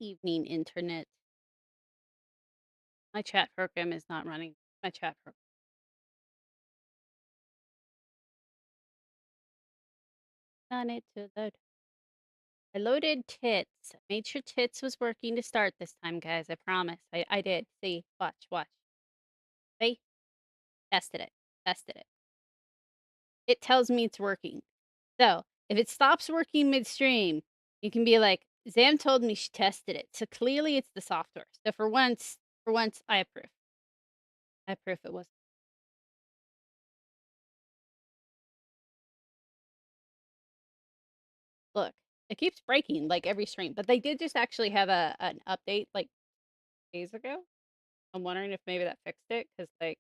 evening, internet. My chat program is not running. My chat program. On it to load. I loaded tits. I made sure tits was working to start this time, guys. I promise. I did. See, watch, watch. See? Tested it. Tested it. It tells me it's working. So if it stops working midstream, you can be like, Zam told me she tested it. So clearly it's the software. So for once, I approve. I approve it was. Look, it keeps breaking like every stream, but they did just actually have an update like days ago. I'm wondering if maybe that fixed it because like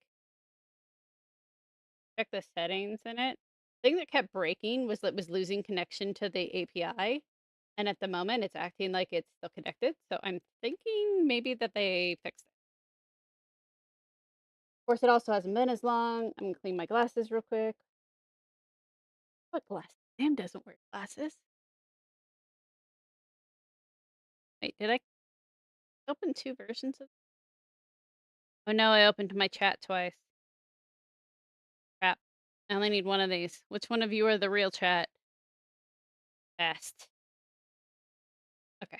check the settings in it. The thing that kept breaking was that it was losing connection to the API, and at the moment it's acting like it's still connected. So I'm thinking maybe that they fixed it. Of course, it also hasn't been as long. I'm gonna clean my glasses real quick. What glasses? Sam doesn't wear glasses. Wait, did I open two versions of? Oh no, I opened my chat twice. Crap. I only need one of these. Which one of you are the real chat? Best. Okay.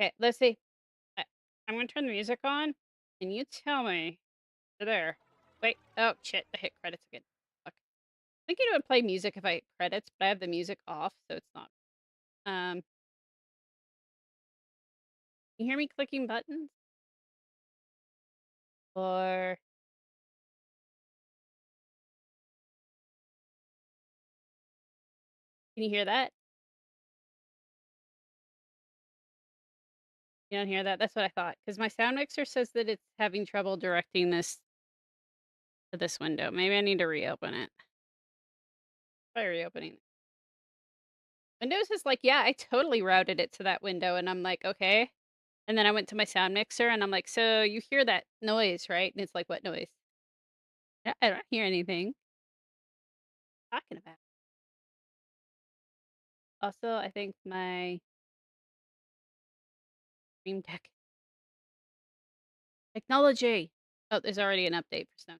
Okay, let's see. I'm gonna turn the music on, and you tell me. You're there. Wait. Oh shit! I hit credits again. Fuck. I think it would play music if I hit credits, but I have the music off, so it's not. You hear me clicking buttons? Or can you hear that? You don't hear that? That's what I thought. Because my sound mixer says that it's having trouble directing this to this window. Maybe I need to reopen it. Try reopening it. Windows is like, yeah, I totally routed it to that window, and I'm like, okay. And then I went to my sound mixer, and I'm like, so you hear that noise, right? And it's like, what noise? I don't hear anything. Talking about. Also, I think my Stream Deck technology. Oh, there's already an update for Stone.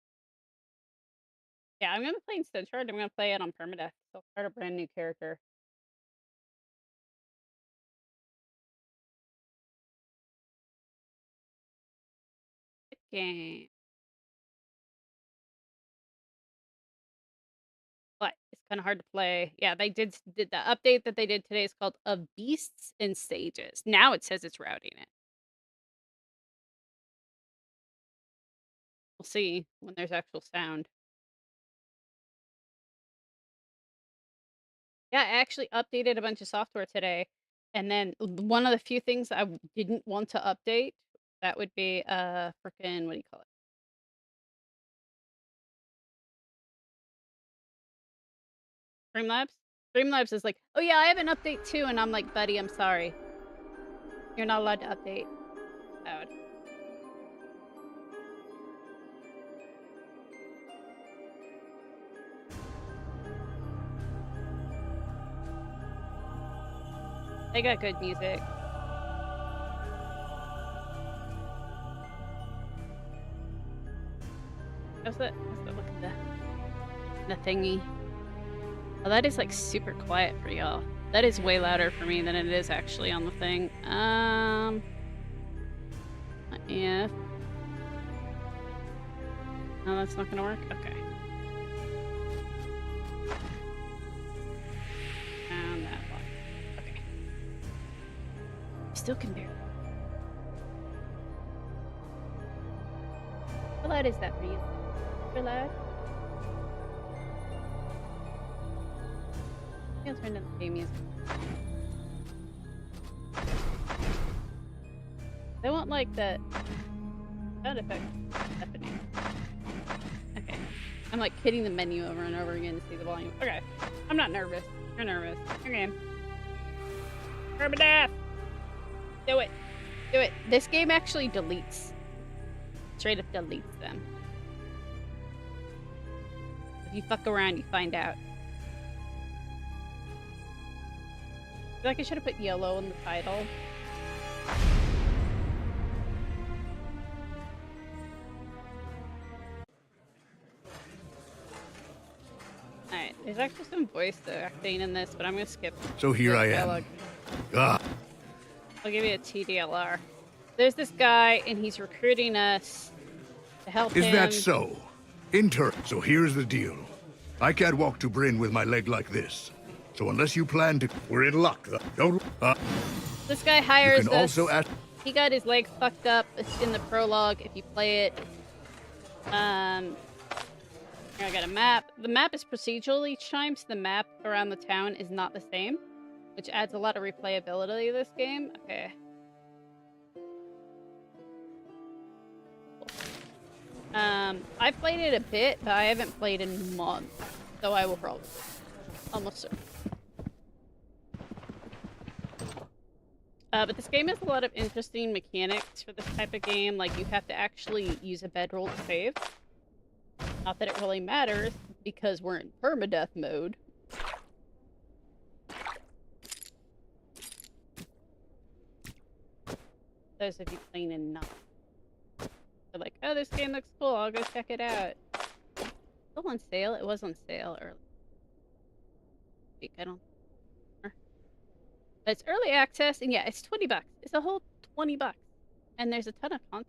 Yeah, I'm gonna be playing Stone Shard. I'm gonna play it on Permadeath. So I'll start a brand new character. Game. But it's kind of hard to play. Yeah, they did the update that they did today is called Of Beasts and Stages. Now it says it's routing it. We'll see when there's actual sound. Yeah, I actually updated a bunch of software today. And then one of the few things I didn't want to update, that would be freaking what do you call it? Streamlabs? Streamlabs is like, "Oh yeah, I have an update too." And I'm like, "Buddy, I'm sorry. You're not allowed to update." Loud. They got good music. How's that look at the thingy? Oh, that is like super quiet for y'all. That is way louder for me than it is actually on the thing. Yeah. No, that's not gonna work? Okay. Found that block. Okay. Still can barely. How loud is that for you? Super loud? I'll turn down the game music. They won't like the sound effect deafening. Okay. I'm like hitting the menu over and over again to see the volume. Okay. I'm not nervous. You're nervous. Okay. Permadeath! Do it. Do it. This game actually deletes. Straight up deletes them. If you fuck around, you find out. feel like I should have put yellow in the title. Alright, there's actually some voice acting in this, but I'm gonna skip. So here I am. Ah. I'll give you a TDLR. There's this guy, and he's recruiting us to help him. Is that so? So here's the deal. I can't walk to Bryn with my leg like this. So unless you plan to, we're in luck. Don't. This guy hires you can us. Also ask. He got his leg fucked up. It's in the prologue if you play it. Here I got a map. The map is procedural each time, so the map around the town is not the same, which adds a lot of replayability to this game. Okay. I've played it a bit, but I haven't played in months, so I will probably almost certain. But this game has a lot of interesting mechanics for this type of game. Like, you have to actually use a bedroll to save. Not that it really matters, because we're in permadeath mode. Those of you playing in not. They're like, oh, this game looks cool, I'll go check it out. Still on sale? It was on sale early. I don't. But it's early access, and yeah, it's $20. It's a whole $20. And there's a ton of content.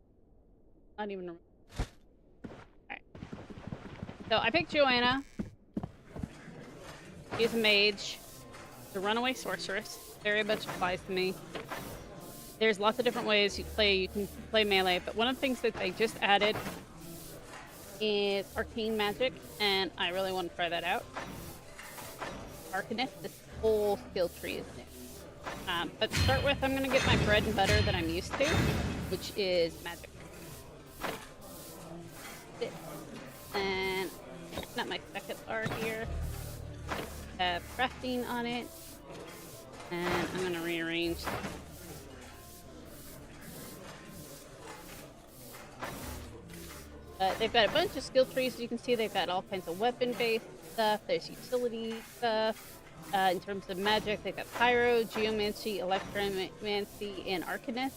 Not even. Alright. So I picked Joanna. She's a mage. The runaway sorceress. Very much applies to me. There's lots of different ways you can play melee, but one of the things that they just added is arcane magic, and I really want to try that out. Arcanist, this whole skill tree is new. But to start with, I'm going to get my bread and butter that I'm used to, which is magic. And not my second bar here. Have crafting on it, and I'm going to rearrange. They've got a bunch of skill trees. As you can see, they've got all kinds of weapon-based stuff. There's utility stuff. In terms of magic, they've got pyro, geomancy, electromancy, and arcanist.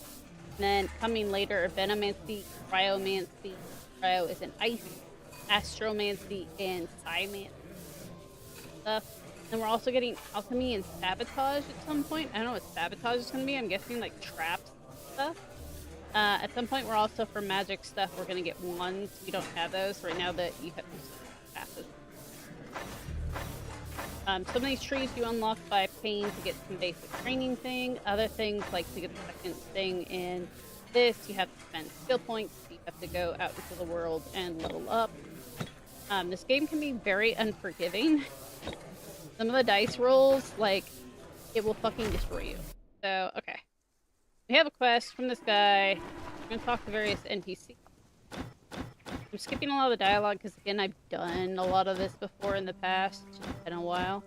And then coming later are venomancy, cryomancy. Cryo is an ice, astromancy, and psimancy stuff. And we're also getting alchemy and sabotage at some point. I don't know what sabotage is going to be. I'm guessing like traps stuff. At some point, we're also, for magic stuff, we're going to get wands. We don't have those right now that you have passes. Some of these trees you unlock by paying to get some basic training thing. Other things, like to get the second thing in this, you have to spend skill points. You have to go out into the world and level up. This game can be very unforgiving. Some of the dice rolls, like, it will fucking destroy you. So, okay. We have a quest from this guy. We're going to talk to various NPCs. I'm skipping a lot of the dialogue because, again, I've done a lot of this before in the past. It's just been a while.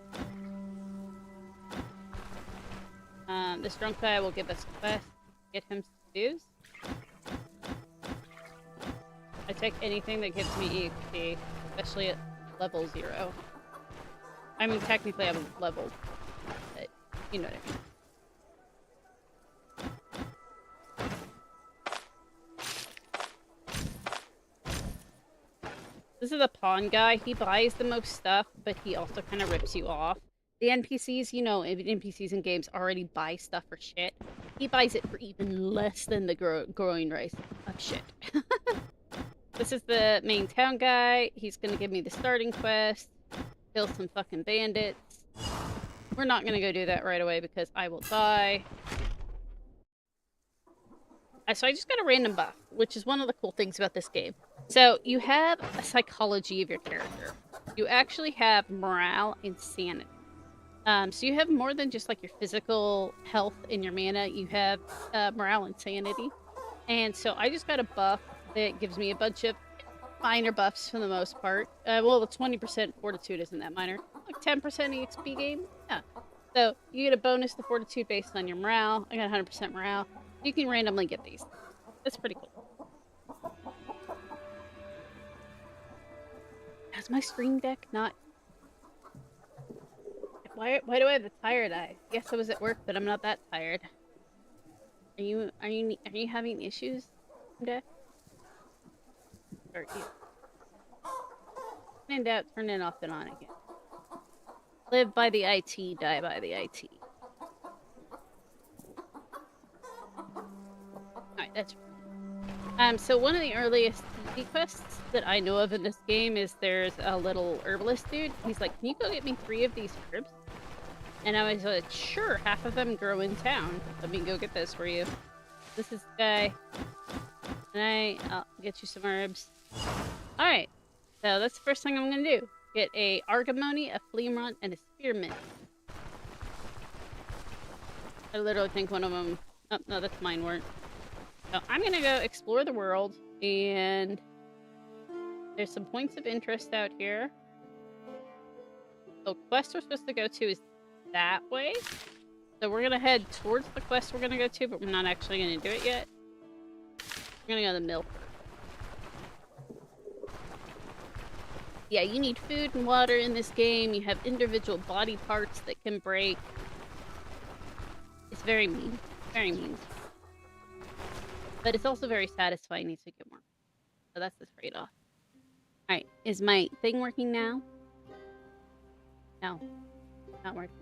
This drunk guy will give us a quest. Get him some dues. I take anything that gives me EXP, especially at level 0. I mean, technically I'm leveled, but you know what I mean. This is the pawn guy. He buys the most stuff, but he also kind of rips you off. The NPCs, you know, NPCs in games already buy stuff for shit. He buys it for even less than the growing rice of shit. This is the main town guy. He's gonna give me the starting quest. Kill some fucking bandits. We're not gonna go do that right away because I will die. So I just got a random buff, which is one of the cool things about this game. So you have a psychology of your character. You actually have morale and sanity. So you have more than just like your physical health and your mana. You have morale and sanity. And so I just got a buff that gives me a bunch of minor buffs for the most part. Well, the 20% fortitude isn't that minor. Like 10% EXP game. Yeah. So you get a bonus to fortitude based on your morale. I got 100% morale. You can randomly get these. That's pretty cool. Has my stream deck not... Why do I have the tired eye? Yes, I was at work, but I'm not that tired. Are you having issues, Death? Or you in doubt, turn it off and on again. Live by the IT, die by the IT. Alright, that's so one of the earliest easy quests that I know of in this game is there's a little herbalist dude. He's like, can you go get me 3 of these herbs? And I was like, sure, half of them grow in town. Let me go get this for you. This is the guy. And I'll get you some herbs. Alright, so that's the first thing I'm gonna do. Get a argamony, a fleamont, and a spearmint. I literally think one of them... Oh, no, that's mine weren't. So I'm gonna go explore the world, and there's some points of interest out here. The quest we're supposed to go to is that way. So we're gonna head towards the quest we're gonna go to, but we're not actually gonna do it yet. We're gonna go to the mill. Yeah, you need food and water in this game. You have individual body parts that can break. It's very mean. Very mean. But it's also very satisfying to get more. So that's the trade-off. Alright, is my thing working now? No. Not working.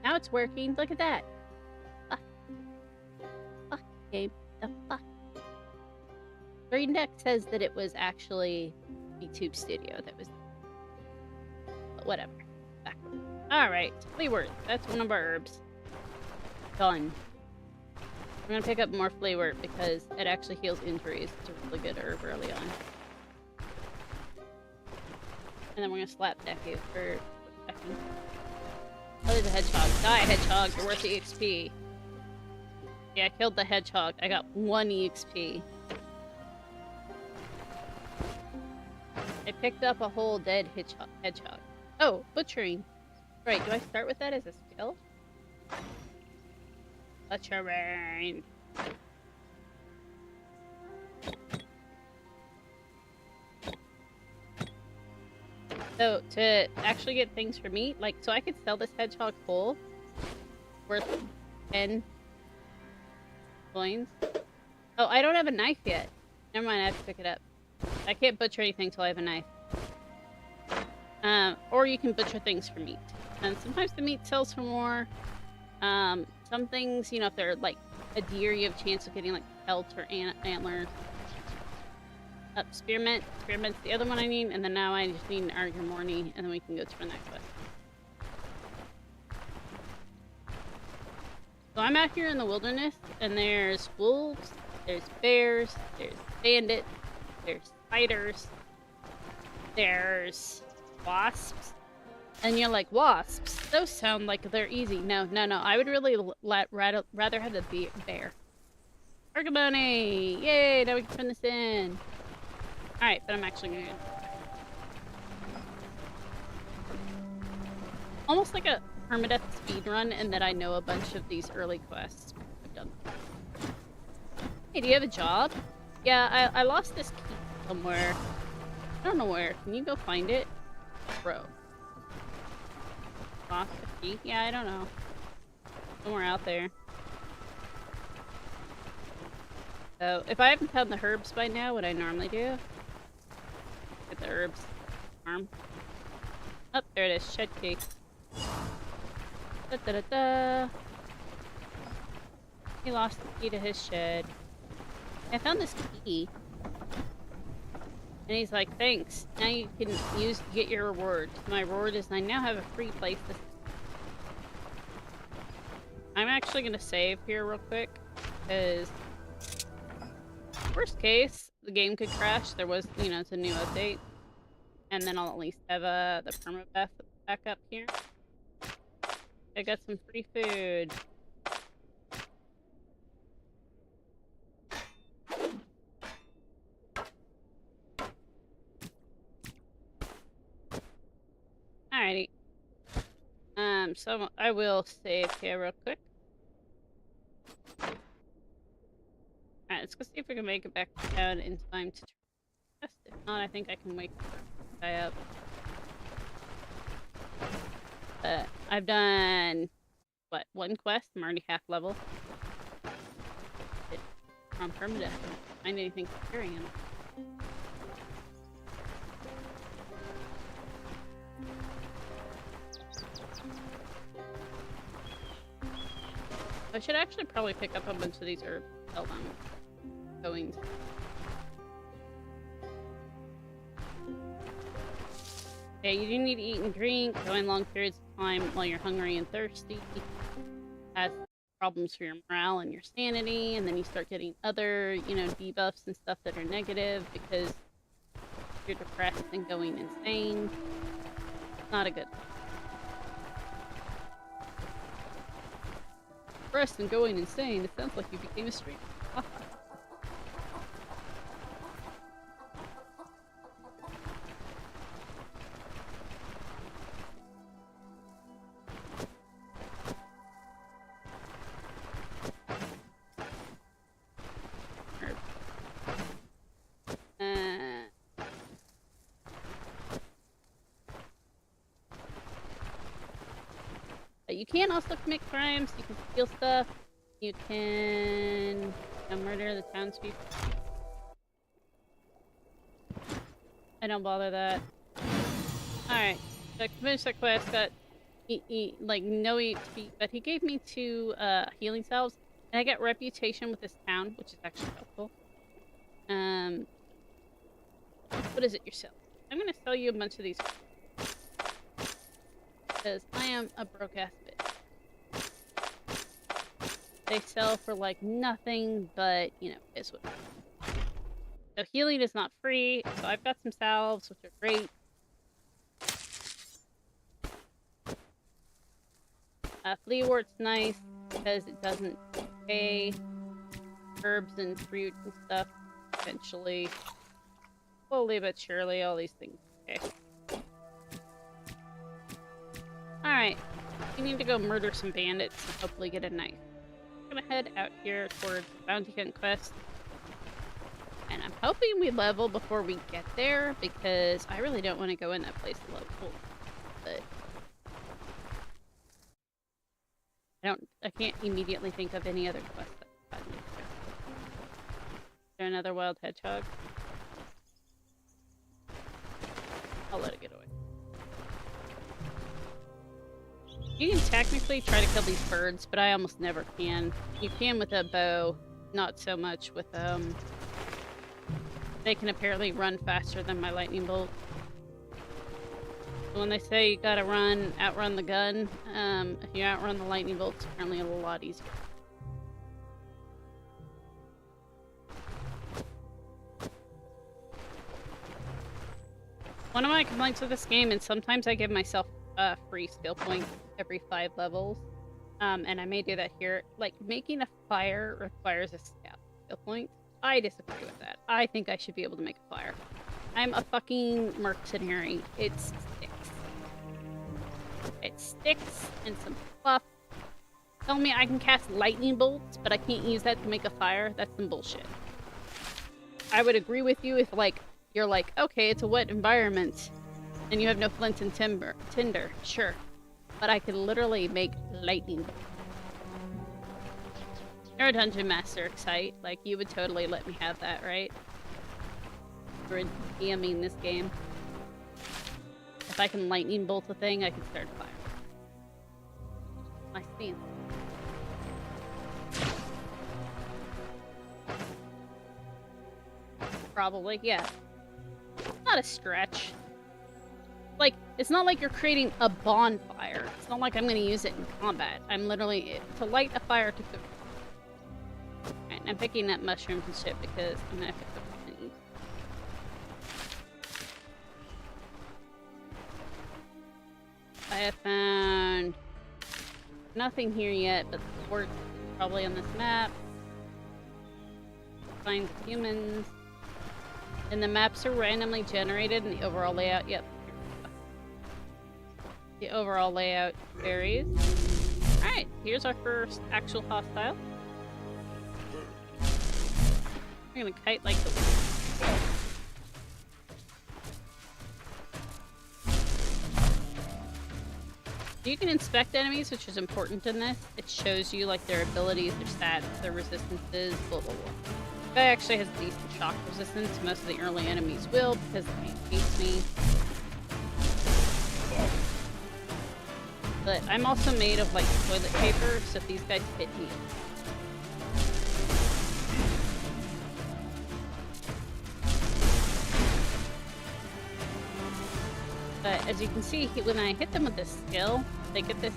Now it's working. Look at that. Fuck. Fuck, game. The fuck. Green Deck says that it was actually YouTube Studio that was... But whatever. Backward. Alright, Fleawort. That's one of our herbs. Done. I'm gonna pick up more Fleawort because it actually heals injuries. It's a really good herb early on. And then we're gonna slap Deku for a second. Oh, there's a hedgehog. Die, hedgehog. You're worth the EXP. Yeah, I killed the hedgehog. I got 1 EXP. I picked up a whole dead hedgehog. Oh, butchering. Right, do I start with that as a skill? Butchering. So, to actually get things for meat, like, so I could sell this hedgehog whole, worth 10 coins. Oh, I don't have a knife yet. Never mind, I have to pick it up. I can't butcher anything till I have a knife. Or you can butcher things for meat. And sometimes the meat sells for more. Some things, you know, if they're like a deer, you have a chance of getting like pelt or antlers. Spearmint. Spearmint's the other one I need, and then now I just need an argamony, and then we can go to the next one. So I'm out here in the wilderness, and there's wolves, there's bears, there's bandits, there's spiders, there's wasps. And you're like, wasps? Those sound like they're easy. No, no, no. I would really rather have the bear. Argamony! Yay! Now we can turn this in. Alright, but I'm actually gonna... Almost like a Permadeath speedrun, and that I know a bunch of these early quests. I've done them. Hey, do you have a job? Yeah, I lost this key somewhere. I don't know where. Can you go find it? Bro. Lost the key? Yeah, I don't know. Somewhere out there. So, if I haven't found the herbs by now, what I normally do... Get the herbs. Arm. Oh, there it is. Shed key. Da da da da. He lost the key to his shed. I found this key. And he's like, thanks. Now you can get your reward. My reward is I now have a free place to... I'm actually gonna save here real quick. Because... Worst case, the game could crash. There was, you know, it's a new update. And then I'll at least have the Permadeath back up here. I got some free food. Alrighty. So I will save here real quick. Alright, let's go see if we can make it back down in time to test. If not, I think I can wake the guy up. I've done, what, one quest? I'm already half level. On Permadeath. I don't find anything scary in it. I should actually probably pick up a bunch of these herbs and sell them. Going. Yeah, you do need to eat and drink, going long periods of time while you're hungry and thirsty. Has problems for your morale and your sanity, and then you start getting other, debuffs and stuff that are negative because you're depressed and going insane. It's not a good thing. Depressed and going insane, it sounds like you became a streamer. You can also commit crimes. You can steal stuff. You can murder the townspeople. I don't bother that. Alright, so I finished that quest. Got no EXP, but he gave me 2 healing salves, and I got reputation with this town, which is actually helpful. What is it you sell? I'm gonna sell you a bunch of these because I am a broke ass bitch. They sell for like nothing, but it's what. So healing is not free, so I've got some salves, which are great. Fleawort's nice because it doesn't decay. Herbs and fruit and stuff, eventually, slowly but surely, all these things. Okay. Alright, we need to go murder some bandits and hopefully get a knife. I'm gonna head out here towards the bounty hunt quest. And I'm hoping we level before we get there, because I really don't want to go in that place level. But I can't immediately think of any other quest that I've gotten into. Is there another wild hedgehog? I'll let it get away. You can technically try to kill these birds, but I almost never can. You can with a bow, not so much with they can apparently run faster than my lightning bolt. When they say you gotta outrun the gun, if you outrun the lightning bolt, it's apparently a lot easier. One of my complaints with this game, and sometimes I give myself a free skill point every 5 levels, and I may do that here, like making a fire requires a skill point. I disagree with that. I think I should be able to make a fire. I'm a fucking mercenary. It sticks. It sticks and some fluff. Tell me I can cast lightning bolts, but I can't use that to make a fire? That's some bullshit. I would agree with you if, you're like, okay, it's a wet environment, and you have no flint and tinder. Sure. But I can literally make lightning bolts. You're a dungeon master, Excite. Like, you would totally let me have that, right? For DMing this game. If I can lightning bolt a thing, I can start a fire. My stance. Probably, yeah. It's not a stretch. Like, it's not like you're creating a bonfire. It's not like I'm gonna use it in combat. I'm literally to light a fire to cook. Right, I'm picking up mushrooms and shit because I'm gonna pick up and eat. I have found nothing here yet, but the fort is probably on this map. Signs of humans. And the maps are randomly generated and the overall layout, yep. The overall layout varies. Alright, here's our first actual hostile. I'm gonna kite like the wind. You can inspect enemies, which is important in this. It shows you like their abilities, their stats, their resistances, blah blah blah. This guy actually has decent shock resistance. Most of the early enemies will because he hates me. But I'm also made of like toilet paper, so if these guys hit me. But as you can see, when I hit them with this skill, they get this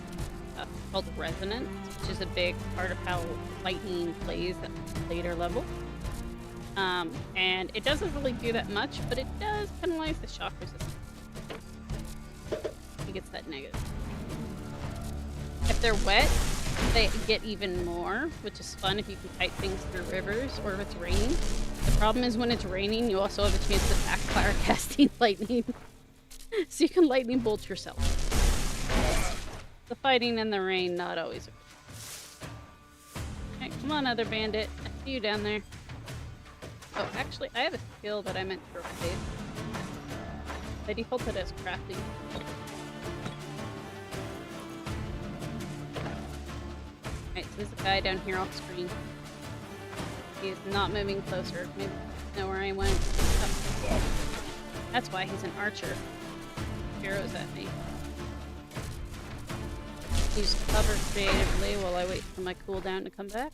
called resonance, which is a big part of how lightning plays at later level. And it doesn't really do that much, but it does penalize the shock resistance. He gets that negative. If they're wet, they get even more, which is fun if you can kite things through rivers or if it's raining. The problem is when it's raining, you also have a chance to backfire casting lightning. So you can lightning bolt yourself. The fighting in the rain, not always. Alright, come on, other bandit. I see you down there. Oh, actually, I have a skill that I meant to replace. By default, it has crafting. Alright, so there's a guy down here off screen. He is not moving closer. Maybe you know where I went. Oh. That's why he's an archer. Arrows at me. Use cover creatively while I wait for my cooldown to come back.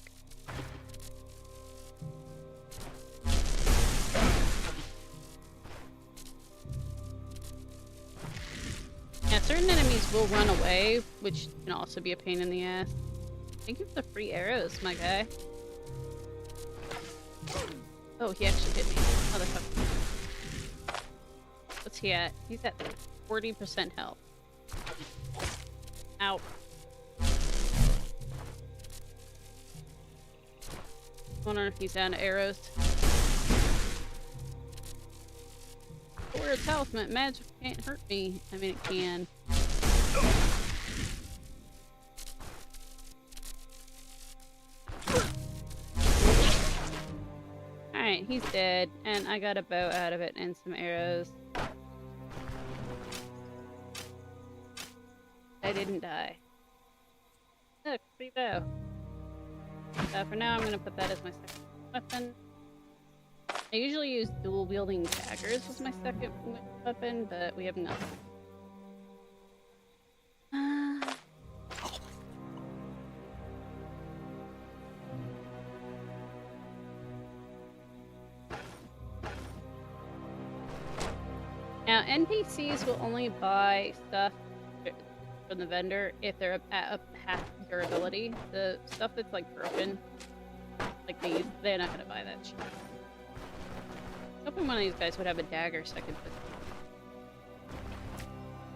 Yeah, certain enemies will run away, which can also be a pain in the ass. Thank you for the free arrows, my guy. Oh, he actually hit me. Motherfucker. What's he at? He's at 40% health. Ow. Wondering if he's out of arrows. Or its health, magic can't hurt me. I mean, it can. Alright, he's dead. And I got a bow out of it and some arrows. I didn't die. Look, free bow. For now, I'm going to put that as my second weapon. I usually use dual-wielding daggers as my second weapon, but we have nothing. Now, NPCs will only buy stuff from the vendor if they're at a half durability. The stuff that's like broken, like these, they're not gonna buy that shit. Hoping one of these guys would have a dagger so I could put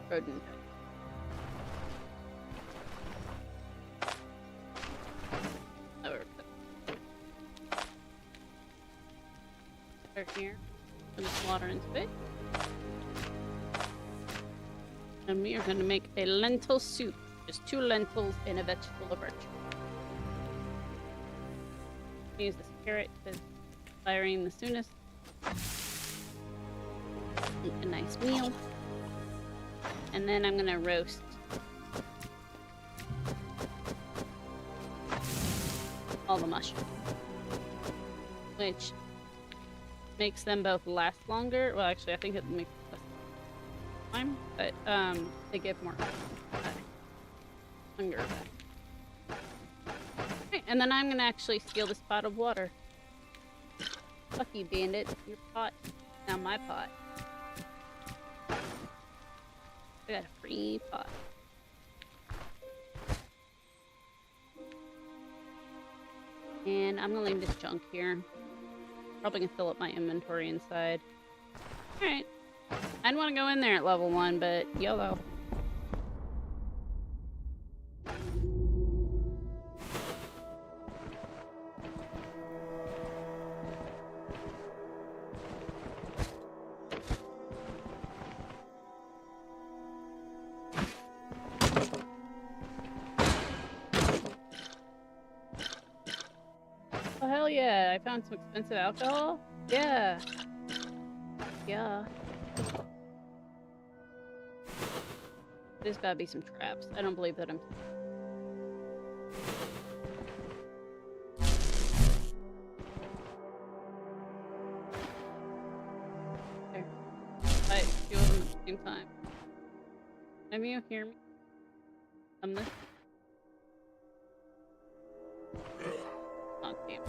rodent. Start here. Put some water into it. And we are going to make a lentil soup. Just 2 lentils and a vegetable of archer. Use this carrot because it's firing the soonest. Make a nice meal. And then I'm going to roast all the mushrooms. Which makes them both last longer. Well, actually, I think it makes less time, but they give more hunger back. Okay, and then I'm gonna actually steal this pot of water. Fuck you, bandit. Your pot is now my pot. I got a free pot. And I'm gonna leave this junk here. Probably gonna fill up my inventory inside. Alright. I didn't want to go in there at level 1, but YOLO. Oh, hell yeah. I found some expensive alcohol. Yeah. Yeah. There's gotta be some traps. I don't believe that I'm... There. Fight two of them at the same time. Can you hear me? On this? Oh, damn.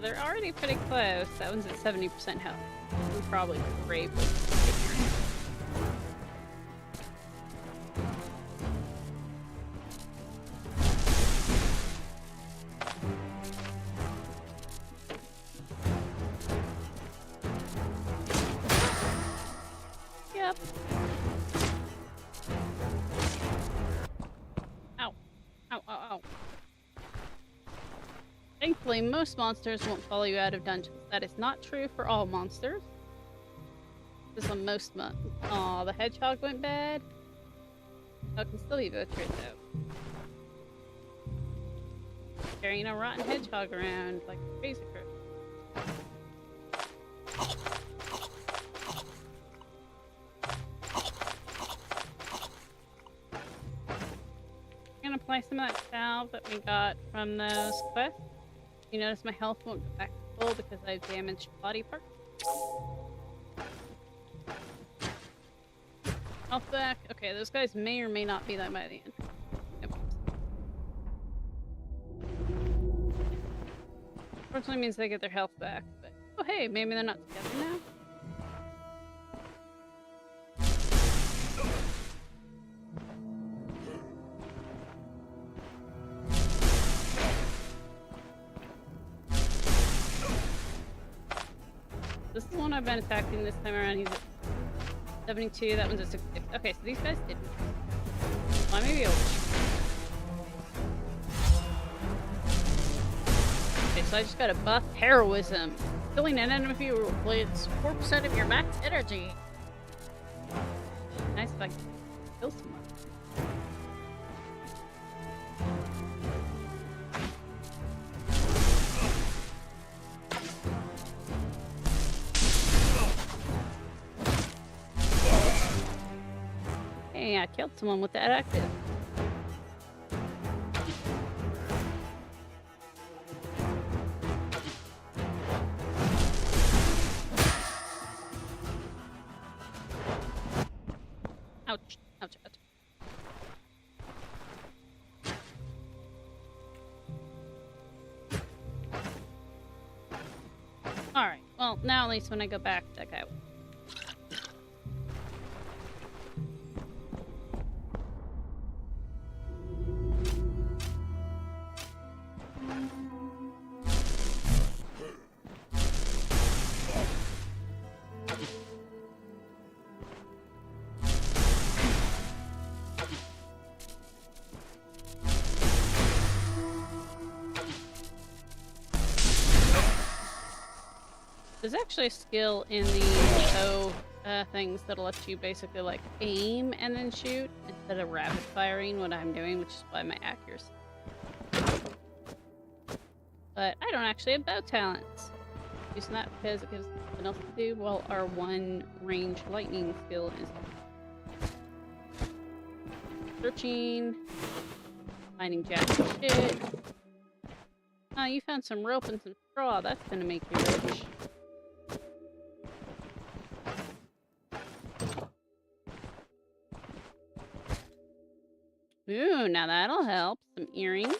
They're already pretty close. That one's at 70% health. We're probably great with figuring. Yep. Ow. Ow, ow, ow. Thankfully, most monsters won't follow you out of dungeons. That is not true for all monsters. This is on most Aw, the hedgehog went bad. Oh, it can still be butchered, though. Carrying a rotten hedgehog around like a crazy person. I'm gonna apply some of that salve that we got from those quests. You notice my health won't go back to full because I've damaged body parts. Health back. Okay, those guys may or may not be that by the end. Unfortunately means they get their health back, but oh hey, maybe they're not together now. This is the one I've been attacking this time around. He's at 72, that one's at 66. Okay, so these guys didn't. Well, I may be able to... Okay, so I just got a buff heroism. Killing an enemy will blitz 4% of your max energy. Nice if I can kill someone. Hey, I killed someone with that active. Ouch, ouch, ouch. Alright, well, now at least when I go back, that guy will. There's actually a skill in the things that'll let you basically like aim and then shoot instead of rapid firing what I'm doing, which is why my accuracy. But I don't actually have bow talents. Using that because it gives us something else to do while our one range lightning skill is searching, finding jack shit. Oh, you found some rope and some straw. That's gonna make you rich. Ooh, now that'll help. Some earrings.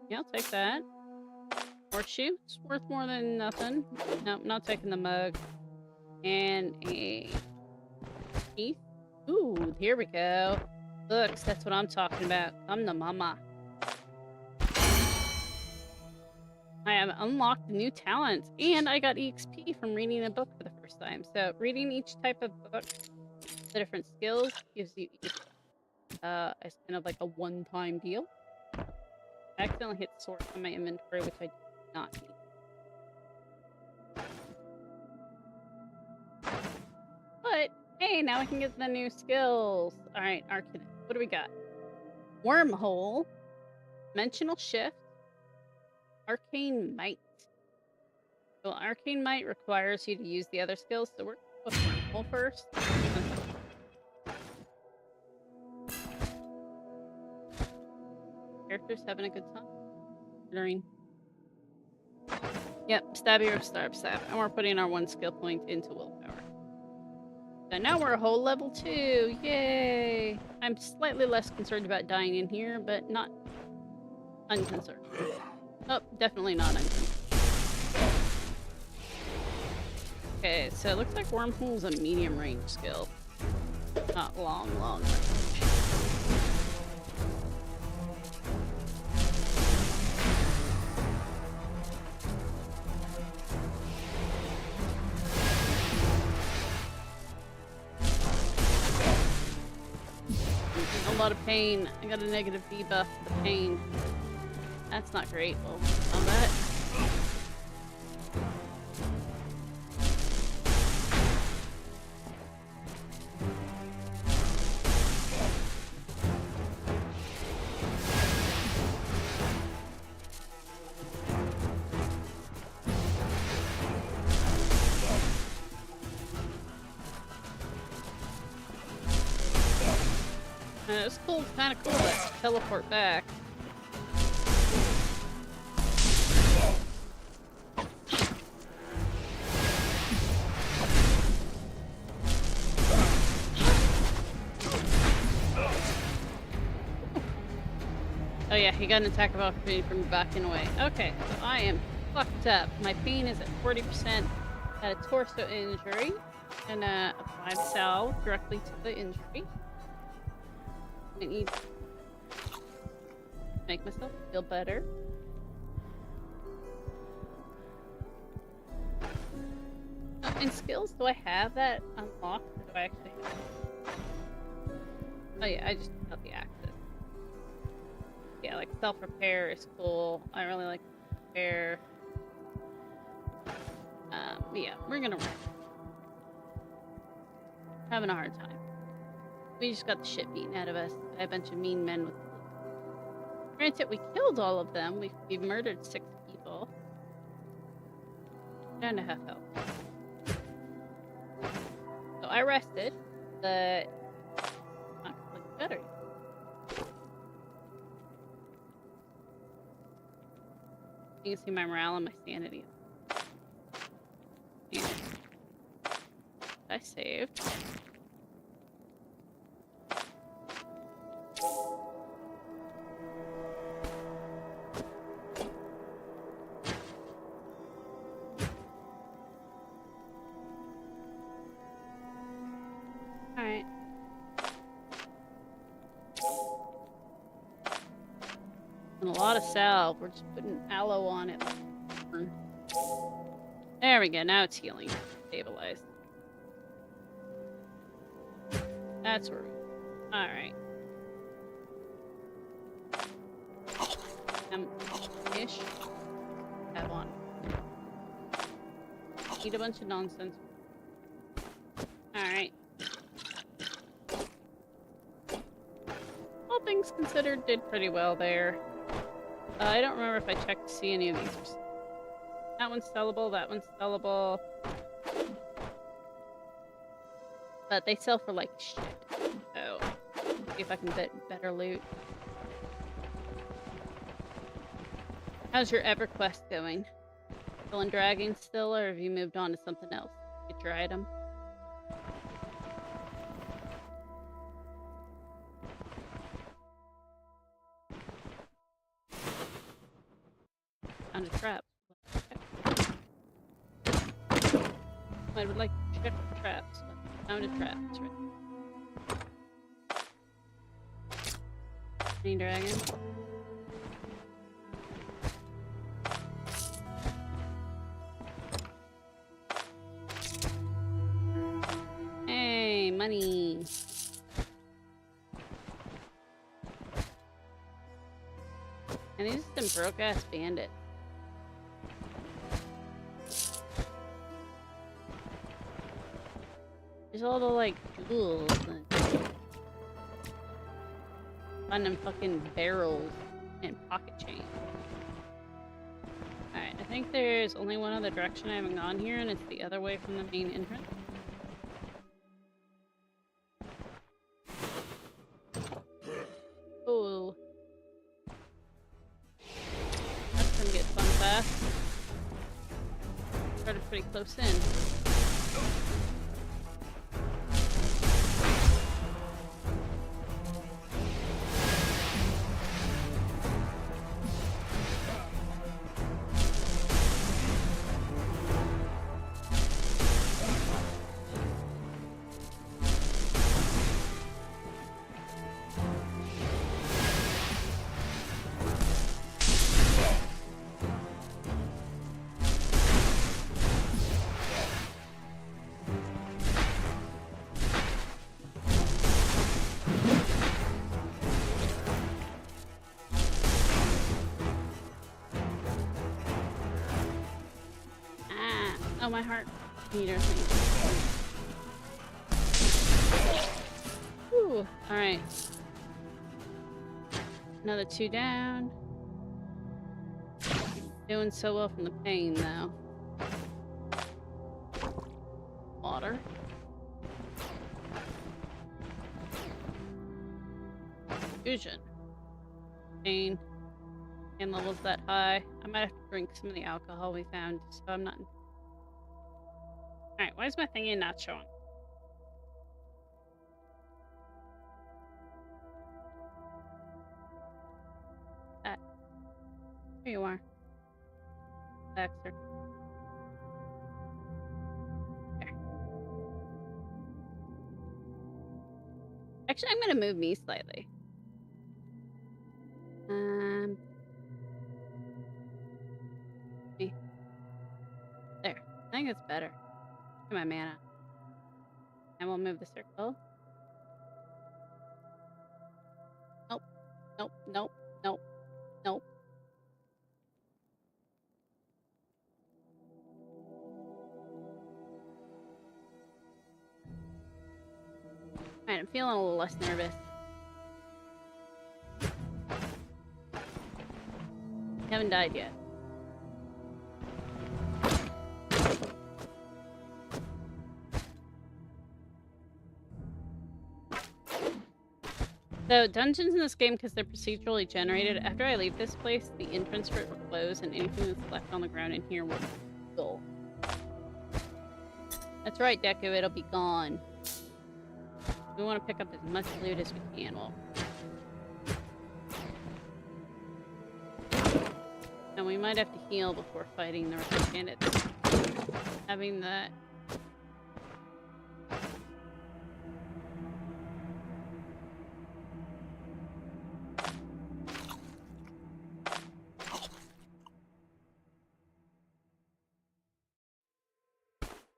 Yeah, I'll take that. Horseshoe. It's worth more than nothing. Nope, not taking the mug. And a teeth. Ooh, here we go. Looks, that's what I'm talking about. Come to mama. I have unlocked new talents, and I got EXP from reading a book for the first time. So reading each type of book, the different skills, gives you it's kind of like a one-time deal. I accidentally hit sort on my inventory, which I do not need. But hey, now I can get the new skills. All right, arcane. What do we got? Wormhole, dimensional shift, arcane might. Well, arcane might requires you to use the other skills, so we're going with wormhole first. Characters having a good time. During. Yep, stabby or stab. And we're putting our one skill point into willpower. So now we're a whole level 2. Yay! I'm slightly less concerned about dying in here, but not unconcerned. Oh, definitely not unconcerned. Okay, so it looks like wormhole's a medium range skill. Not long range. A lot of pain. I got a negative debuff for the pain. That's not great. Well, on that. It was cool, kind of cool to teleport back. Oh yeah, he got an attack of opportunity from backing away. Okay, so I am fucked up. My pain is at 40%. Got a torso injury. Gonna apply the salve directly to the injury. I need to make myself feel better. In skills, do I have that unlocked, or do I actually have it? Oh yeah, I just got the access. Yeah, like self-repair is cool. I really like repair. Yeah, we're gonna run. Having a hard time. We just got the shit beaten out of us by a bunch of mean men with... Granted, we killed all of them. We murdered 6 people. I don't know how felt. So I rested, but not completely better. You can see my morale and my sanity. And I saved. Alright. And a lot of salve. We're just putting aloe on it. There we go. Now it's healing. Stabilized. That's where we... Alright. Ish. Have on. Eat a bunch of nonsense. Alright. All things considered, did pretty well there. I don't remember if I checked to see any of these. That one's sellable, that one's sellable. But they sell for like shit. So, see if I can get better loot. How's your EverQuest going? Still in Dragon still, or have you moved on to something else? Get your item. Found a trap. I would like to check the traps, but found a trap. That's right. Any dragon? Hey, money. And these are some broke-ass bandits. There's all the, like, jewels and fun fucking barrels and pocket chains. Alright, I think there's only one other direction I haven't gone here, and it's the other way from the main entrance. Oh. That's gonna get fun fast. Started pretty close in. Oh, my heart meter thing. Whew. Alright. Another 2 down. Doing so well from the pain, though. Water. Fusion. Pain. Pain levels that high. I might have to drink some of the alcohol we found, so I'm not... Alright, why is my thingy not showing? There you are. Baxter. There. Actually, I'm gonna move me slightly. Me. There. I think it's better. Get my mana. And we'll move the circle. Nope. Nope. Nope. Nope. Nope. Alright, I'm feeling a little less nervous. Haven't died yet. So, dungeons in this game, because they're procedurally generated, after I leave this place, the entrance for it will close, and anything that's left on the ground in here will go. That's right, Deku, it'll be gone. We want to pick up as much loot as we can. Well, and we might have to heal before fighting the rest of the bandits. Having that.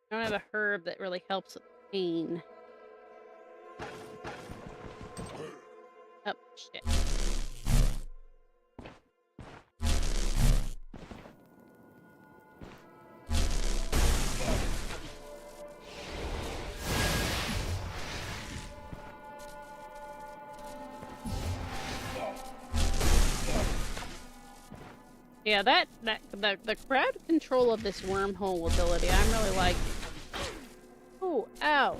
I don't have a herb that really helps with pain. Oh, shit. Yeah, the crowd control of this wormhole ability, I'm really liking. Oh, ow.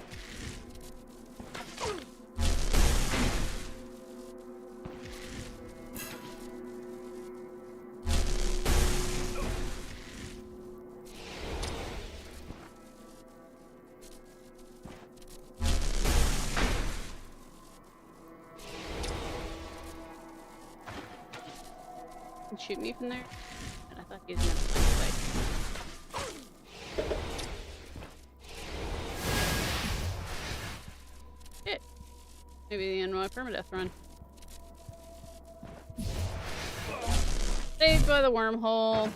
Shoot me from there? And I thought he was gonna fight. Shit. Maybe the end of my permadeath run. Saved by the wormhole.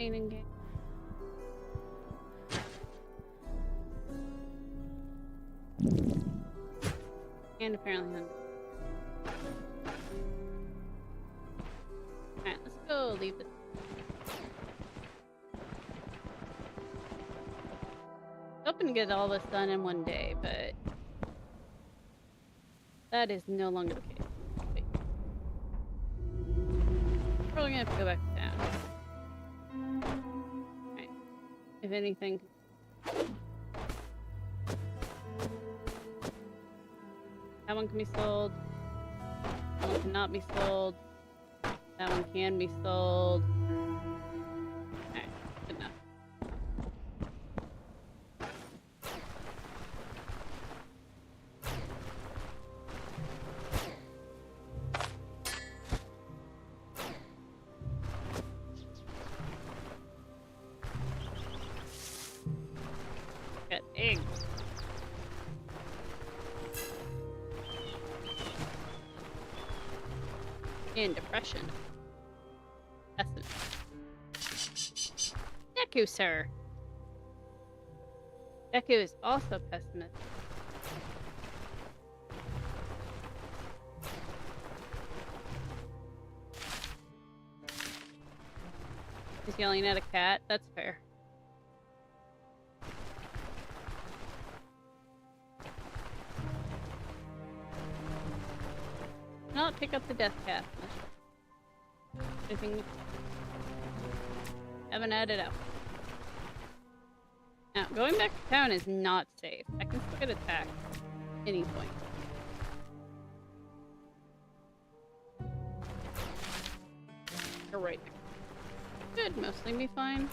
Painting game. And apparently hungry. Alright, let's go leave this. Hoping to get all this done in one day, but that is no longer the case. Wait. Probably gonna have to go back to town. Alright. If anything. That one can be sold. That one cannot be sold. That one can be sold. Alright, good enough. Got eggs. And depression. That's it. Deku, sir. Deku is also pessimist. He's yelling at a cat. That's fair. Not pick up the death cat. Anything? Haven't added out. Now, going back to town is not safe. I can still get attacked at any point. Or right there. Should mostly be fine.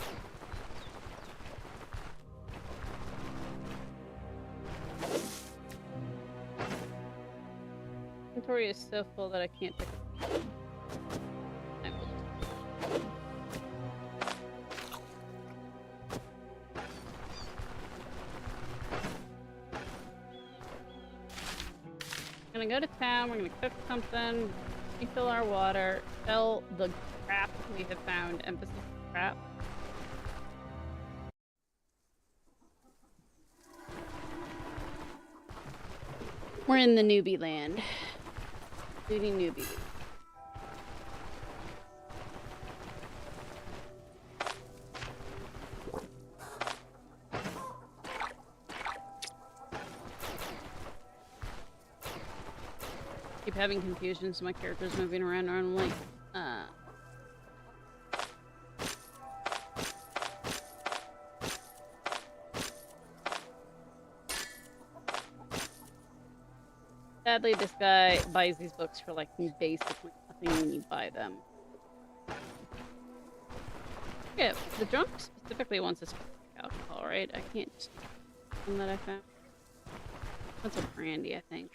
Inventory is so full that I can't pick it up. I will just... I'm gonna go to town, we're gonna cook something, refill our water, sell the crap we have found, emphasis crap. We're in the newbie land. Looting newbie. Keep having confusion, so my character's moving around normally. Sadly, this guy buys these books for like basically nothing when you buy them. Yeah, the drunk specifically wants a specific alcohol, right? I can't just one that I found. That's a brandy, I think.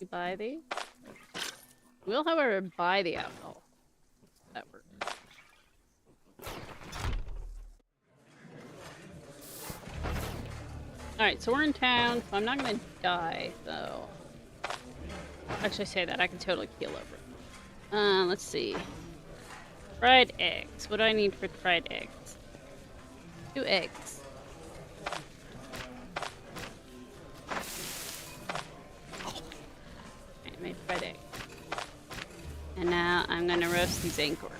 You buy these? We'll, however, buy the alcohol. That works. Alright, so we're in town, so I'm not gonna die, so... Actually, I say that, I can totally keel over. Let's see. Fried eggs. What do I need for fried eggs? 2 eggs. I made fried eggs. And now I'm gonna roast these acorns.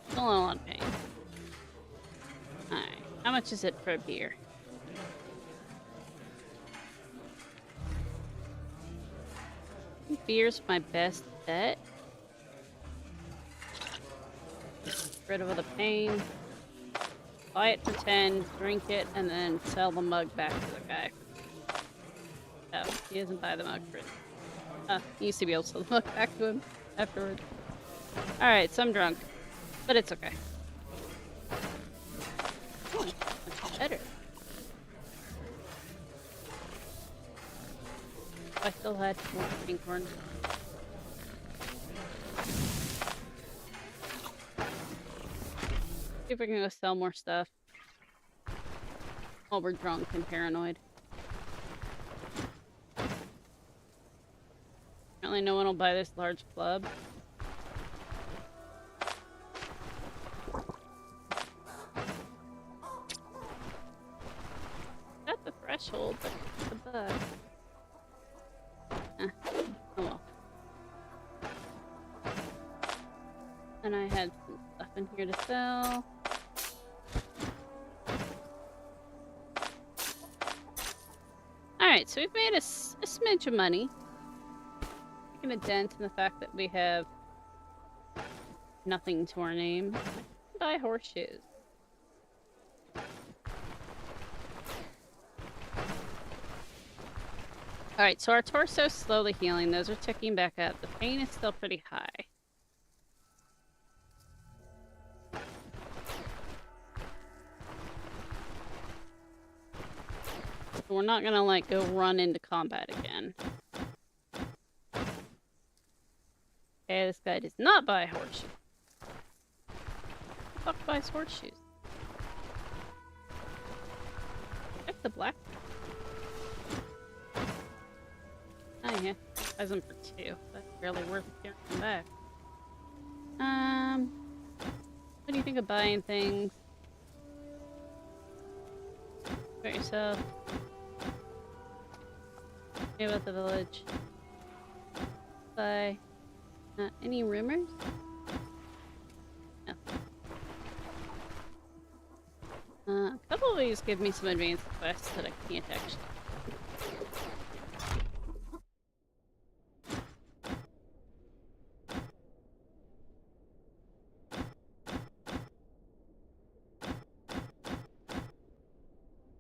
Still a lot of pain. Alright, how much is it for a beer? I think beer's my best bet. Get rid of all the pain. Buy it for 10, drink it, and then sell the mug back to the guy. Oh, he doesn't buy the mug for it. He used to be able to sell the mug back to him afterwards. Alright, so I'm drunk. But it's okay. Oh, much better. I still had more acorns. See if we can go sell more stuff. while we're drunk and paranoid. Apparently no one will buy this large club. At the threshold, but it's a bug. Oh well. And I had some stuff in here to sell. Alright, so we've made a smidge of money. Making a dent in the fact that we have nothing to our name. Buy horseshoes. Alright, so our torso's slowly healing. Those are ticking back up. The pain is still pretty high. So we're not gonna, like, go run into combat again. Okay, this guy does not buy horseshoes. Who the fuck buys horseshoes? Check the black. Oh yeah, buys them for 2. That's barely worth carrying them back. What do you think of buying things? About yourself. Maybe about the village. Buy. Any rumors? No. A couple of these give me some advanced quests that I can't actually.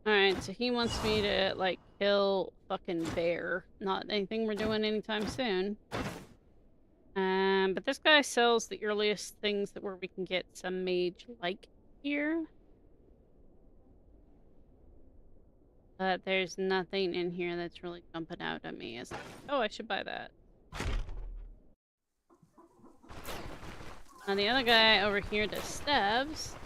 Alright, so he wants me to, like, kill fucking bear. Not anything we're doing anytime soon. But this guy sells the earliest things where we can get some mage-like gear. But there's nothing in here that's really jumping out at me as, oh, I should buy that. Now the other guy over here does stabs.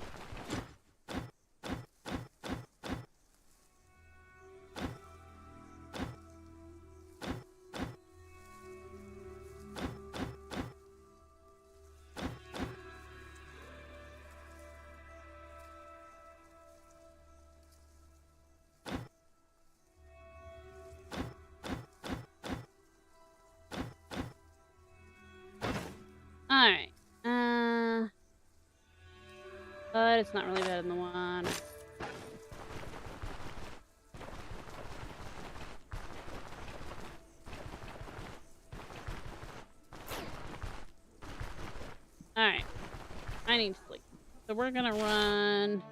Alright. But it's not really better than the one. Alright. I need sleep. So we're gonna run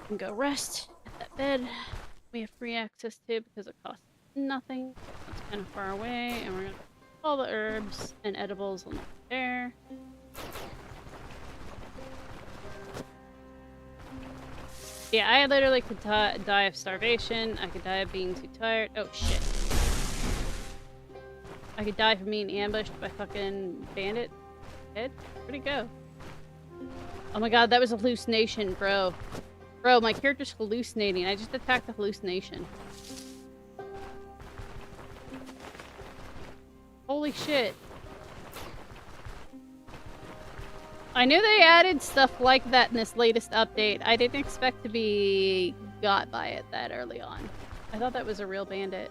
and go rest at that bed we have free access to because it costs nothing. It's kind of far away, and we're gonna all the herbs and edibles along there. Yeah, I literally could die of starvation. I could die of being too tired. Oh shit. I could die from being ambushed by fucking bandit. Dead? Where'd he go? Oh my god, that was a hallucination, bro. Bro, my character's hallucinating. I just attacked the hallucination. Holy shit. I knew they added stuff like that in this latest update. I didn't expect to be got by it that early on. I thought that was a real bandit.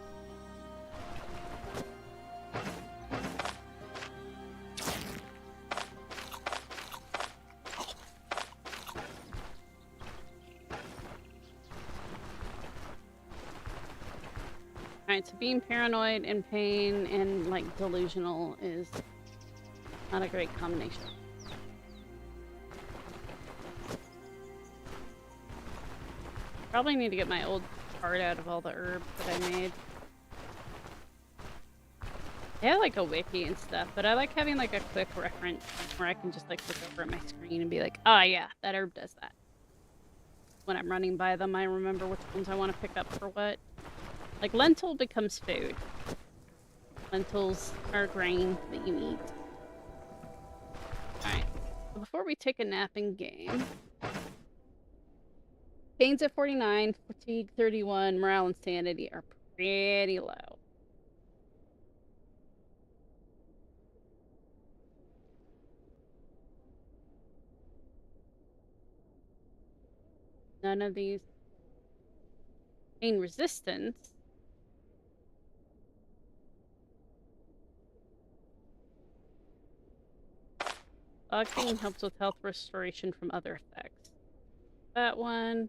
Alright, so being paranoid and pain and, like, delusional is not a great combination. Probably need to get my old card out of all the herbs that I made. They have, like, a wiki and stuff, but I like having, like, a quick reference where I can just, like, look over at my screen and be like, oh yeah, that herb does that. When I'm running by them, I remember which ones I want to pick up for what. Like, lentil becomes food. Lentils are grain that you eat. Alright, so before we take a nap in game, Pain's at 49, fatigue 31, morale and sanity are pretty low. None of these pain resistance. Pain helps with health restoration from other effects. That one.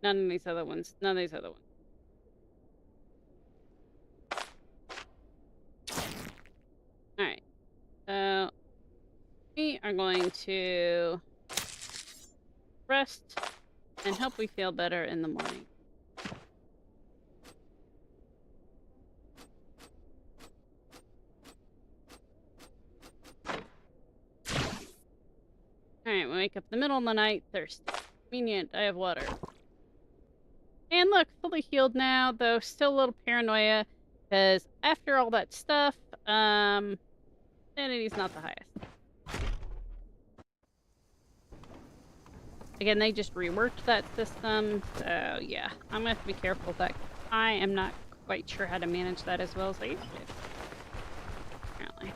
None of these other ones. None of these other ones. Alright. So we are going to rest and hope we feel better in the morning. Alright, we wake up in the middle of the night, thirsty. Convenient, I have water. And look, fully healed now, though still a little paranoia, because after all that stuff, sanity's not the highest. Again, they just reworked that system, so yeah, I'm gonna have to be careful with that. I am not quite sure how to manage that as well as I used to. Apparently.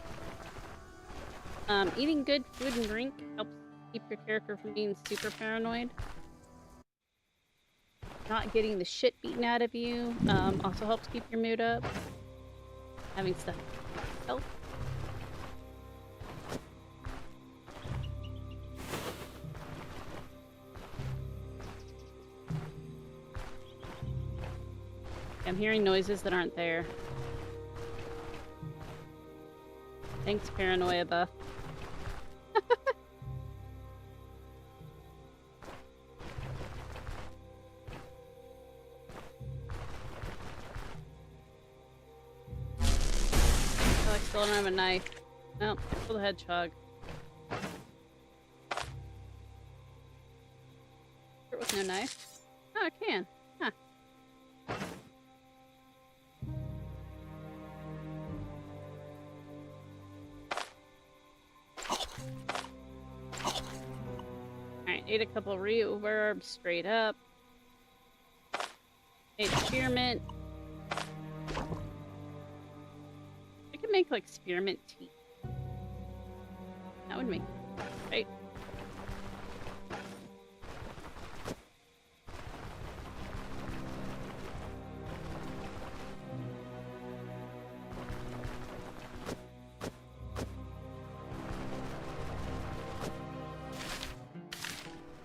Eating good food and drink helps keep your character from being super paranoid. Not getting the shit beaten out of you also helps keep your mood up. Having stuff help. I'm hearing noises that aren't there. Thanks, paranoia buff. Oh, I still don't have a knife. Nope, pull the hedgehog. With no knife? Oh, I can. Huh. Alright, ate a couple reverbs straight up. Ate spearmint. I could make like spearmint tea. That would make it, right?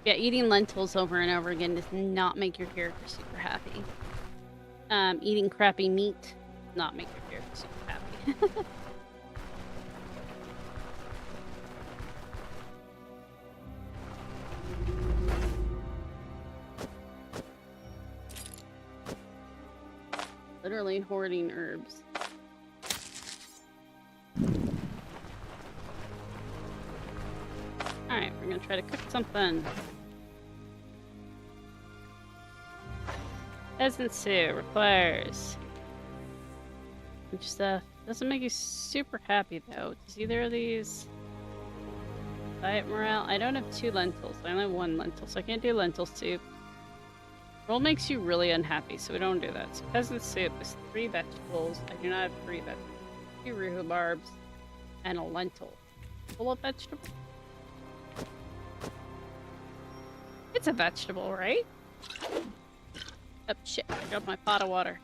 Yeah, eating lentils over and over again does not make your character super happy. Eating crappy meat does not make your character super happy. Literally hoarding herbs. Alright, we're gonna try to cook something. Peasant stew requires a bunch of stuff. Doesn't make you super happy though. Does either of these diet morale? I don't have 2 lentils. I only have 1 lentil, so I can't do lentil soup. Roll makes you really unhappy, so we don't do that. So peasant soup is 3 vegetables. I do not have 3 vegetables. 2 rhubarbs and a lentil. Full of vegetable? It's a vegetable, right? Oh shit, I dropped my pot of water.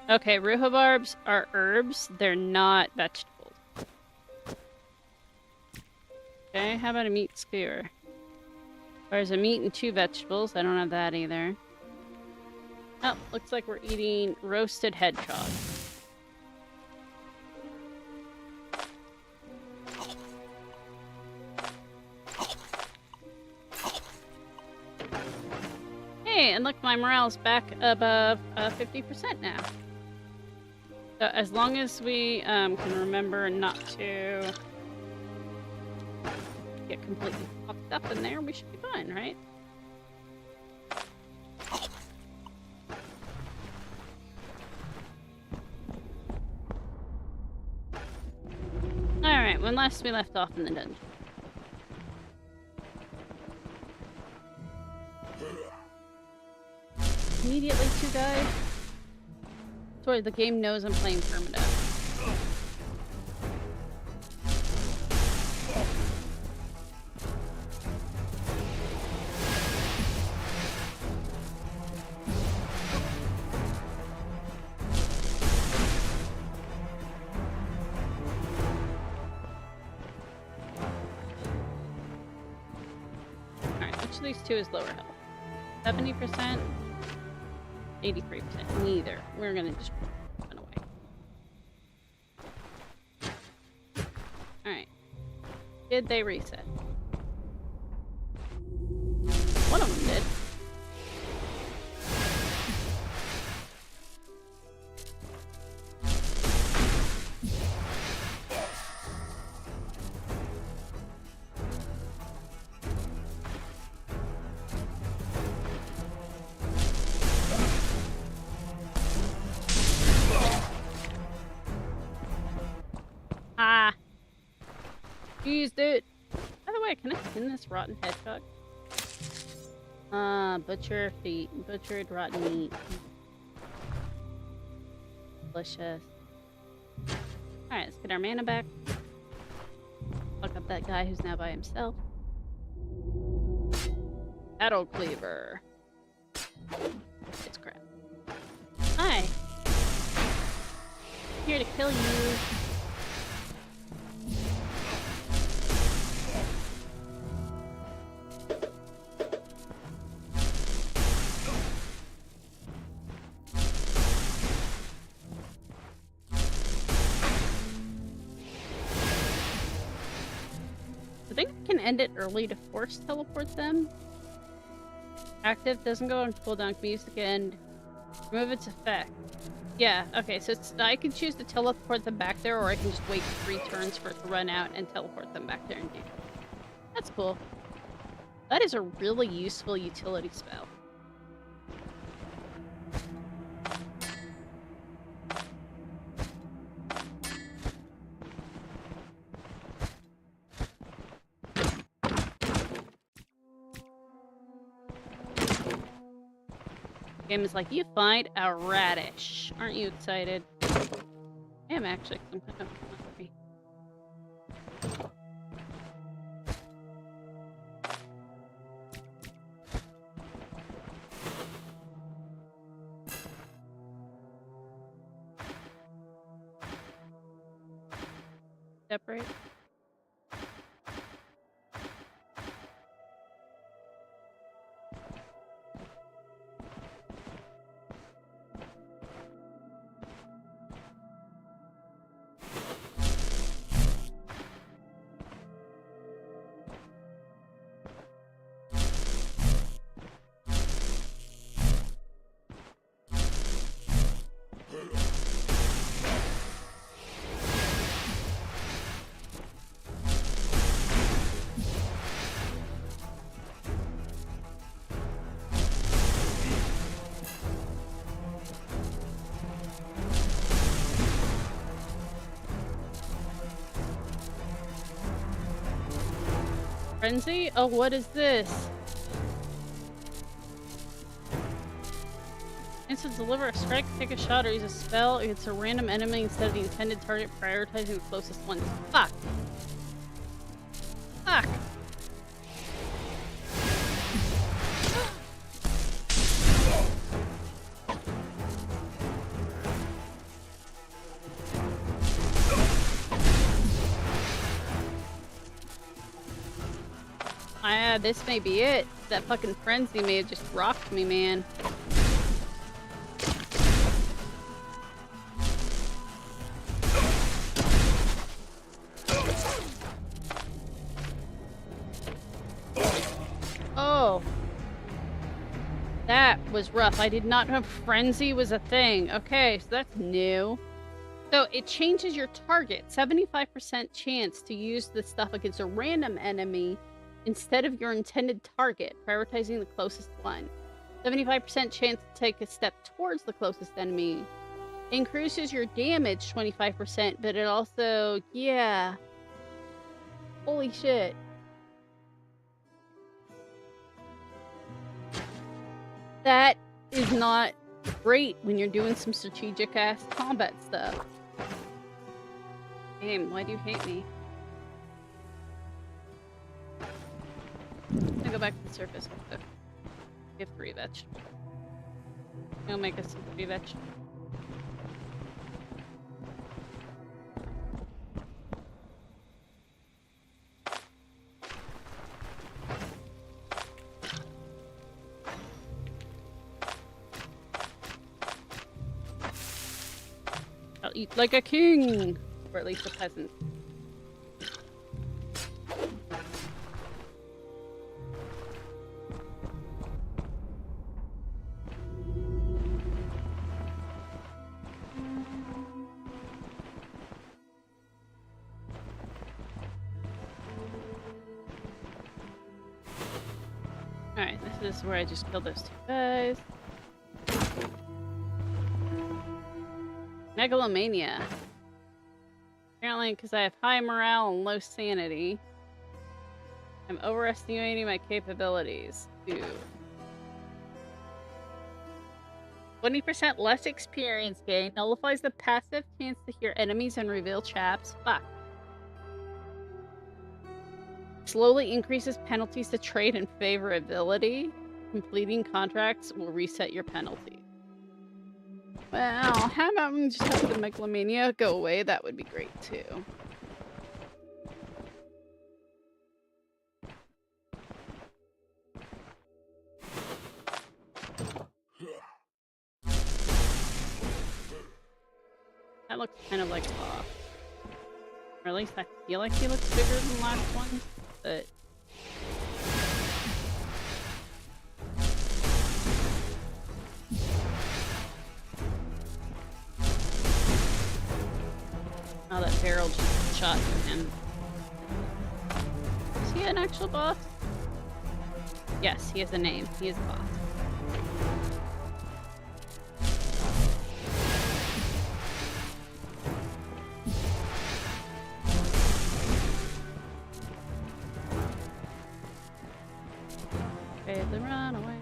Okay, rhubarbs are herbs. They're not vegetables. Okay, how about a meat skewer? There's a meat and 2 vegetables. I don't have that either. Oh, looks like we're eating roasted hedgehog. Hey, and look, my morale's back above 50% now. So as long as we can remember not to get completely fucked up in there, we should be fine, right? Alright, unless we left off in the dungeon. Immediately, two guys. Sorry, the game knows I'm playing Permadeath. Alright, which of these two is lower health? 70%? 83%. Neither. We're gonna just run away. Alright. Did they reset? One of them did. Ah! Jeez, dude! By the way, can I skin this rotten hedgehog? Butcher feet. Butchered rotten meat. Delicious. Alright, let's get our mana back. Fuck up that guy who's now by himself. Battle Cleaver. It's crap. Hi! Here to kill you. I think I can end it early to force teleport them. Active doesn't go on cooldown. Can be used again. Remove its effect. Yeah, okay, so I can choose to teleport them back there, or I can just wait 3 turns for it to run out and teleport them back there and do it. That's cool. That is a really useful utility spell. Game is like, you find a radish. Aren't you excited? I am actually. I'm kind of hungry. Separate. Frenzy? Oh, what is this? Instead, deliver a strike, take a shot, or use a spell against a random enemy instead of the intended target, prioritizing the closest one. Fuck! Fuck! This may be it. That fucking frenzy may have just rocked me, man. Oh. That was rough. I did not know frenzy was a thing. Okay, so that's new. So it changes your target. 75% chance to use this stuff against a random enemy instead of your intended target, prioritizing the closest one. 75% chance to take a step towards the closest enemy. Increases your damage 25%, but it also, yeah. Holy shit. That is not great when you're doing some strategic ass combat stuff. Game, why do you hate me? I'm gonna go back to the surface. We have 3 vegetables. I'll make us some 3 vegetables. I'll eat like a king! Or at least a peasant. Alright, this is where I just killed those 2 guys. Megalomania. Apparently, because I have high morale and low sanity, I'm overestimating my capabilities. Ooh. 20% less experience gain nullifies the passive chance to hear enemies and reveal traps. Fuck. Slowly increases penalties to trade and favorability. Completing contracts will reset your penalty. Well, how about we just have the megalomania go away? That would be great too. That looks kind of like a boss. Or at least I feel like he looks bigger than the last one, but... Oh, that barrel just shot him. Is he an actual boss? Yes, he has a name. He is a boss. Okay, then run away.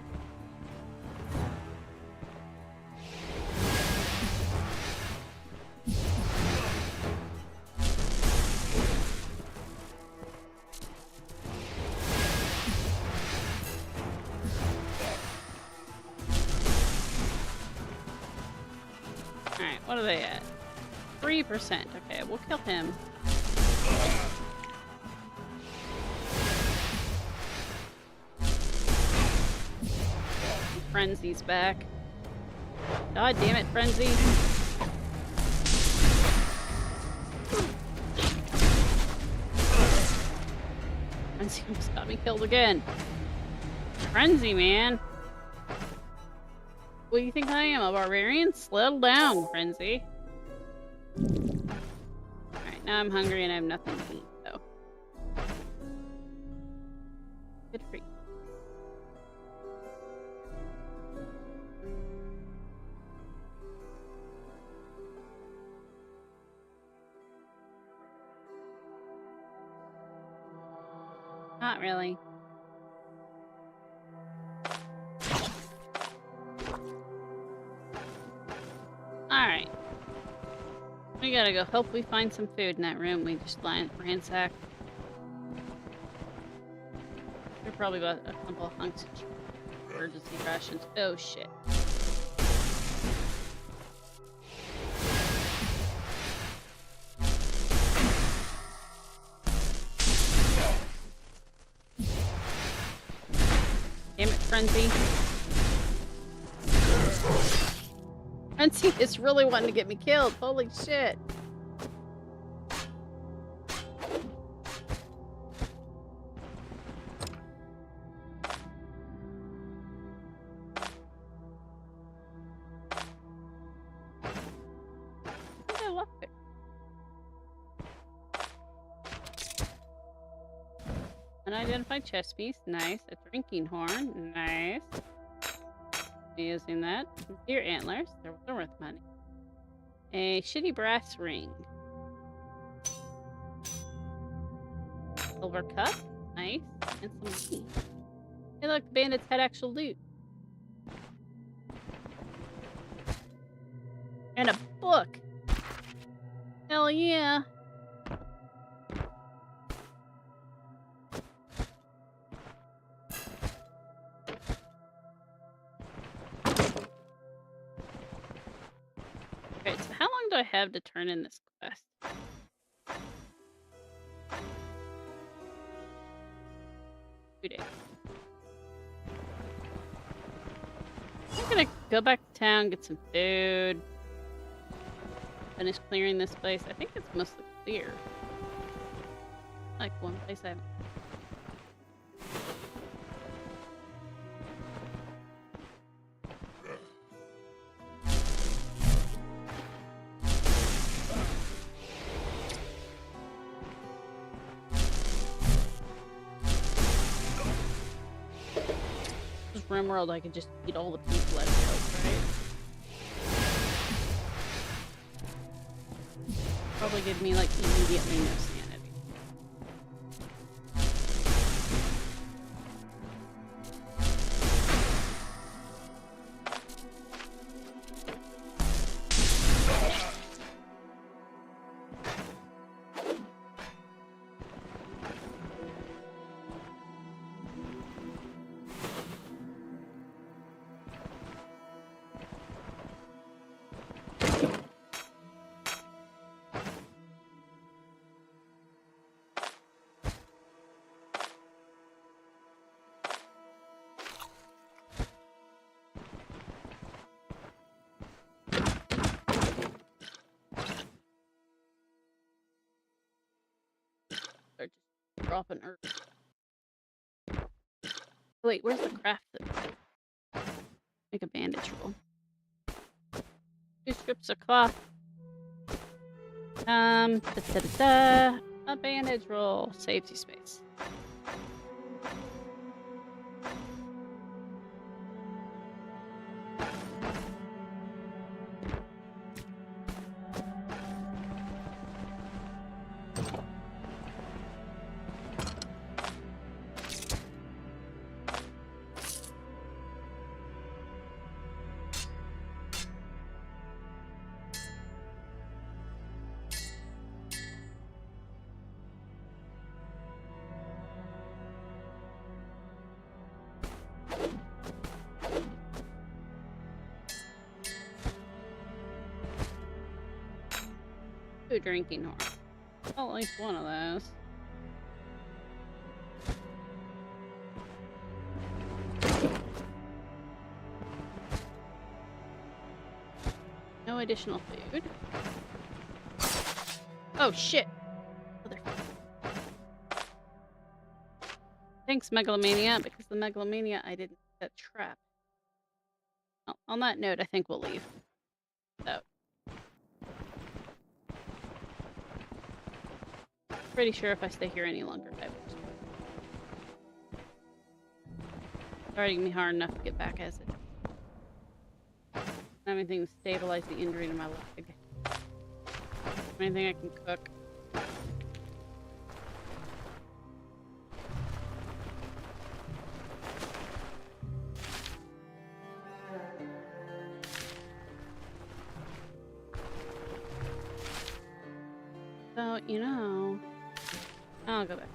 Alright, what are they at? 3%. Okay, we'll kill him. Frenzy's back. God damn it, Frenzy. Frenzy almost got me killed again. Frenzy, man. What do you think I am, a barbarian? Settle down, Frenzy. Alright, now I'm hungry and I have nothing to eat, so. Good for you. Not really. Alright. We gotta go. Hopefully find some food in that room we just ransacked. They're probably about a couple of hunks of emergency rations. Oh shit. Damn it, Frenzy. Frenzy is really wanting to get me killed. Holy shit. I think I lost it. Unidentified chest piece. Nice. A drinking horn. Nice. Using that. Deer antlers. They're worth money. A shitty brass ring. silver cup. Nice. And some money. Hey, look, the bandits had actual loot. And a book. Hell yeah. Okay, so how long do I have to turn in this quest? 2 days. I'm gonna go back to town, get some food. Finish clearing this place. I think it's mostly clear. Like one place I haven't. This RimWorld, I could just eat all the people I killed, right? Probably give me like immediately no sanity. Or just drop an earth. Wait, where's the craft? Make a bandage roll. 2 strips of cloth. A bandage roll saves you space. A drinking horn. Oh, at least one of those. No additional food. Oh shit! Thanks, Megalomania, because the Megalomania I didn't set trap. Oh, on that note, I think we'll leave. So. Pretty sure if I stay here any longer, I will. It's already gonna be hard enough to get back as it. I don't have anything to stabilize the injury to my leg. Anything I can cook. So, you know, I'll go back.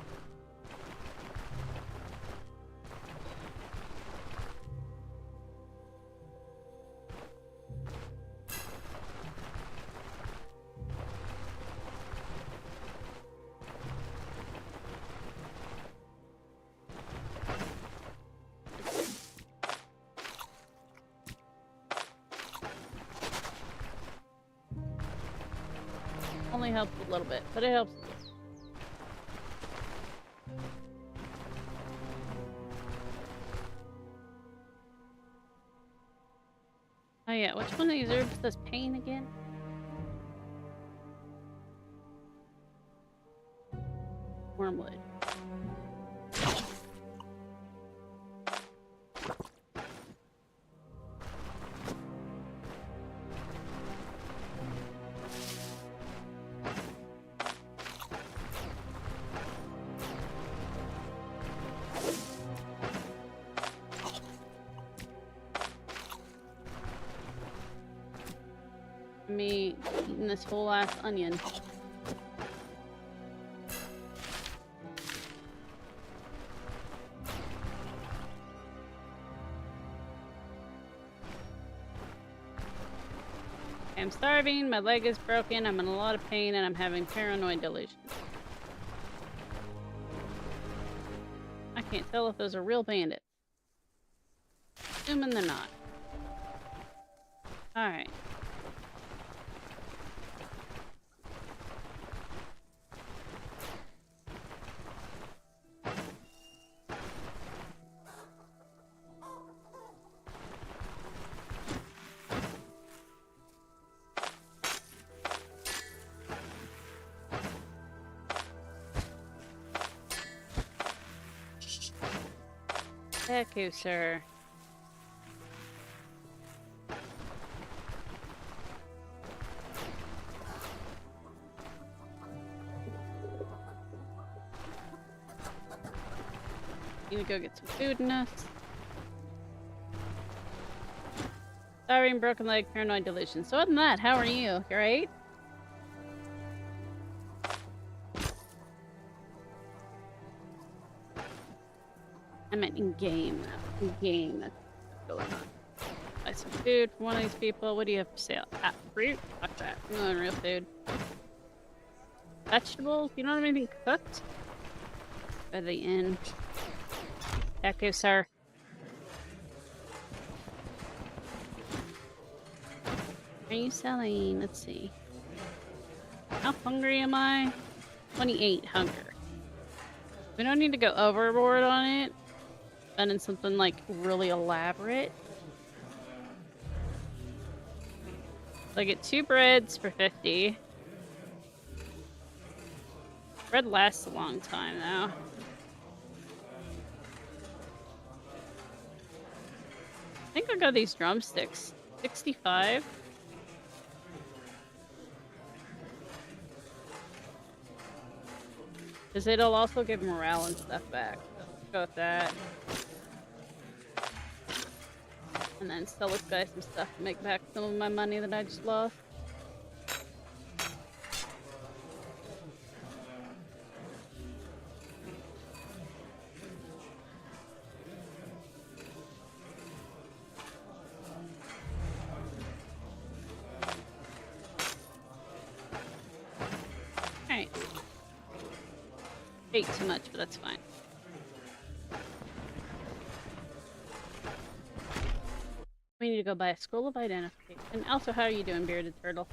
Only helps a little bit, but it helps. Oh yeah, which one of these herbs does pain again? Wormwood. eating this whole ass onion. I'm starving, my leg is broken, I'm in a lot of pain, and I'm having paranoid delusions. I can't tell if those are real bandits. Assuming they're not. Alright. Thank you, sir. Need to go get some food in us. Starving, broken leg, paranoid delusion. So other than that, how are you? You alright? I meant in game. In game. That's what's going on. Buy some food for one of these people. What do you have for sale? Ah, fruit? Fuck that. I'm going real food. Vegetables? You don't have anything cooked? Go to the inn. Thank you, sir. What are you selling? Let's see. How hungry am I? 28 hunger. We don't need to go overboard on it. But in something like really elaborate. So I get 2 breads for 50. Bread lasts a long time though. I think I'll go these drumsticks. 65. Because it'll also give morale and stuff back. So let's go with that. And then sell this guy some stuff to make back some of my money that I just lost. Alright. Ate too much, but that's fine. We need to go buy a scroll of identification. And also, how are you doing, bearded turtle?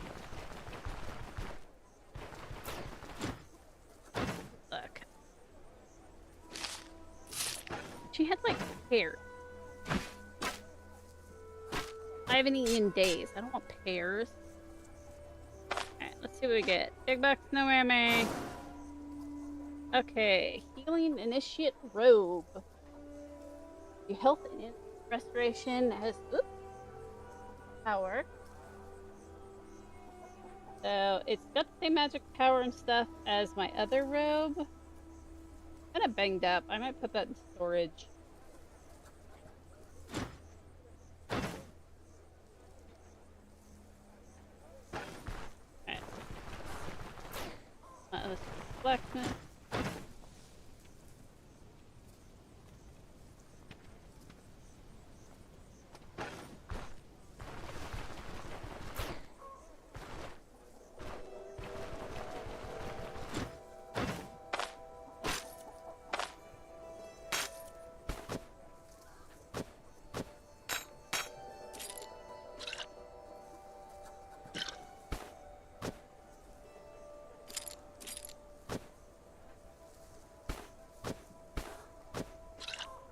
Look. She had like hair. I haven't eaten in days. I don't want pears. Alright, let's see what we get. Big bucks, no whammy. Okay, healing initiate robe. Your health and restoration has power. So it's got the same magic power and stuff as my other robe. Kind of banged up. I might put that in storage. Alright. Let's blacksmith.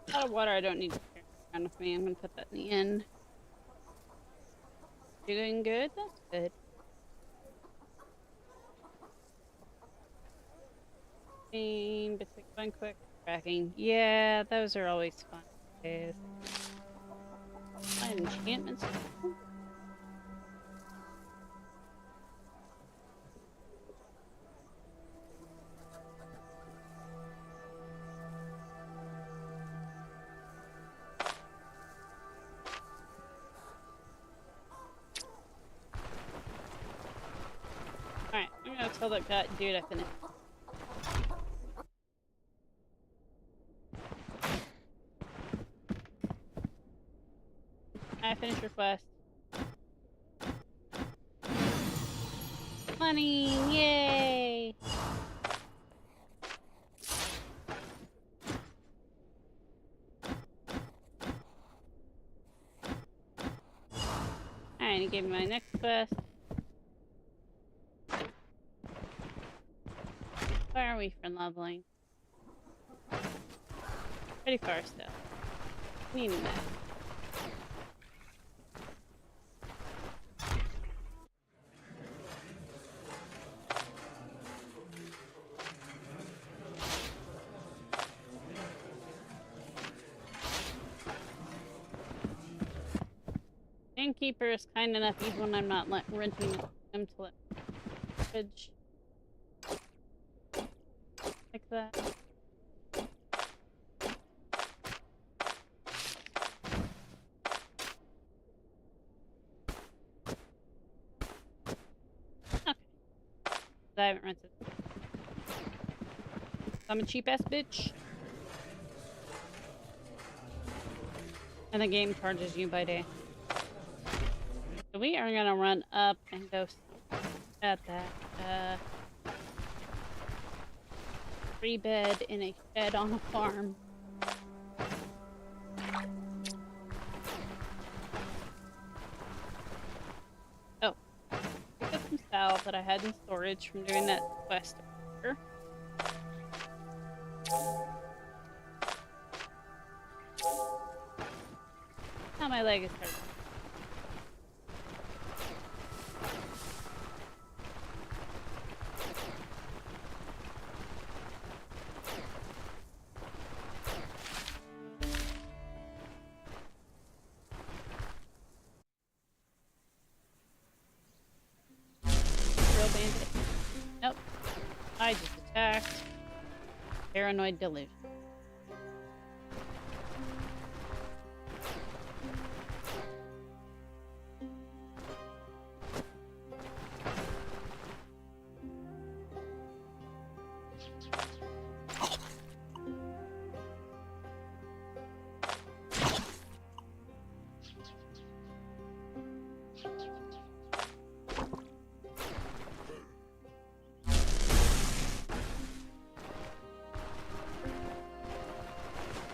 A lot of water I don't need to carry around with me. I'm gonna put that in the inn. You doing good? That's good. Basic fun quick tracking. Yeah, those are always fun days. Enchantments. Oh, that guy, dude, I finished. I finished your quest. Money! Yay! Alright, he gave me my next quest. Where are we for leveling? Pretty far still. Needing that. Gamekeeper is kind enough even when I'm not renting him to let fridge. Like that. Okay. I haven't rented. I'm a cheap ass bitch. And the game charges you by day. So we are gonna run up and go at that free bed in a shed on a farm. Oh, pick up some salve that I had in storage from doing that quest. Now my leg is hurting. Real bandit. Nope. I just attacked. Paranoid delusion.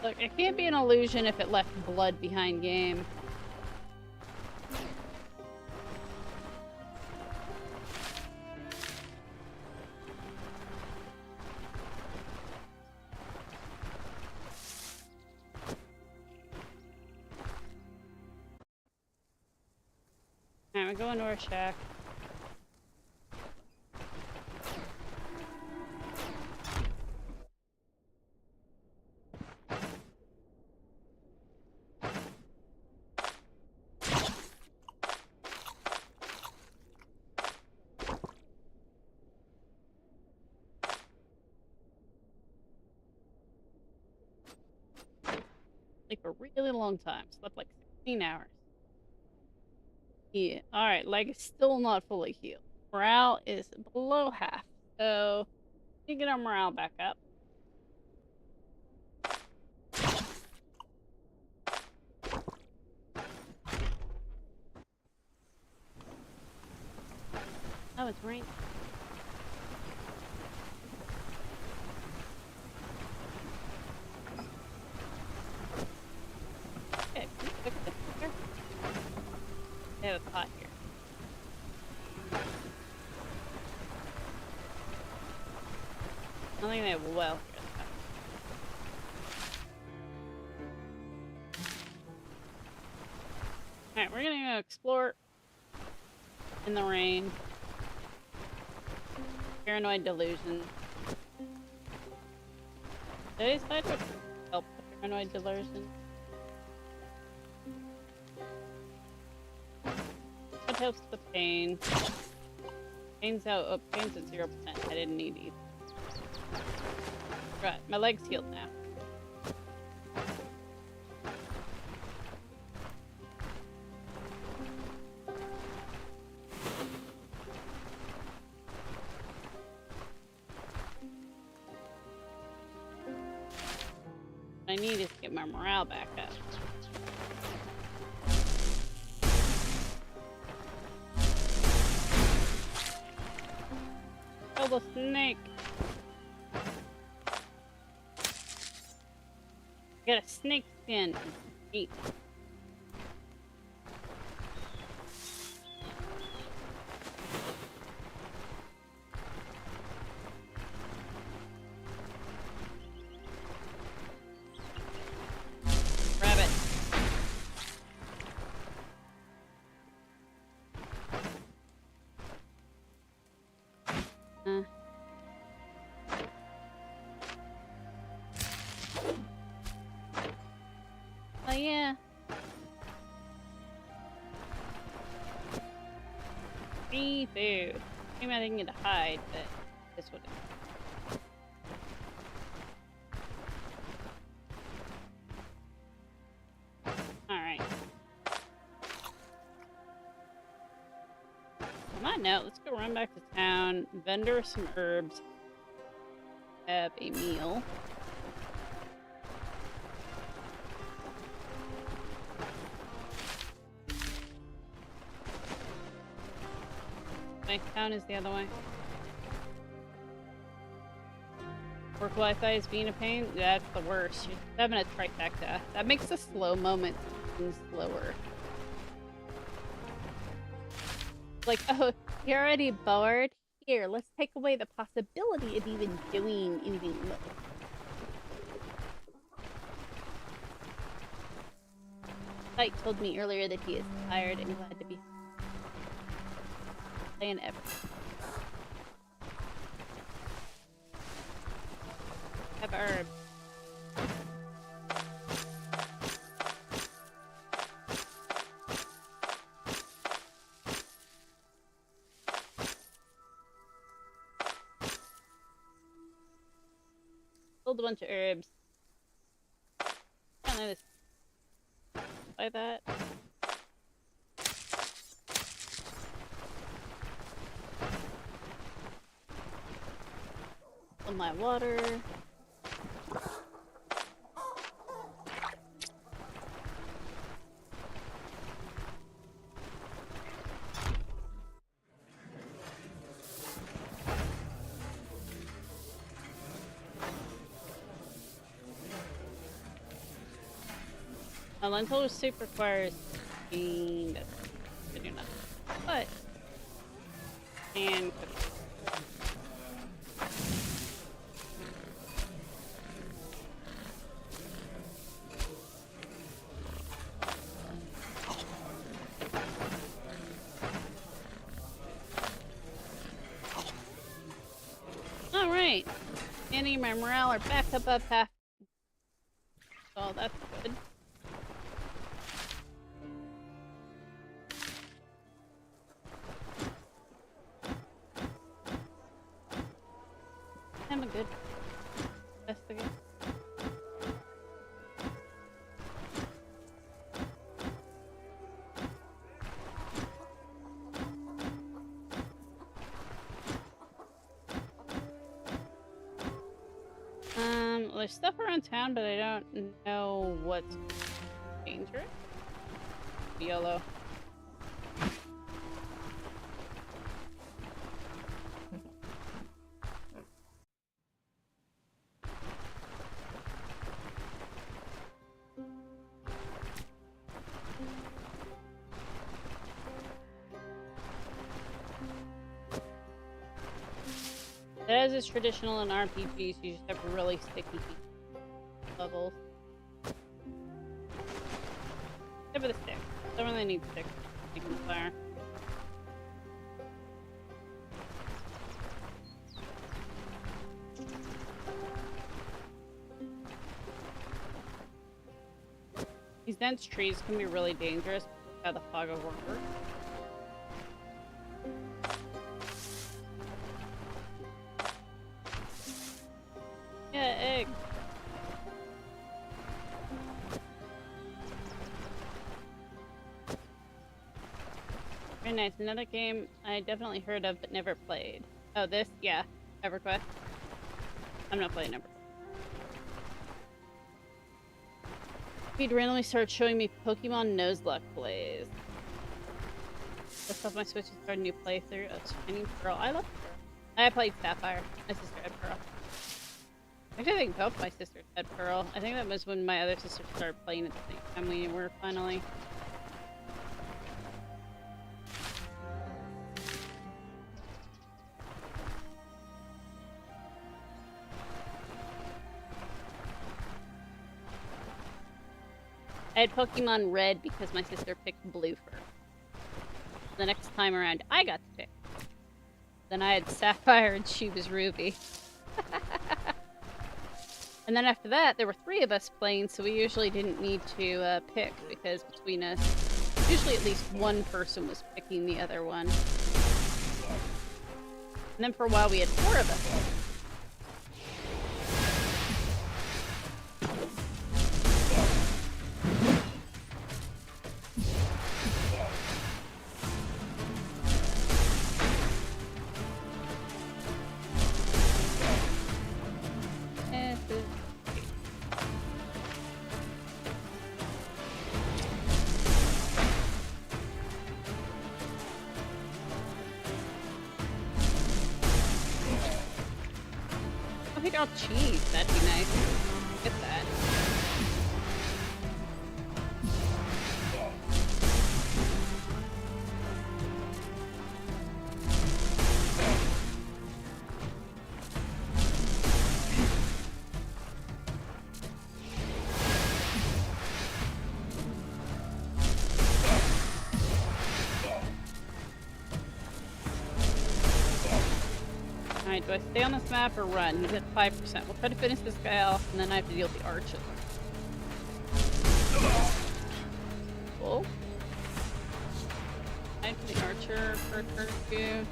Look, it can't be an illusion if it left blood behind game. Alright, we're going to our shack. Sleep a really long time. Slept like 16 hours. Yeah. Alright, leg is still not fully healed. Morale is below half. So, you get our morale back up. Oh, it's raining. Okay, can you fix this here? They have a pot here. I don't think they have a well here. Alright, we're gonna go explore in the rain. Paranoid delusion. Did I decide what help with paranoid delusion? What helps with pain? Pain's out. Oh, pain's at 0%. I didn't need either. Right, my leg's healed now. What I need is to get my morale back up. Kill the snake. Get a snake skin. Eat. Rabbit. Oh yeah. Free food. Maybe I didn't get to hide, but this would. Alright. On that note, let's go run back to town, vendor some herbs, have a meal. My town is the other way. Work Wi-Fi is being a pain. That's the worst. You're having a trifecta. That makes the slow moments seem slower. Like, oh, you're already bored? Here, let's take away the possibility of even doing anything. Mike told me earlier that he is tired and glad to be playing everything. Have herbs. Sold a bunch of herbs. I don't know this. Buy that. Fill my water. A lentil soup requires being to do nothing, but and cook. All right, Annie and my morale are back above half, so that's good. I'm a good investigator. There's stuff around town, but I don't know what's dangerous. YOLO. As is traditional in RPGs, you just have really sticky levels. Except for the stick. Don't really need sticks to make the fire. These dense trees can be really dangerous without the fog of war. Yeah, egg. Very nice. Another game I definitely heard of but never played. Oh, this? Yeah. EverQuest. I'm not playing EverQuest. Feed randomly started showing me Pokemon Nuzlocke plays. Just off my Switch and started a new playthrough of Shining Pearl. I love Pearl. I played Sapphire. My sister had Pearl. Actually, I think both my sisters had Pearl. I think that was when my other sister started playing at the same time we were finally. I had Pokemon Red because my sister picked Blue first. The next time around, I got to pick. Then I had Sapphire and she was Ruby. And then after that, there were 3 of us playing, so we usually didn't need to pick, because between us, usually at least one person was picking the other one. And then for a while, we had 4 of us. Oh, cheese. That'd be nice. Get that. Alright, do I stay on this map or run? He's at 5%. We'll try to finish this guy off, and then I have to deal with the archers. Cool. Time for the archer for turn 2.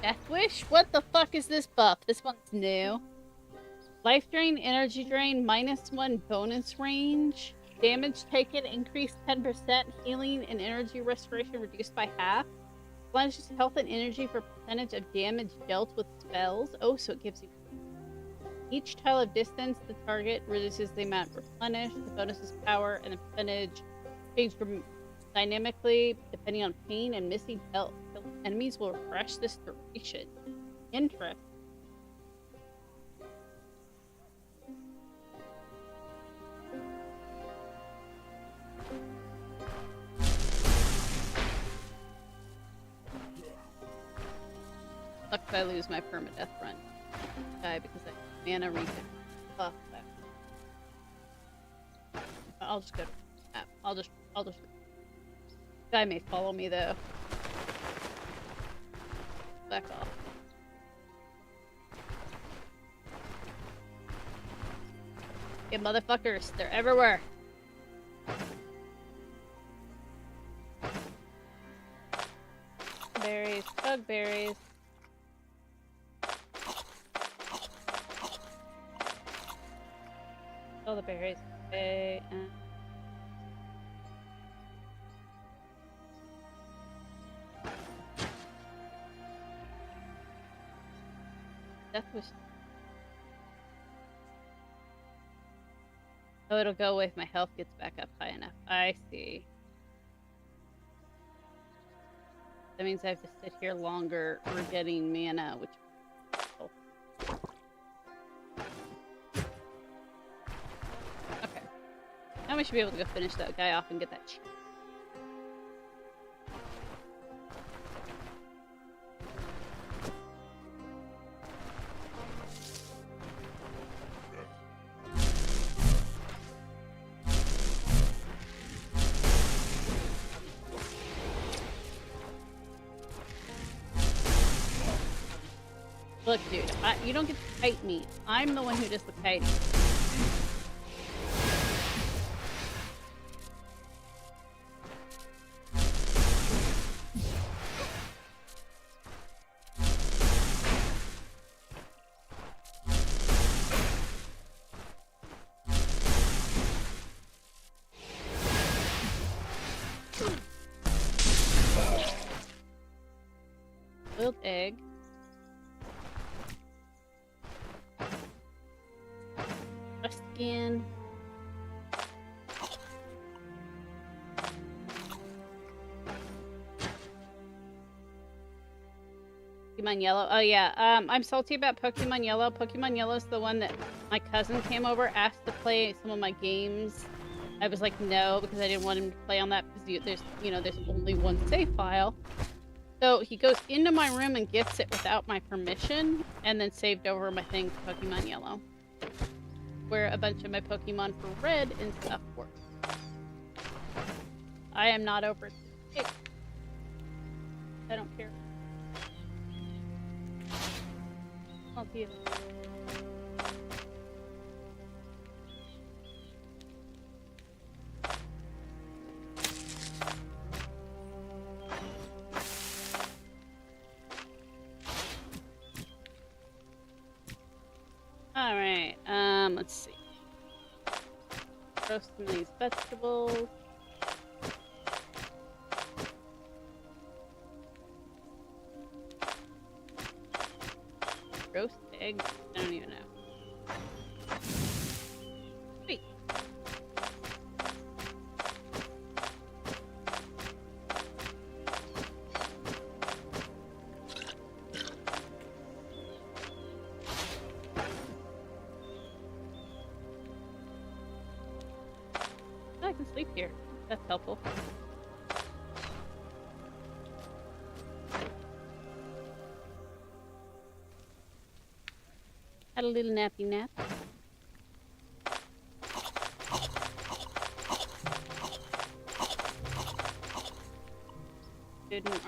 Death Wish? What the fuck is this buff? This one's new. Life Drain, Energy Drain, -1 bonus range. Damage taken increased 10%. Healing and energy restoration reduced by half. Replenishes health and energy for percentage of damage dealt with spells. Oh, so it gives you... Each tile of distance, the target reduces the amount replenished. The bonus is power, and the percentage change dynamically depending on pain and missing health. Enemies will refresh this duration. Interesting. Sucks if I lose my permadeath run. Die because I mana regen. Fuck that. I'll just go to the map. I'll just guy may follow me though. Back off. Yeah, motherfuckers, they're everywhere. Berries, bug berries. All the berries. Okay. Death was. Oh, it'll go away if my health gets back up high enough. I see. That means I have to sit here longer for getting mana, which. Oh. Okay. Now we should be able to go finish that guy off and get that cheat. Look, dude, you don't get to kite me. I'm the one who does the kiting. Boiled egg. Skin. Pokemon Yellow. Oh yeah, I'm salty about Pokemon Yellow. Pokemon Yellow is the one that my cousin came over, asked to play some of my games. I was like, no, because I didn't want him to play on that because there's only one save file. So he goes into my room and gets it without my permission, and then saved over my thing to Pokemon Yellow, where a bunch of my Pokemon for Red and stuff were. I am not over it. Hey. I don't care. I'll see you. Alright, let's see. Roast some of these vegetables. Roast eggs? I don't even know. Sweet. I can sleep here. That's helpful. Had a little nappy nap. Good and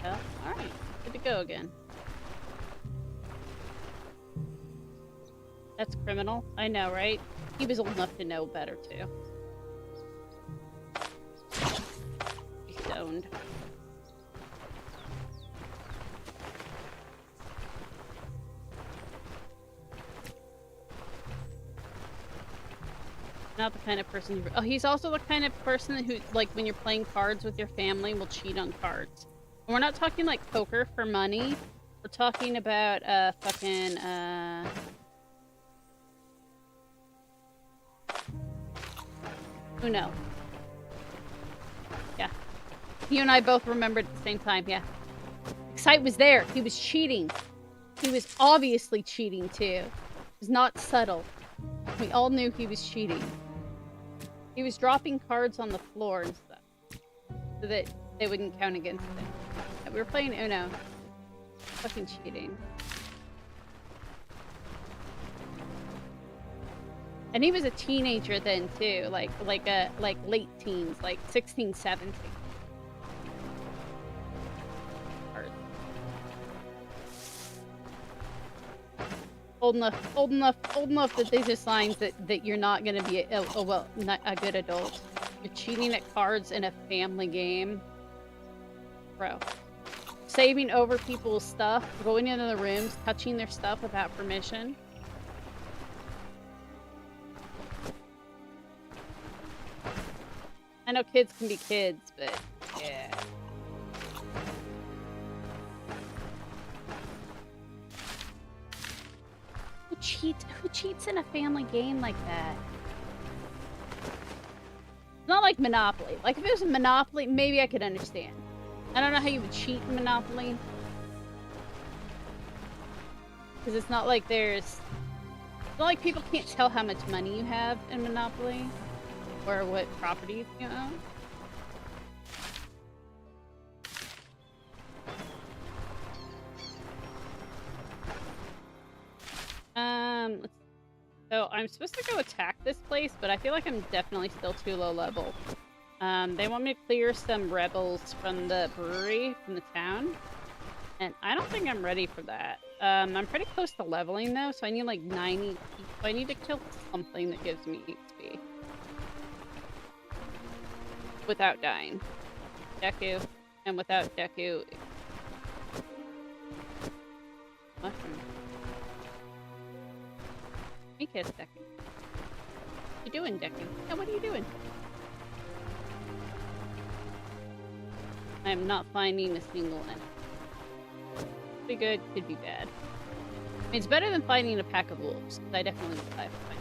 well, alright. Good to go again. That's criminal. I know, right? He was old enough to know better, too. He's stoned. Not the kind of person who... Oh, he's also the kind of person who, like, when you're playing cards with your family, will cheat on cards. And we're not talking, like, poker for money. We're talking about, fucking, Uno. Yeah. You and I both remembered at the same time, yeah. Excite was there. He was cheating. He was obviously cheating, too. It was not subtle. We all knew he was cheating. He was dropping cards on the floor and stuff, so that they wouldn't count against it. Yeah, we were playing Uno. Fucking cheating. And he was a teenager then too, like late teens, like 16, 17. Old enough that these are signs that you're not gonna be a good adult. You're cheating at cards in a family game. Bro. Saving over people's stuff, going into the rooms, touching their stuff without permission. I know kids can be kids, but yeah. Who cheats in a family game like that? It's not like Monopoly. Like, if it was a Monopoly, maybe I could understand. I don't know how you would cheat in Monopoly. Because it's not like it's not like people can't tell how much money you have in Monopoly. Or what properties you own. So I'm supposed to go attack this place, but I feel like I'm definitely still too low level. They want me to clear some rebels from the brewery, from the town. And I don't think I'm ready for that. I'm pretty close to leveling though, so I need like 90. So I need to kill something that gives me XP. Without dying. Deku. And without Deku. Mushroom. Me kiss Deku. What you doing, Deku? Yeah, what are you doing? I am not finding a single enemy. Could be good, could be bad. I mean, it's better than finding a pack of wolves. I definitely would find a pack of wolves.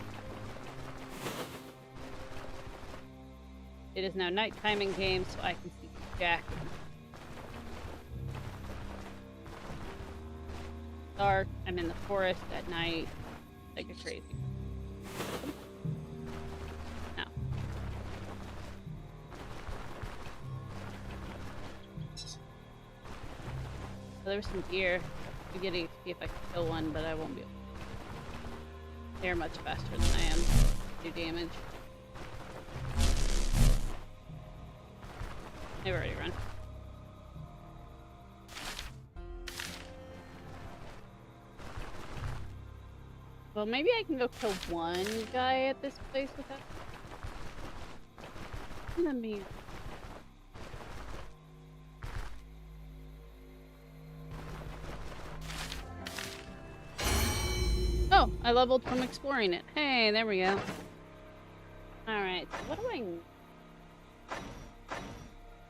It is now nighttime in game, so I can see Jack. dark. I'm in the forest at night. Like a crazy. No. Oh, there was some deer. I'm getting to see if I can kill one, but I won't be able to. They're much faster than I am. Do damage. They've already run. Well, maybe I can go kill one guy at this place without. Let me. Oh, I leveled from exploring it. Hey, there we go. Alright, so what do I need?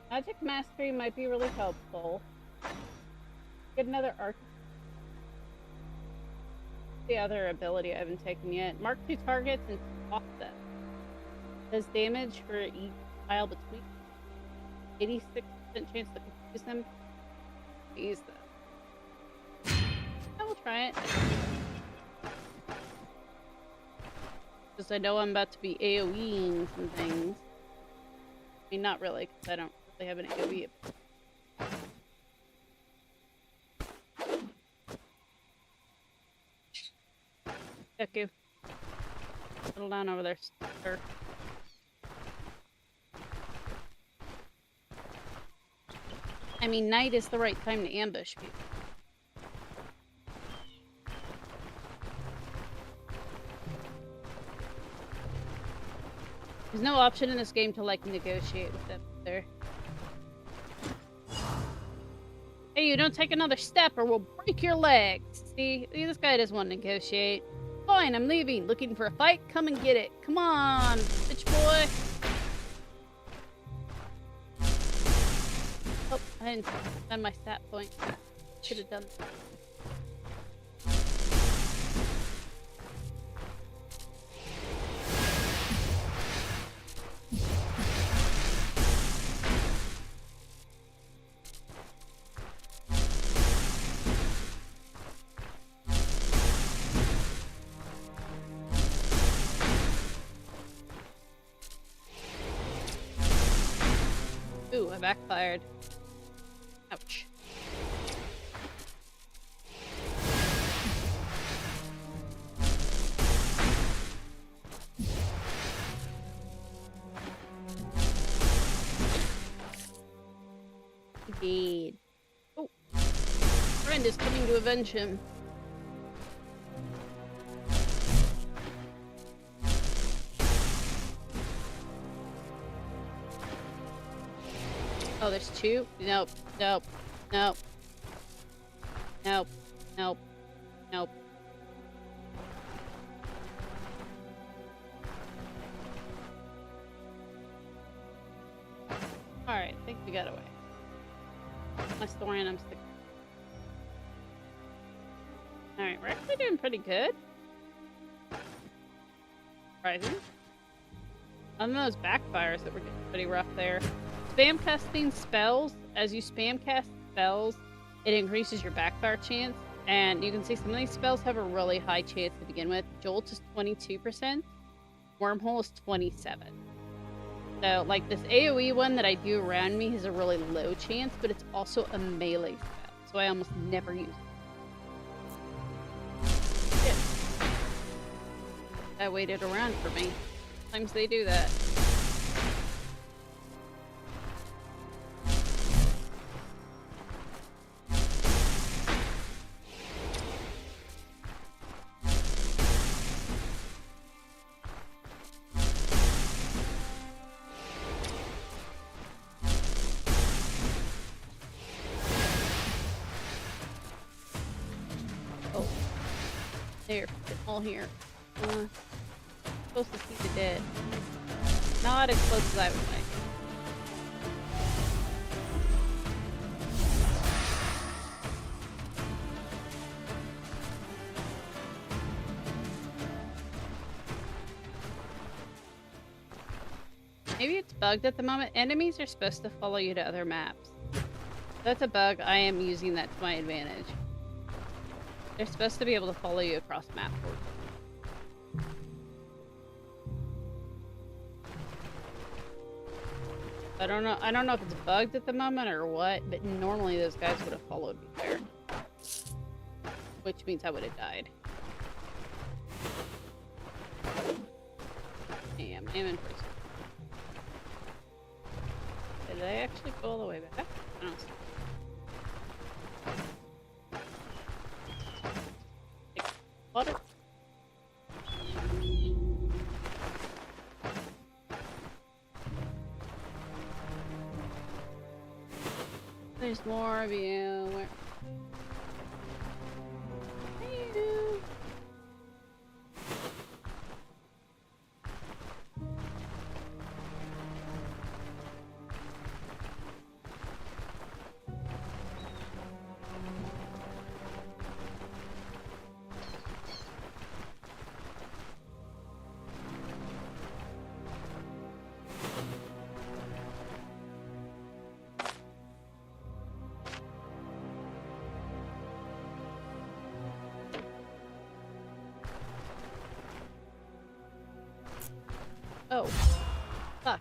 Magic Mastery might be really helpful. Get another arc. The other ability I haven't taken yet. Mark 2 targets and offset. Does damage for each tile between. 86% chance to confuse them. Use that. I will try it. Because I know I'm about to be AoEing some things. I mean, not really, because I don't really have an AoE. Deku. Settle down over there, sir. I mean, night is the right time to ambush people. There's no option in this game to, like, negotiate with them there. Hey, you don't take another step or we'll break your legs. See, this guy doesn't want to negotiate. Fine, I'm leaving. Looking for a fight? Come and get it. Come on, bitch boy. Oh, I didn't spend my stat point. Should have done that. Ooh, I backfired. Ouch. Indeed. Oh, friend is coming to avenge him. Oh, there's two? Nope, nope, nope. Nope, nope, nope. Alright, I think we got away. My story and I'm sticking. Alright, we're actually doing pretty good. Surprising. Other than those backfires that were getting pretty rough there. Spam casting spells. As you spam cast spells, it increases your backfire chance. And you can see some of these spells have a really high chance to begin with. Jolt is 22%. Wormhole is 27%. So, like, this AoE one that I do around me has a really low chance, but it's also a melee spell. So I almost never use it. Shit. That waited around for me. Sometimes they do that. They're all here. Supposed to see the dead. Not as close as I would like. Maybe it's bugged at the moment. Enemies are supposed to follow you to other maps. That's a bug. I am using that to my advantage. They're supposed to be able to follow you across map. I don't know. I don't know if it's bugged at the moment or what, but normally those guys would have followed me there, which means I would have died. Damn, I'm in prison. Did I actually go all the way back? I don't see. Take water. There's more of you. Where are you? Oh, fuck.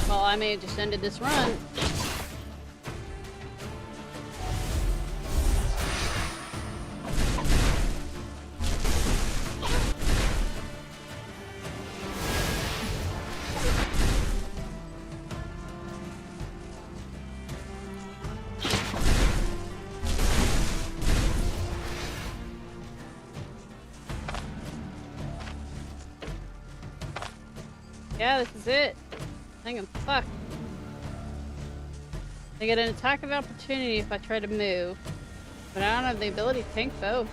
Well, I may have just ended this run. Yeah, this is it. I think I'm fucked. I get an attack of opportunity if I try to move, but I don't have the ability to tank both.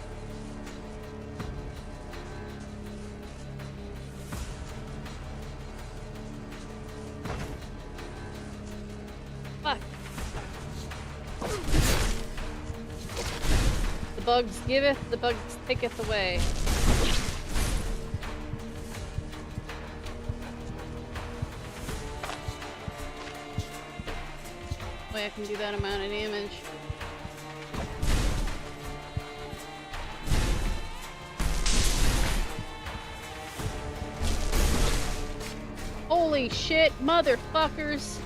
Fuck. The bugs giveth, the bugs taketh away. Way I can do that amount of damage. Holy shit, motherfuckers!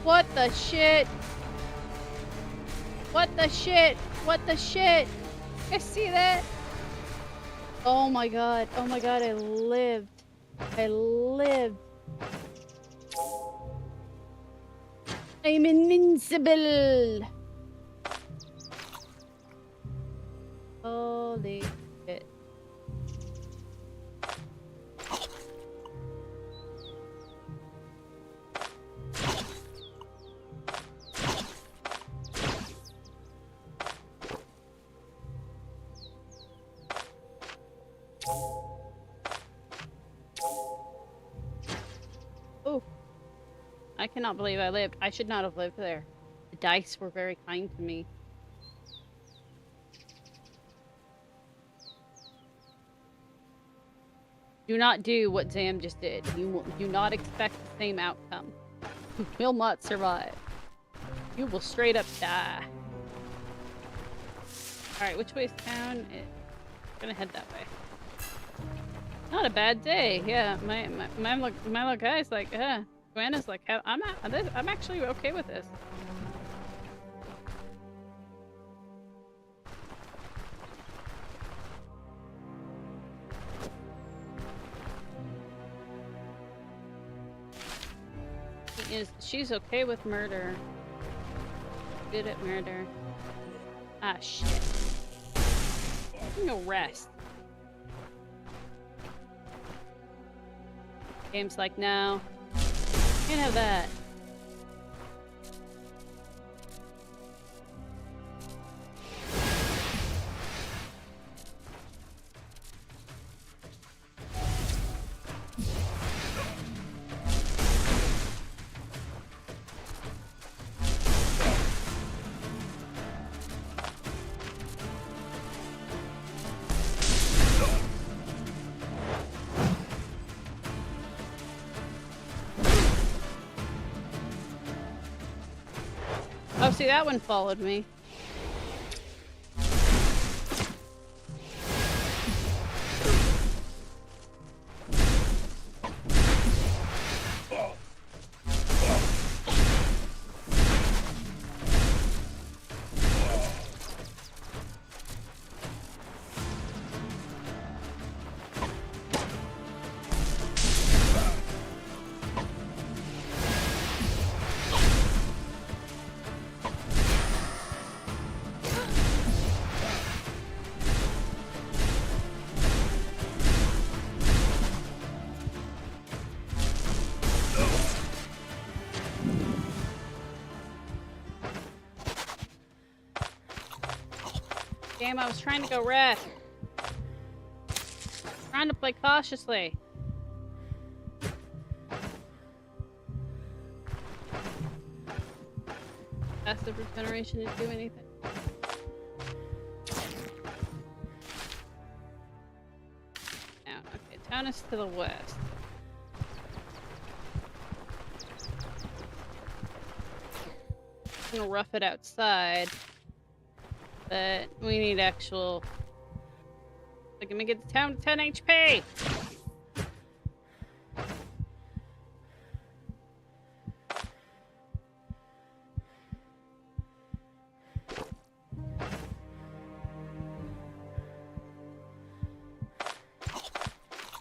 What the shit? What the shit? What the shit? I see that? Oh my god, I lived. I lived. I'm invincible! Holy shit. Oh. I cannot believe I lived. I should not have lived there. The dice were very kind to me. Do not do what Zam just did. You will do not expect the same outcome. You will not survive. You will straight up die. Alright, which way's town? I'm gonna head that way. Not a bad day. Yeah, my little guy's like, Joanna's like, I'm actually okay with this. She's okay with murder. Good at murder. Ah, shit. No rest. Game's like, no. Can't have that. see, that one followed me. Damn, I was trying to go red. Trying to play cautiously. Passive regeneration didn't do anything. Down. Okay, town is to the west. I'm gonna rough it outside. But we need actual... Like, let me get the town to 10 HP!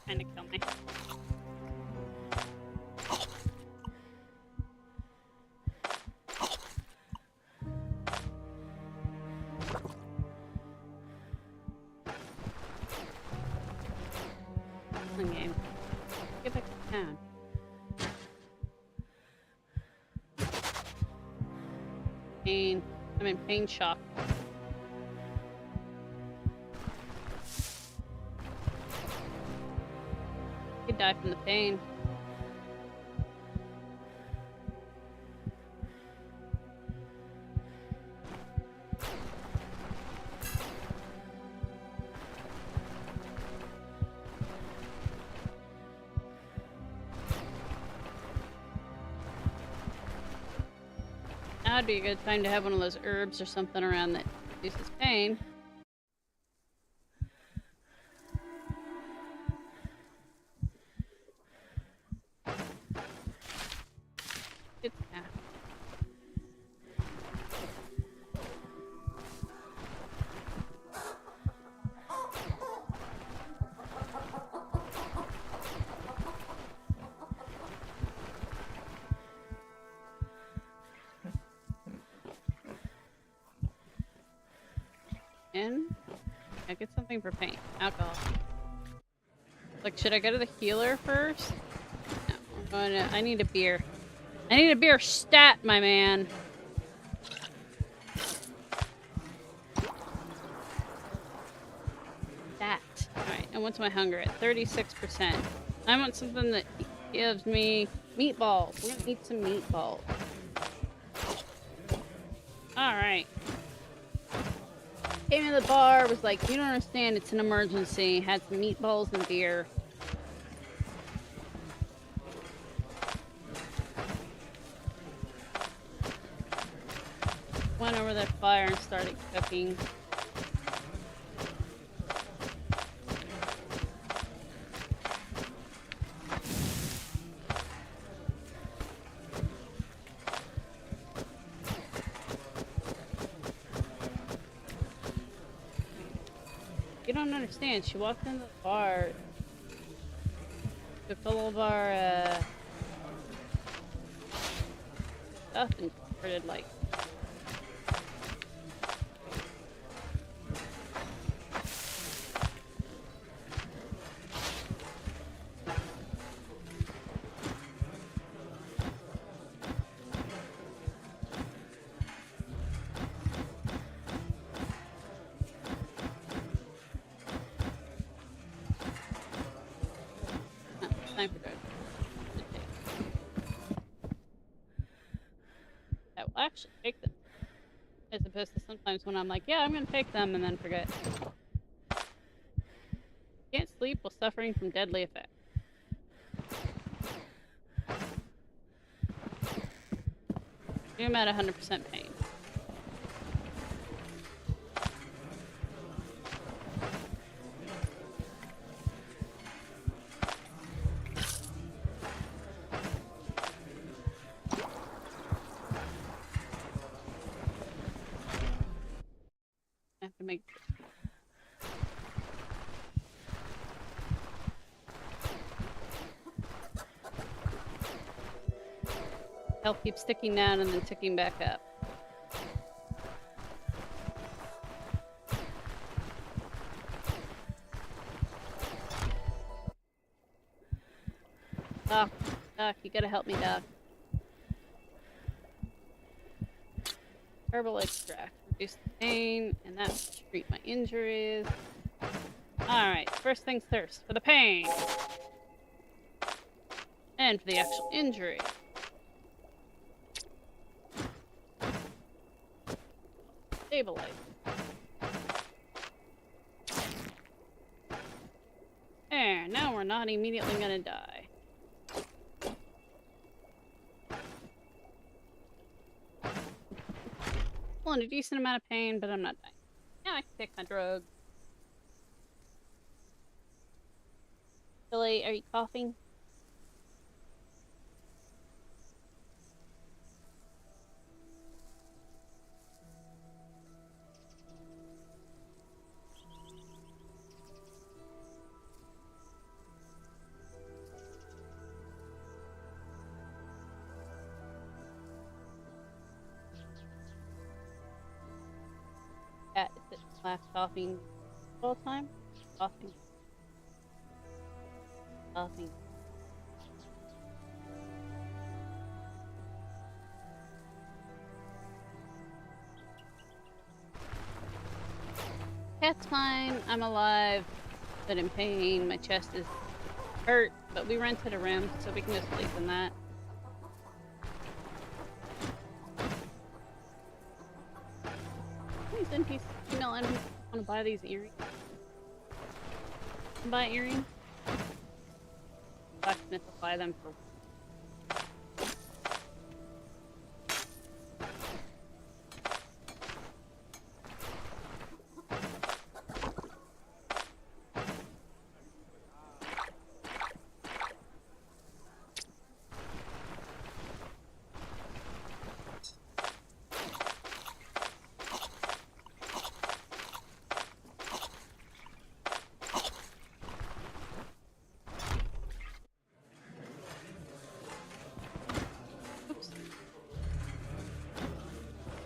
Trying to kill me. Game. Get back to town. Pain. I'm in pain shock. You could die from the pain. Now would be a good time to have one of those herbs or something around that reduces pain. It's in. I get something for pain. Alcohol. Like, should I go to the healer first? No, I'm going to... I need a beer. I need a beer stat, my man. Stat. Alright, and what's my hunger at? 36%. I want something that gives me meatballs. We're gonna eat some meatballs. Alright. Came in the bar, was like, you don't understand, it's an emergency. Had some meatballs and beer. Went over that fire and started cooking. You don't understand. She walked into the bar, took all of our stuff and started like... Time for drugs. I will actually take them. As opposed to sometimes when I'm like, yeah, I'm gonna take them and then forget. Can't sleep while suffering from deadly effects. I'm at 100% pain. to make health keeps ticking down and then ticking back up. Doc, Doc, you gotta help me, Doc. Herbal extract. Reduce the pain, and that will treat my injuries. Alright, first things first. For the pain. And for the actual injury. Stabilize. There, now we're not immediately gonna die. Well, in a decent amount of pain, but I'm not dying. Yeah, I can take my drug. Billy, are you coughing? Cat, is it laugh coughing all the time? Coughing. Coughing. Cat's fine. I'm alive, but in pain. My chest is hurt, but we rented a room, so we can just sleep in that. These female NPCs want to buy these earrings. Buy earrings. Blacksmith will buy them for.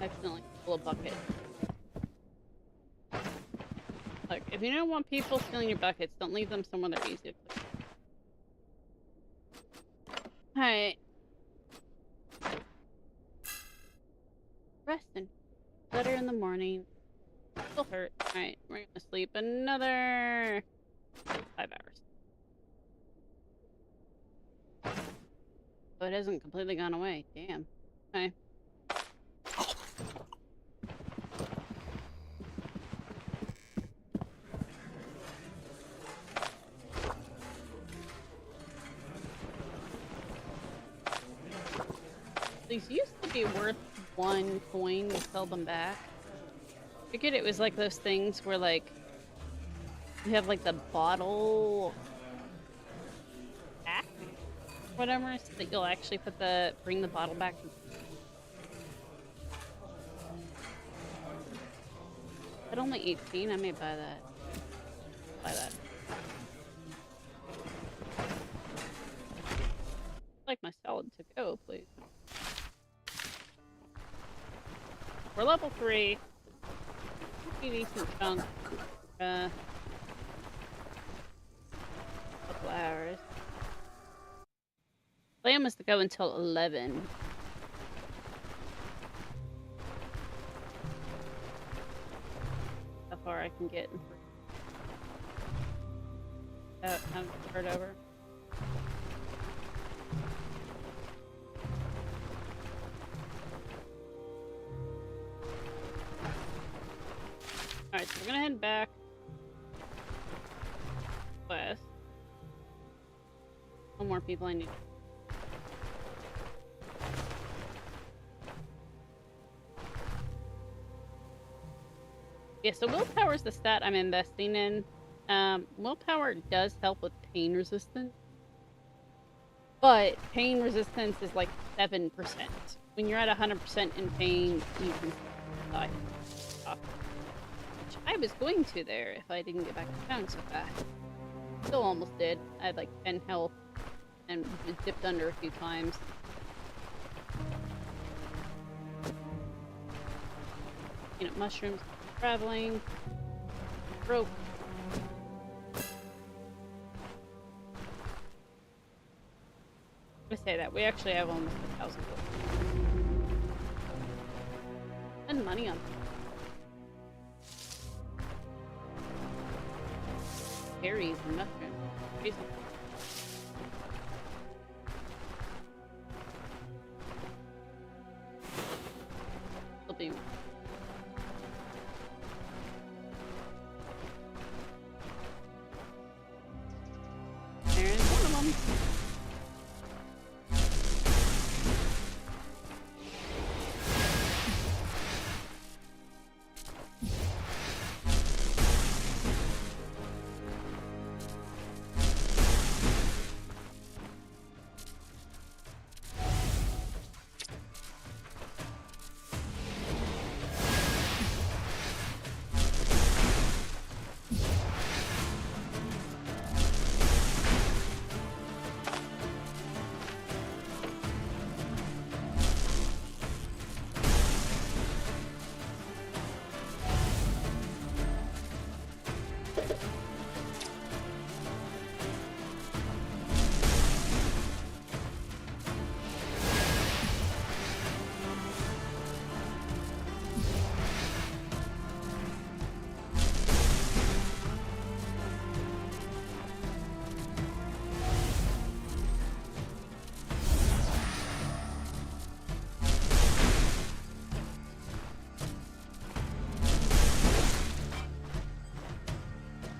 Accidentally fill a bucket. Look, if you don't want people stealing your buckets, don't leave them somewhere they're easy to clean. Alright. Resting. Better in the morning. Still hurt. Alright, we're gonna sleep another 5 hours. Oh, it hasn't completely gone away. Damn. Okay. These used to be worth 1 coin to sell them back. Figured it was like those things where, like, you have like the bottle pack, whatever, so that you'll actually bring the bottle back. At only 18, I may buy that. Buy that. I'd like my salad to go, please. We're level 3. Pretty decent chunk. Couple hours. Plan was to go until 11. How far I can get. Time to start over. Alright, so we're gonna head back west. One more people I need. Yeah, so willpower is the stat I'm investing in. Willpower does help with pain resistance. But pain resistance is like 7%. When you're at 100% in pain, you can die. Which I was going to there if I didn't get back to town so fast. Still almost did. I had like 10 health and dipped under a few times. Peanut mushrooms, traveling, rope. I say that we actually have almost 1,000 gold. Spend money on berries and mushrooms. Crazy. Still being. There's one of them.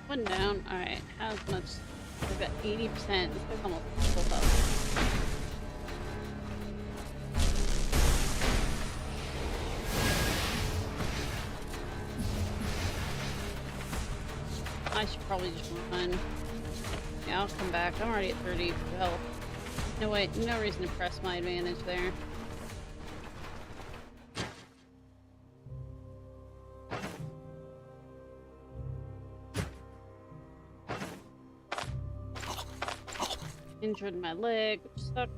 One down. Alright, how much? We've got 80%. This guy's almost full up. I should probably just run. Yeah, I'll come back. I'm already at 30 health. No way, no reason to press my advantage there. Injured my leg, which sucks.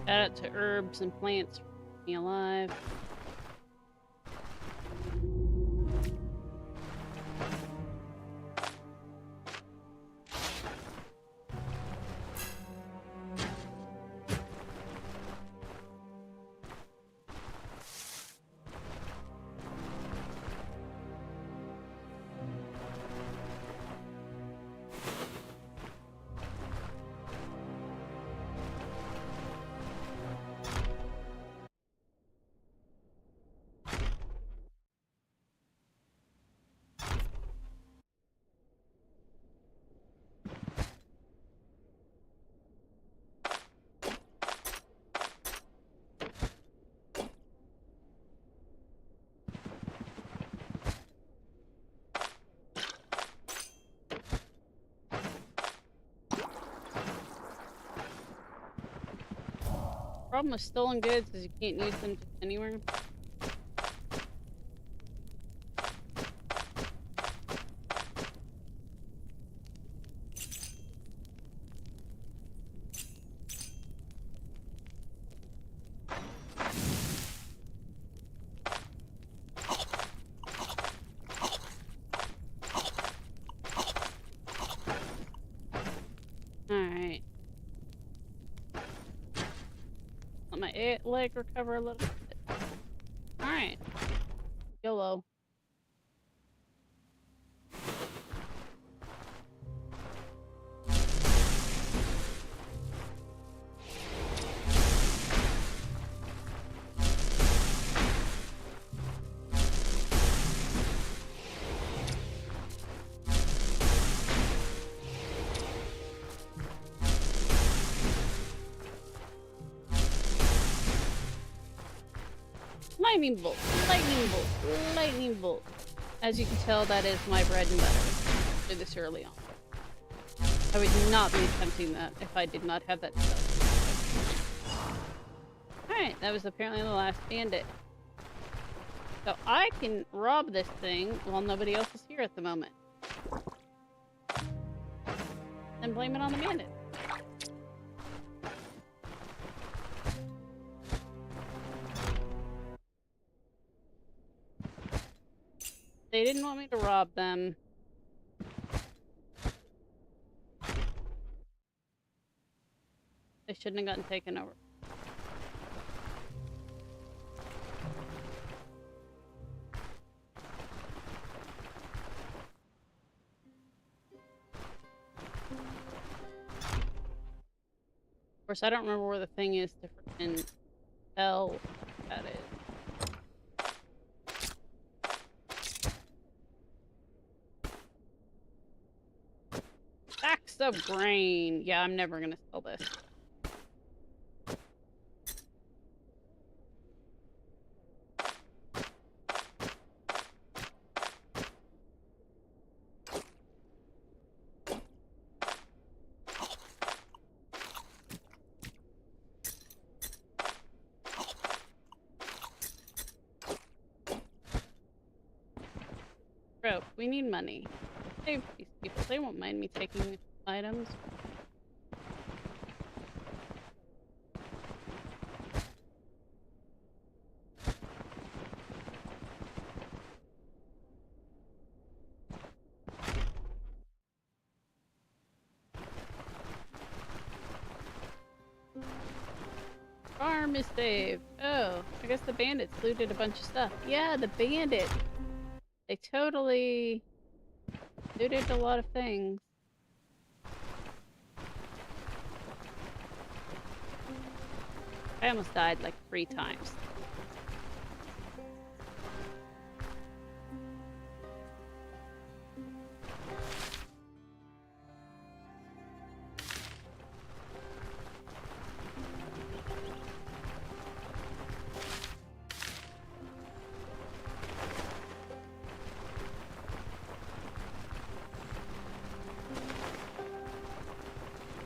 Shout out to herbs and plants for keeping me alive. Problem with stolen goods is you can't use them just anywhere. Alright. Let my leg recover a little bit. Alright. YOLO. Lightning bolt, lightning bolt, lightning bolt. As you can tell, that is my bread and butter. Do this early on. I would not be attempting that if I did not have that stuff. Alright, that was apparently the last bandit. So I can rob this thing while nobody else is here at the moment. And blame it on the bandit. They didn't want me to rob them. They shouldn't have gotten taken over. Of course, I don't remember where the thing is to freaking tell what that is. Stacks of grain. Yeah, I'm never gonna sell this. Bro, we need money. Save these people. They won't mind me taking items. Farm is saved. Oh, I guess the bandits looted a bunch of stuff. Yeah, the bandits. They totally looted a lot of things. I almost died like 3 times.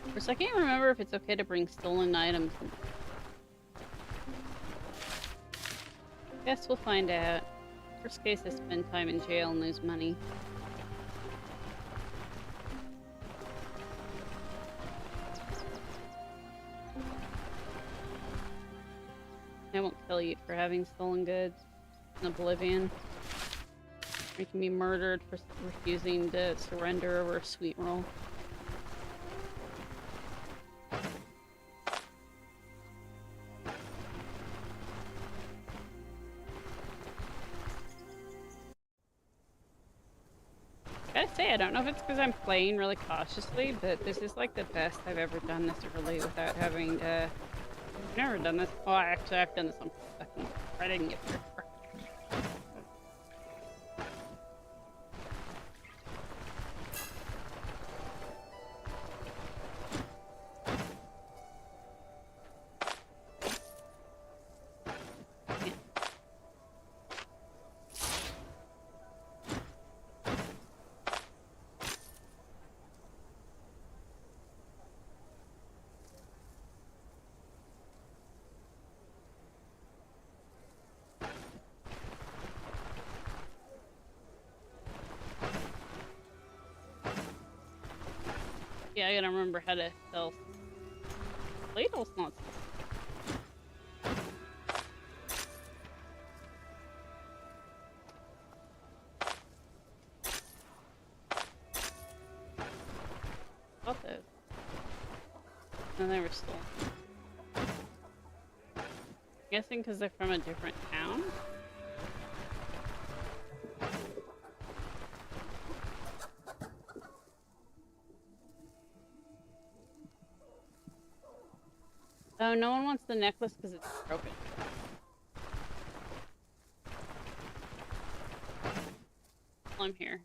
Of course, I can't remember if it's okay to bring stolen items. Guess we'll find out. Worst case, I spend time in jail and lose money. I won't kill you for having stolen goods in Oblivion. You can be murdered for refusing to surrender over a sweet roll. Gotta say, I don't know if it's because I'm playing really cautiously, but this is like the best I've ever done this early without having to... I've never done this. Oh, actually, I've done this on fucking... I didn't get through. Yeah, I gotta remember how to sell. Ladle's not. Bought those. And they were stolen. Guessing because they're from a different town? Oh, no one wants the necklace because it's broken. I'm here.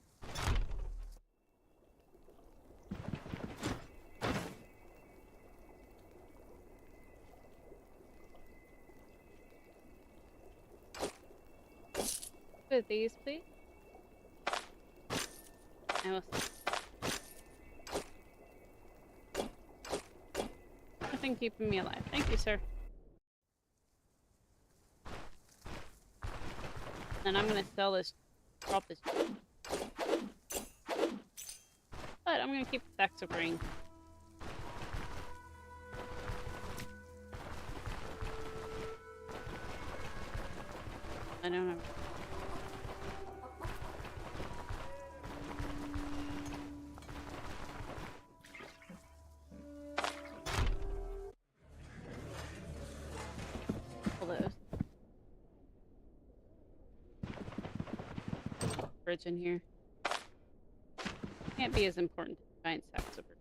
of these, please? I will. Nothing keeping me alive. Thank you, sir. And I'm gonna sell this. Drop this. But I'm gonna keep the stacks of grain. I don't know. All those. Bridge in here. Can't be as important as giant stacks of bridge.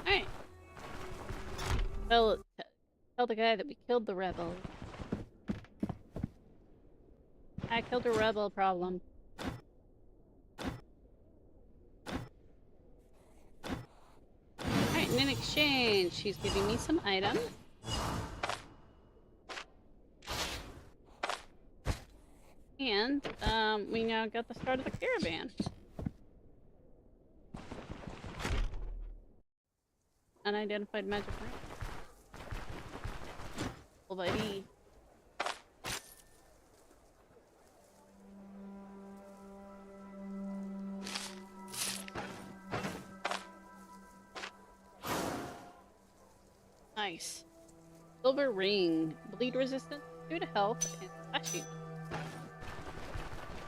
Alright. Tell the guy that we killed the rebel. I killed a rebel problem. Alright, and in exchange, she's giving me some items. And, we now got the start of the caravan. Unidentified magic ring. Full ID. Nice. Silver ring. Bleed resistance, 2 to health, and slashing.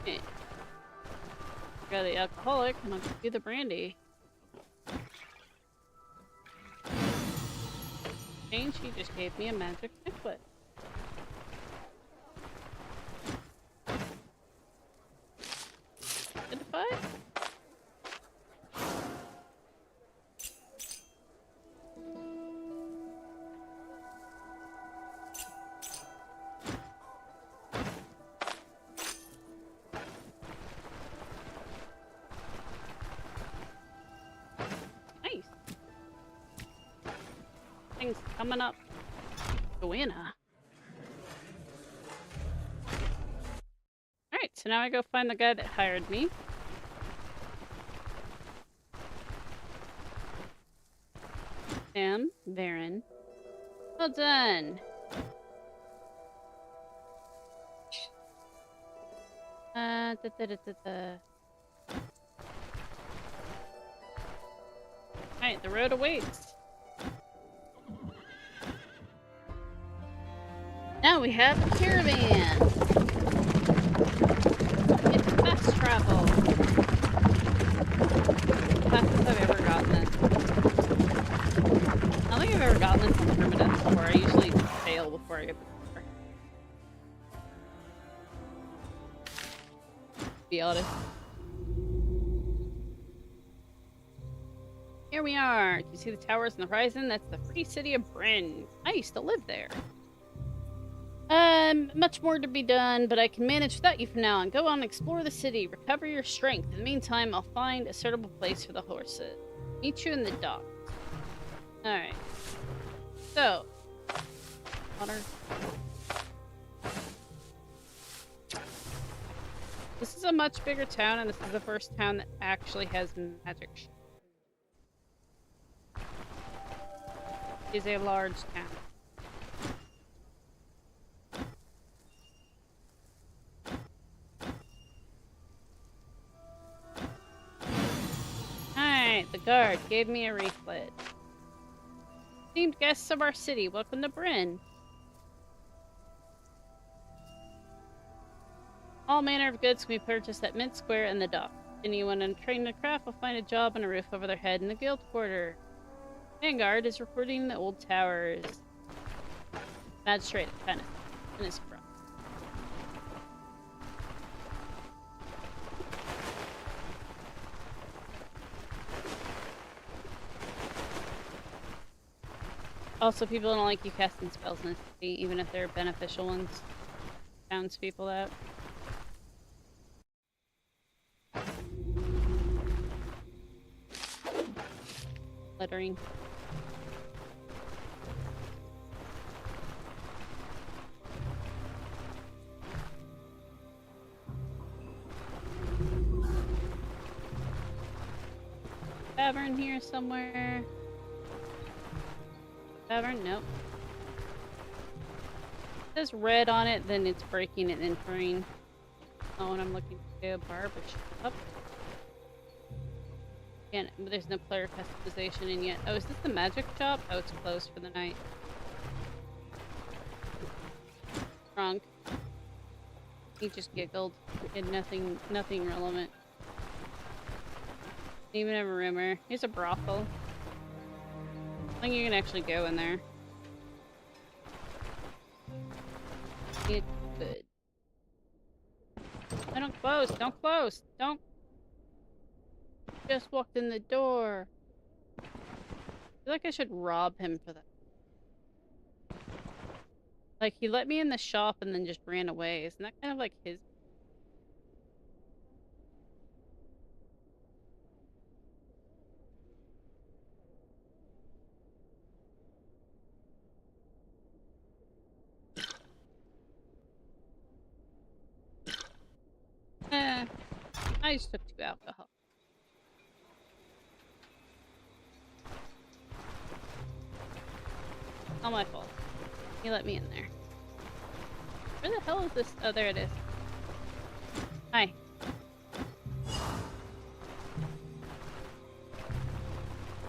Okay. Got the alcoholic, and I'll do the brandy. And she just gave me a magic necklace. Identified? Nice. Things coming up. Joanna. Alright, so now I go find the guy that hired me. Sam, Varen. Well done. Alright, the road awaits. Now we have a caravan. It's fast travel. Fastest I've ever gotten it. I don't think I've ever gotten this on Permadeath before. I usually fail before I get the car. To be honest. Here we are. Do you see the towers on the horizon? That's the free city of Bryn. I used to live there. Much more to be done, but I can manage without you from now on. Go on, explore the city, recover your strength. In the meantime, I'll find a suitable place for the horses. Meet you in the dock. Alright. So. Water. This is a much bigger town, and this is the first town that actually has magic. It is a large town. Alright, the guard gave me a leaflet. Esteemed guests of our city, welcome to Bryn. All manner of goods can be purchased at Mint Square and the dock. Anyone untrained in craft will find a job and a roof over their head in the guild quarter. Vanguard is reporting the old towers. Magistrate Venice. Also, people don't like you casting spells in the city, even if they're beneficial ones. Townspeople out. Lettering. Tavern here somewhere. Tavern? Nope. It says red on it, then it's breaking and entering. Oh, and I'm looking to do barber shop. Again, there's no player customization in yet. Oh, is this the magic shop? Oh, it's closed for the night. Drunk. He just giggled. He had nothing relevant. Even have a rumor. Here's a brothel. I think you can actually go in there. It's good. Oh, don't close! Don't close! Don't! Just walked in the door. I feel like I should rob him for that. Like, he let me in the shop and then just ran away. Isn't that kind of like his? I just took 2 alcohol. Not my fault. He let me in there. Where the hell is this? Oh, there it is. Hi.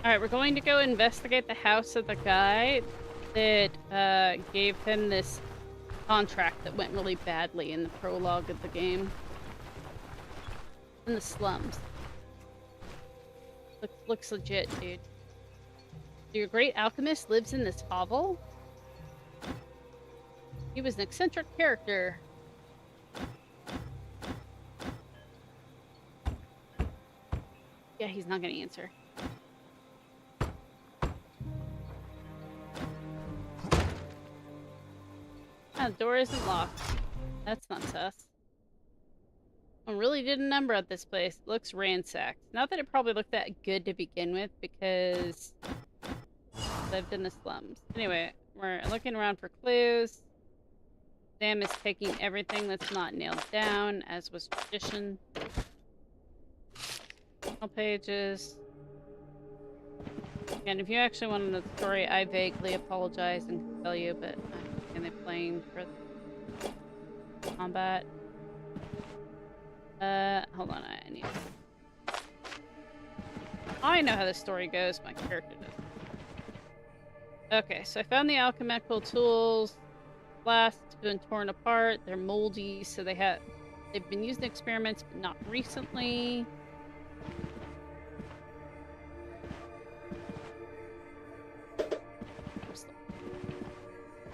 Alright, we're going to go investigate the house of the guy that gave him this contract that went really badly in the prologue of the game. In the slums. Looks legit, dude. Your great alchemist lives in this hovel? He was an eccentric character. Yeah, he's not gonna answer. Ah, the door isn't locked. That's not sus. I really did a number at this place. It looks ransacked. Not that it probably looked that good to begin with, because I lived in the slums. Anyway, we're looking around for clues. Sam is taking everything that's not nailed down, as was tradition. All pages. And if you actually want to know the story, I vaguely apologize and can tell you, but I'm kind of playing for combat. Hold on, I need... I know how the story goes, my character does. Okay, so I found the alchemical tools. Glass has been torn apart. They're moldy, so they've been used in experiments, but not recently.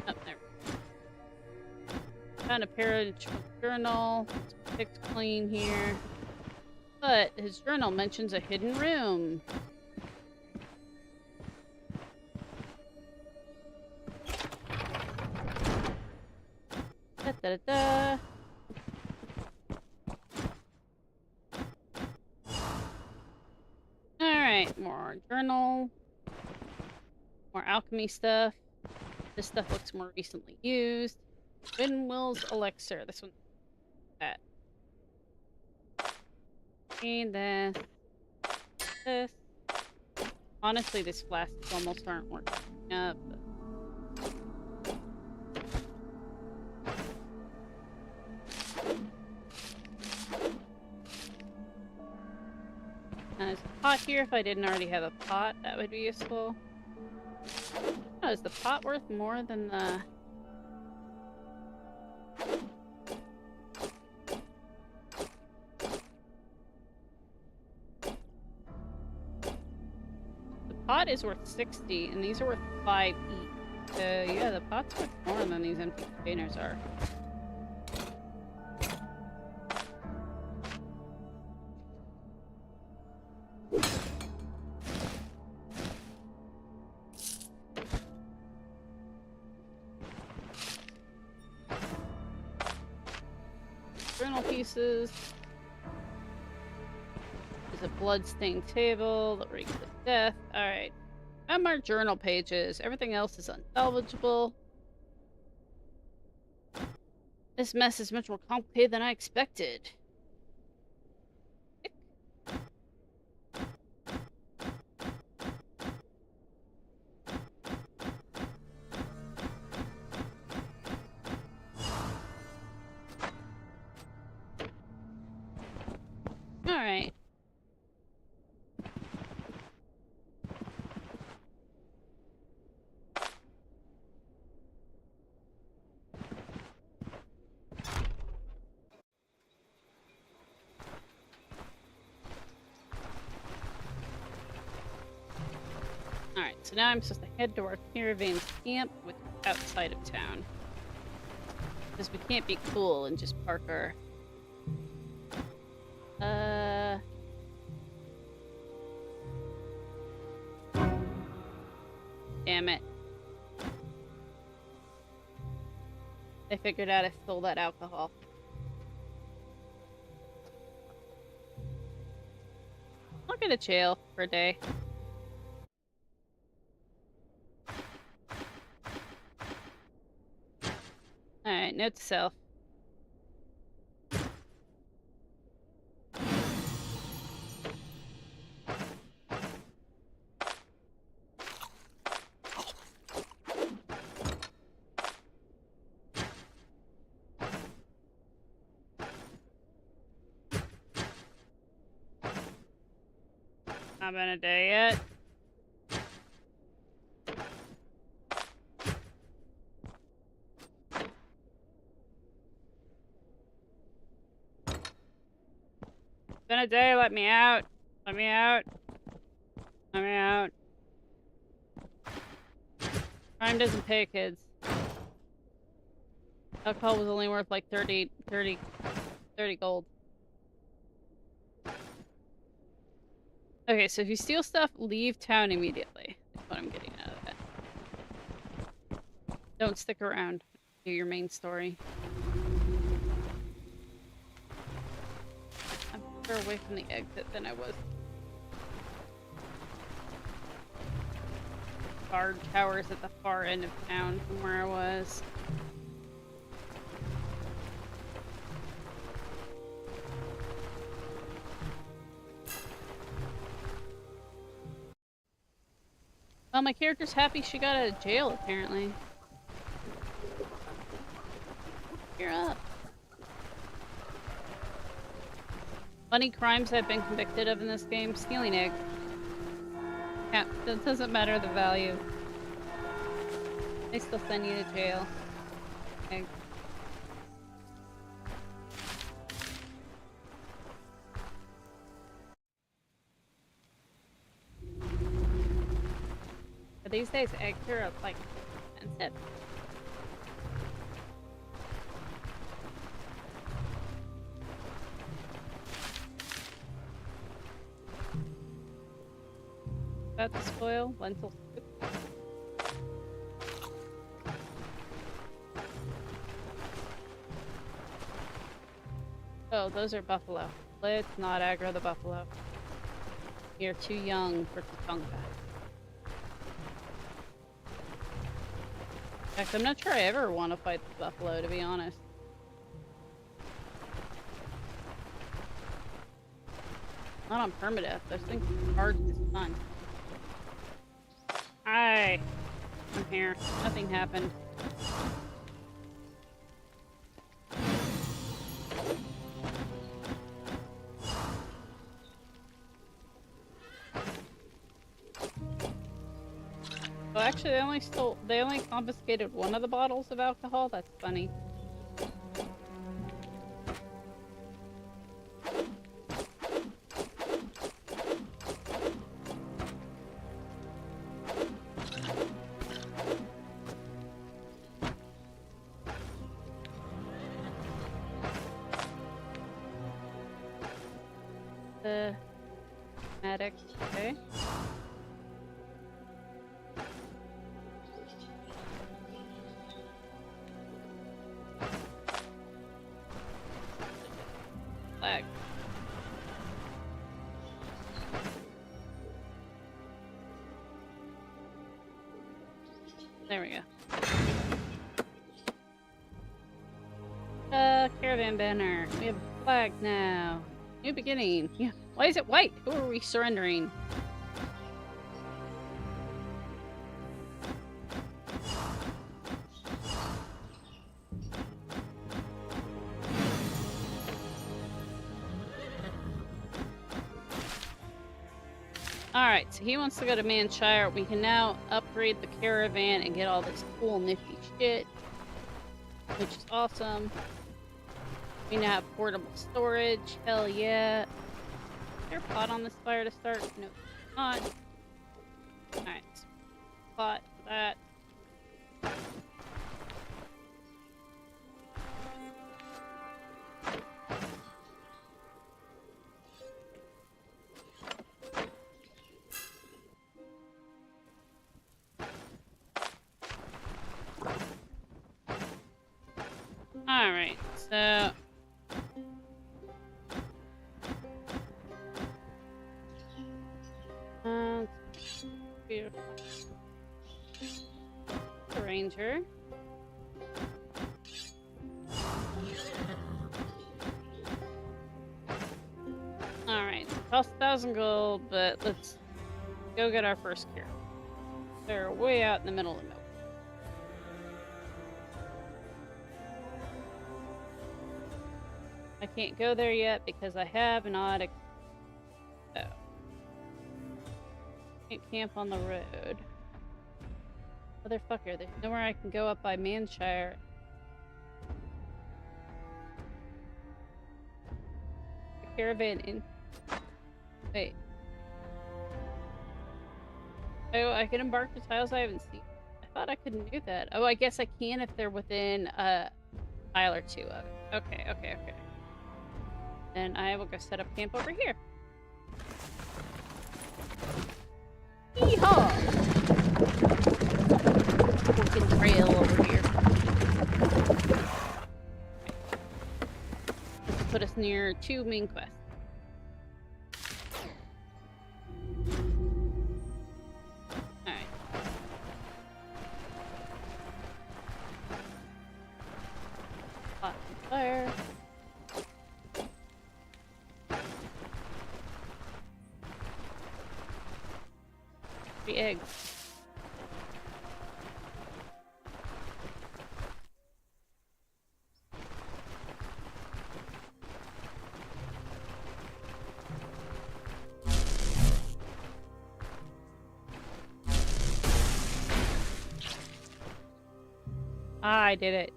Oh, there. Found a paradoxical journal. It's picked clean here. But his journal mentions a hidden room. Da-da-da-da. Alright, more journal. More alchemy stuff. This stuff looks more recently used. Windmill's elixir. This one. That. And this. Honestly, these flasks almost aren't working up. There's a pot here. If I didn't already have a pot, that would be useful. Oh, is the pot worth more than the... pot is worth 60, and these are worth 5 each. So yeah, the pot's worth more than these empty containers are. Journal pieces. There's a bloodstained table that reeks of death. Alright. More journal pages. Everything else is unsalvageable. This mess is much more complicated than I expected. Alright. Alright, so now I'm supposed to head to our caravan's camp, which is outside of town. Because we can't be cool and just park our... Damn it. I figured out I stole that alcohol. I'll go to jail for a day. Alright, note to self. Not been a day yet. Been a day, let me out. Let me out. Let me out. Crime doesn't pay, kids. Alcohol was only worth like 30 gold. Okay, so if you steal stuff, leave town immediately. That's what I'm getting out of it. Don't stick around. Do your main story. I'm further away from the exit than I was. Guard towers at the far end of town from where I was. Well, my character's happy she got out of jail, apparently. You're up. Funny crimes I've been convicted of in this game. Stealing eggs. Yeah, that doesn't matter the value. They still send you to jail. Eggs. But these days, eggs are like expensive. About to spoil lentil soup. Oh, those are buffalo. Let's not aggro the buffalo. You're too young for Tatanka. In fact, I'm not sure I ever want to fight the buffalo, to be honest. Not on Permadeath. Those things are hard as fun. Hi. I'm here. Nothing happened. Oh, actually, they only confiscated one of the bottles of alcohol? That's funny. attic. Okay. Flag. There we go. Caravan banner. We have a flag now. New beginning. Yeah. Why is it white? Who are we surrendering? Alright, so he wants to go to Manshire. We can now upgrade the caravan and get all this cool nifty shit, which is awesome. We now have portable storage. Hell yeah. Is there a pot on this fire to start? No, not. Alright. Pot for that. Alright, so beautiful. Ranger. Alright, cost 1,000 gold, but let's go get our first cure. They're way out in the middle of the milk. I can't go there yet because I have not. So. Can't camp on the road. Motherfucker, there's nowhere I can go up by Manshire. The caravan in. Wait. Oh, I can embark to tiles I haven't seen. I thought I couldn't do that. Oh, I guess I can if they're within a tile or two of it. Okay, okay, okay. Then I will go set up camp over here. Yeehaw! Fucking trail over here. This will put us near 2 main quests. Alright. Pot and fire. 3 eggs. I did it.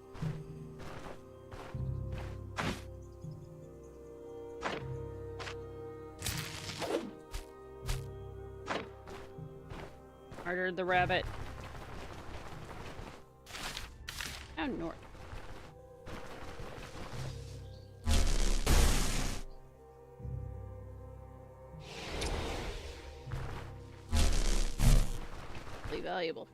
Murdered the rabbit. Now north. Really valuable.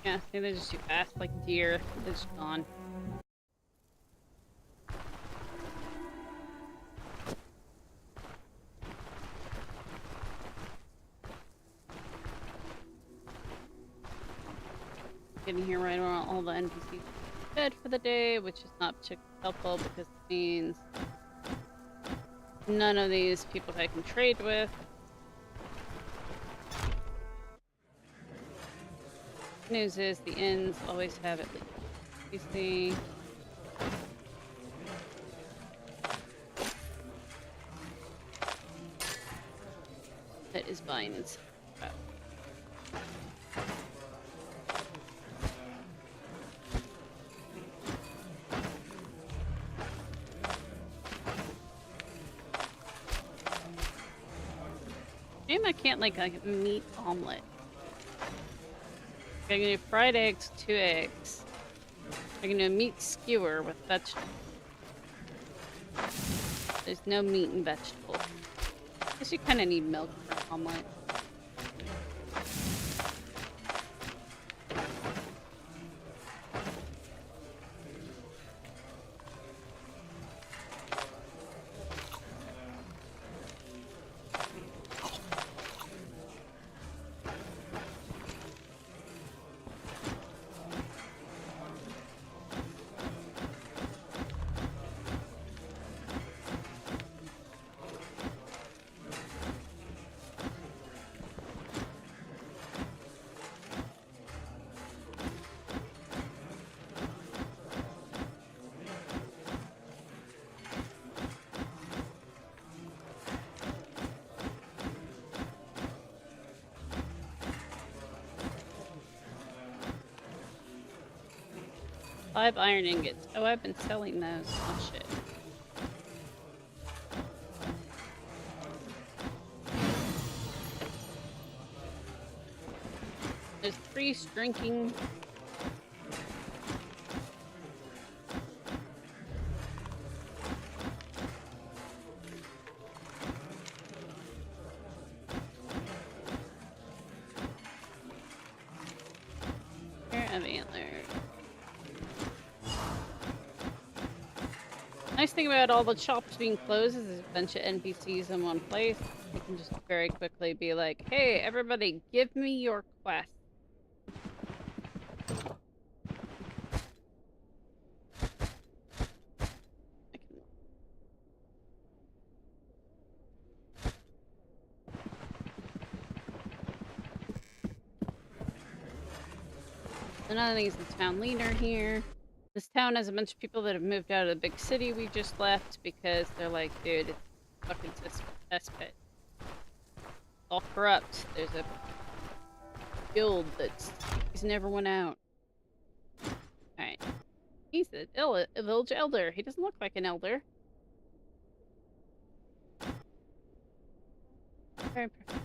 Yeah, see, they're just too fast, like deer. They're just gone. Getting here right around all the NPCs are dead for the day, which is not particularly helpful because it means none of these people I can trade with. News is the inns always have at least PC. That is buying and selling. Shame I can't like a meat omelet. I can do fried eggs, 2 eggs. I can do a meat skewer with vegetables. There's no meat and vegetables. I guess you kind of need milk for an omelet. Five iron ingots. Oh, I've been selling those. Oh, shit. There's 3 drinking. Pair of antlers. Nice thing about all the shops being closed is there's a bunch of NPCs in one place. You can just very quickly be like, hey, everybody, give me your quest. Another thing is the town leader here. This town has a bunch of people that have moved out of the big city we just left because they're like, dude, it's fucking cesspit. It's all corrupt. There's a guild he's never went out. Alright. He's a village elder. He doesn't look like an elder. Very perfect.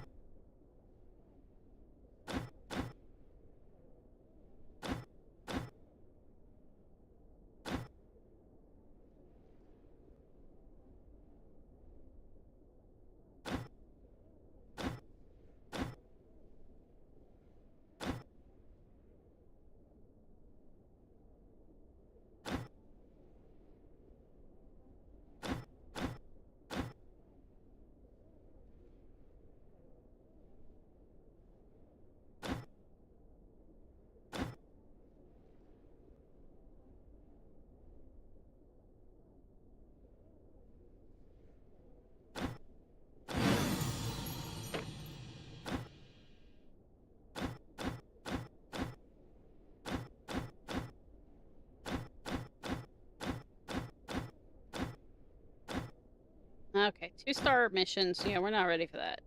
Okay, 2-star missions. Yeah, we're not ready for that.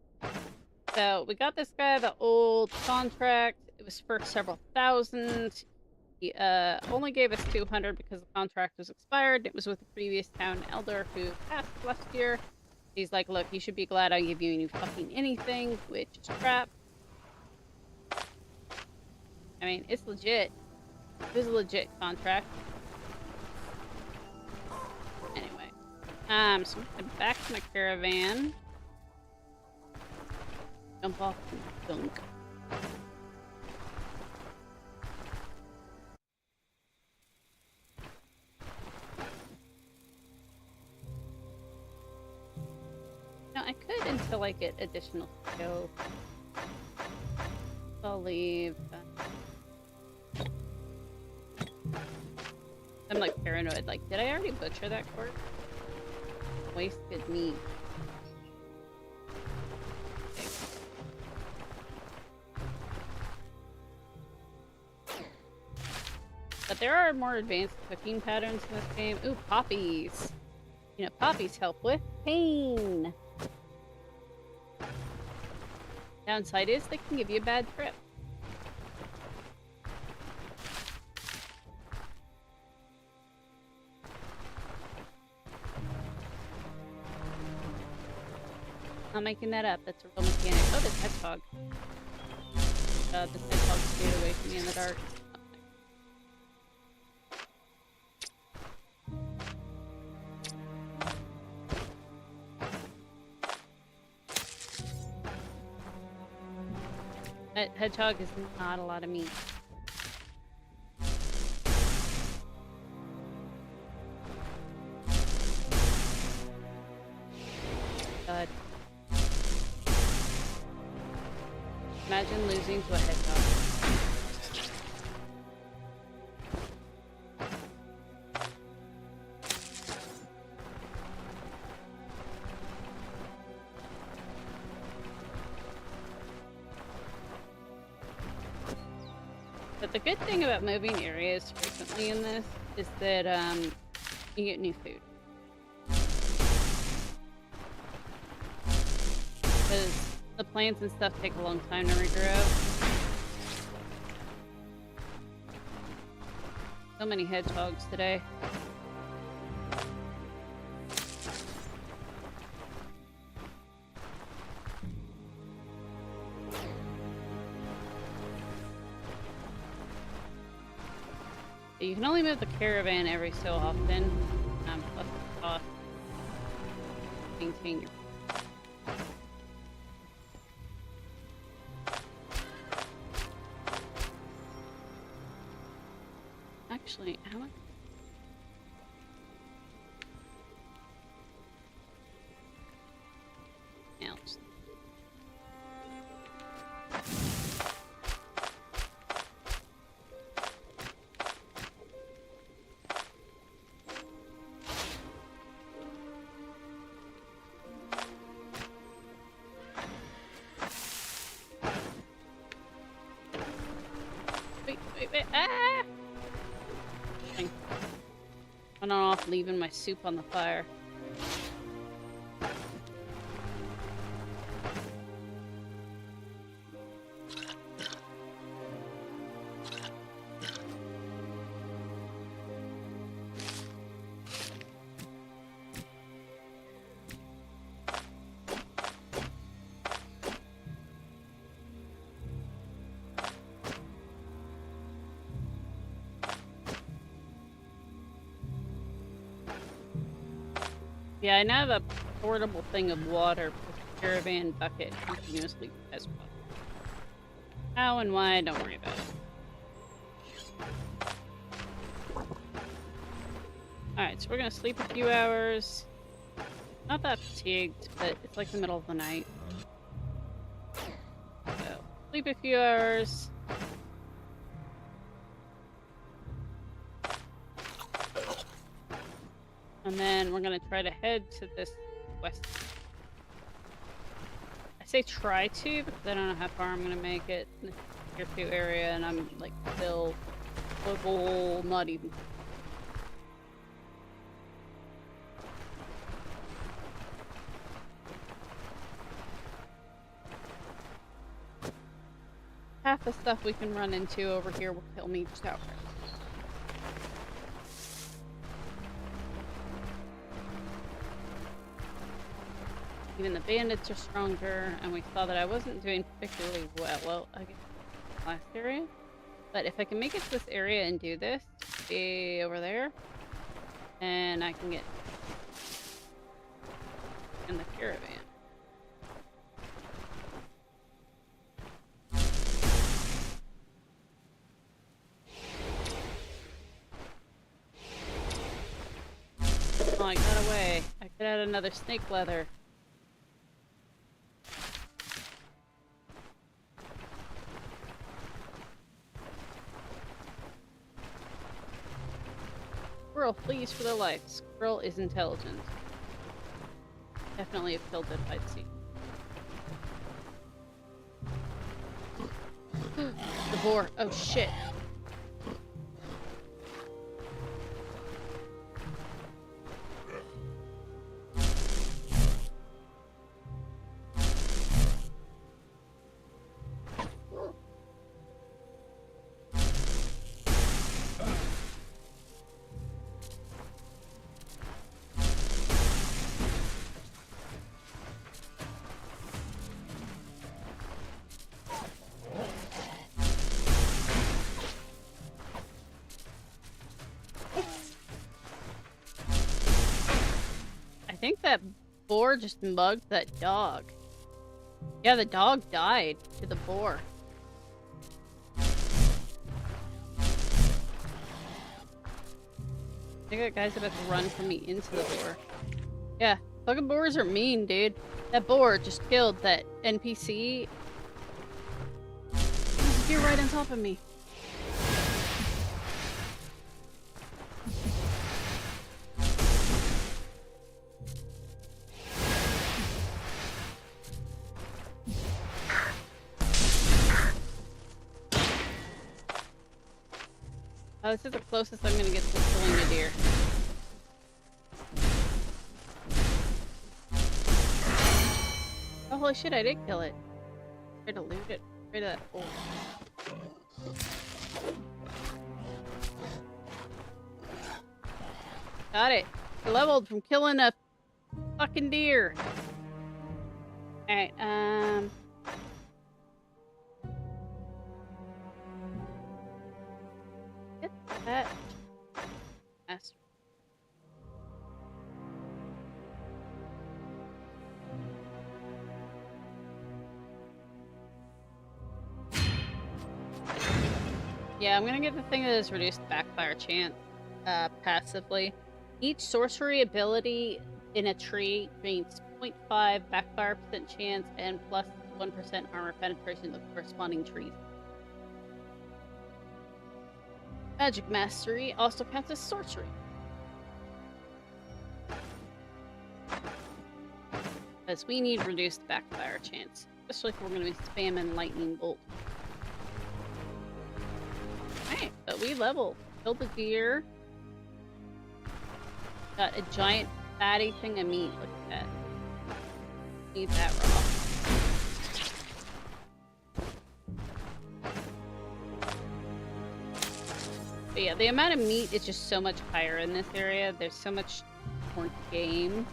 So we got this guy the old contract. It was for several thousand. He only gave us 200 because the contract was expired. It was with the previous town elder who passed last year. He's like, look, you should be glad I give you any fucking anything, which is crap. I mean, it's legit. It was a legit contract. Anyway. So I'm heading back to my caravan. Jump off the gunk. No, I could until I get additional skill. I'll leave. I'm like paranoid. Like, did I already butcher that corpse? Wasted meat. But there are more advanced cooking patterns in this game. Ooh, poppies. You know, poppies help with pain. Downside is they can give you a bad trip. Not making that up. That's a real mechanic. Oh, this hedgehog. This hedgehog stayed away from me in the dark. That hedgehog is not a lot of meat. God. Imagine losing to a hedgehog. But the good thing about moving areas frequently in this is that you get new food. Because the plants and stuff take a long time to regrow. So many hedgehogs today. You can only move the caravan every so often. Plus the cost to maintain your. Actually, how much? Ouch. Wait. Ah! Went off leaving my soup on the fire. Yeah, I now have a portable thing of water with a caravan bucket continuously as well. How and why, don't worry about it. Alright, so we're gonna sleep a few hours. Not that fatigued, but it's like the middle of the night. So, sleep a few hours. And then we're gonna try to head to this west. I say try to because I don't know how far I'm gonna make it in the tier 2 area, and I'm like still local, not even. Half the stuff we can run into over here will kill me just outright. Even the bandits are stronger, and we saw that I wasn't doing particularly well, I guess, last area. But if I can make it to this area and do this, be over there, and I can get in the caravan. Oh, I got away. I could add another snake leather. Squirrel flees for their life. Squirrel is intelligent. Definitely have killed it, I'd see. The boar. Oh shit. think that boar just mugged that dog. Yeah, the dog died to the boar. I think that guy's about to run from me into the boar. Yeah, fucking boars are mean, dude. That boar just killed that NPC. There's a deer right on top of me. Oh, this is the closest I'm gonna get to killing a deer. Oh, holy shit, I did kill it. Try to loot it. Try to... Oh. Got it. Leveled from killing a fucking deer. Alright, get that. Master. Yeah, I'm gonna get the thing that has reduced backfire chance passively. Each sorcery ability in a tree gains 0.5 backfire percent chance and plus 1% armor penetration of corresponding trees. Magic Mastery also counts as sorcery. Because we need reduced backfire chance, especially if we're going to be spamming lightning bolt. Alright, but we leveled. Killed the deer. Got a giant fatty thing of meat. Look at that. Need that raw. But yeah, the amount of meat is just so much higher in this area. There's so much more game.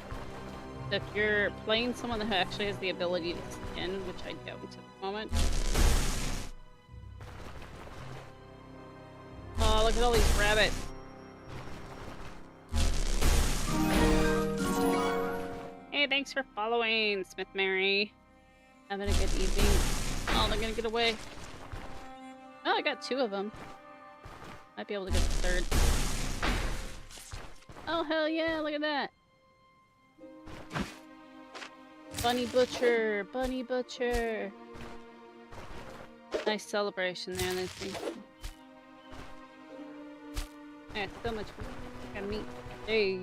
So if you're playing someone who actually has the ability to skin, which I don't at the moment. Oh, look at all these rabbits. Hey, thanks for following, Smith Mary. Having a good evening. Oh, they're gonna get away. Oh, I got 2 of them. Might be able to get the 3rd. Oh, hell yeah, look at that. Bunny Butcher, Bunny Butcher. Nice celebration there, this thing. Yeah, so much food. Got meat. Hey.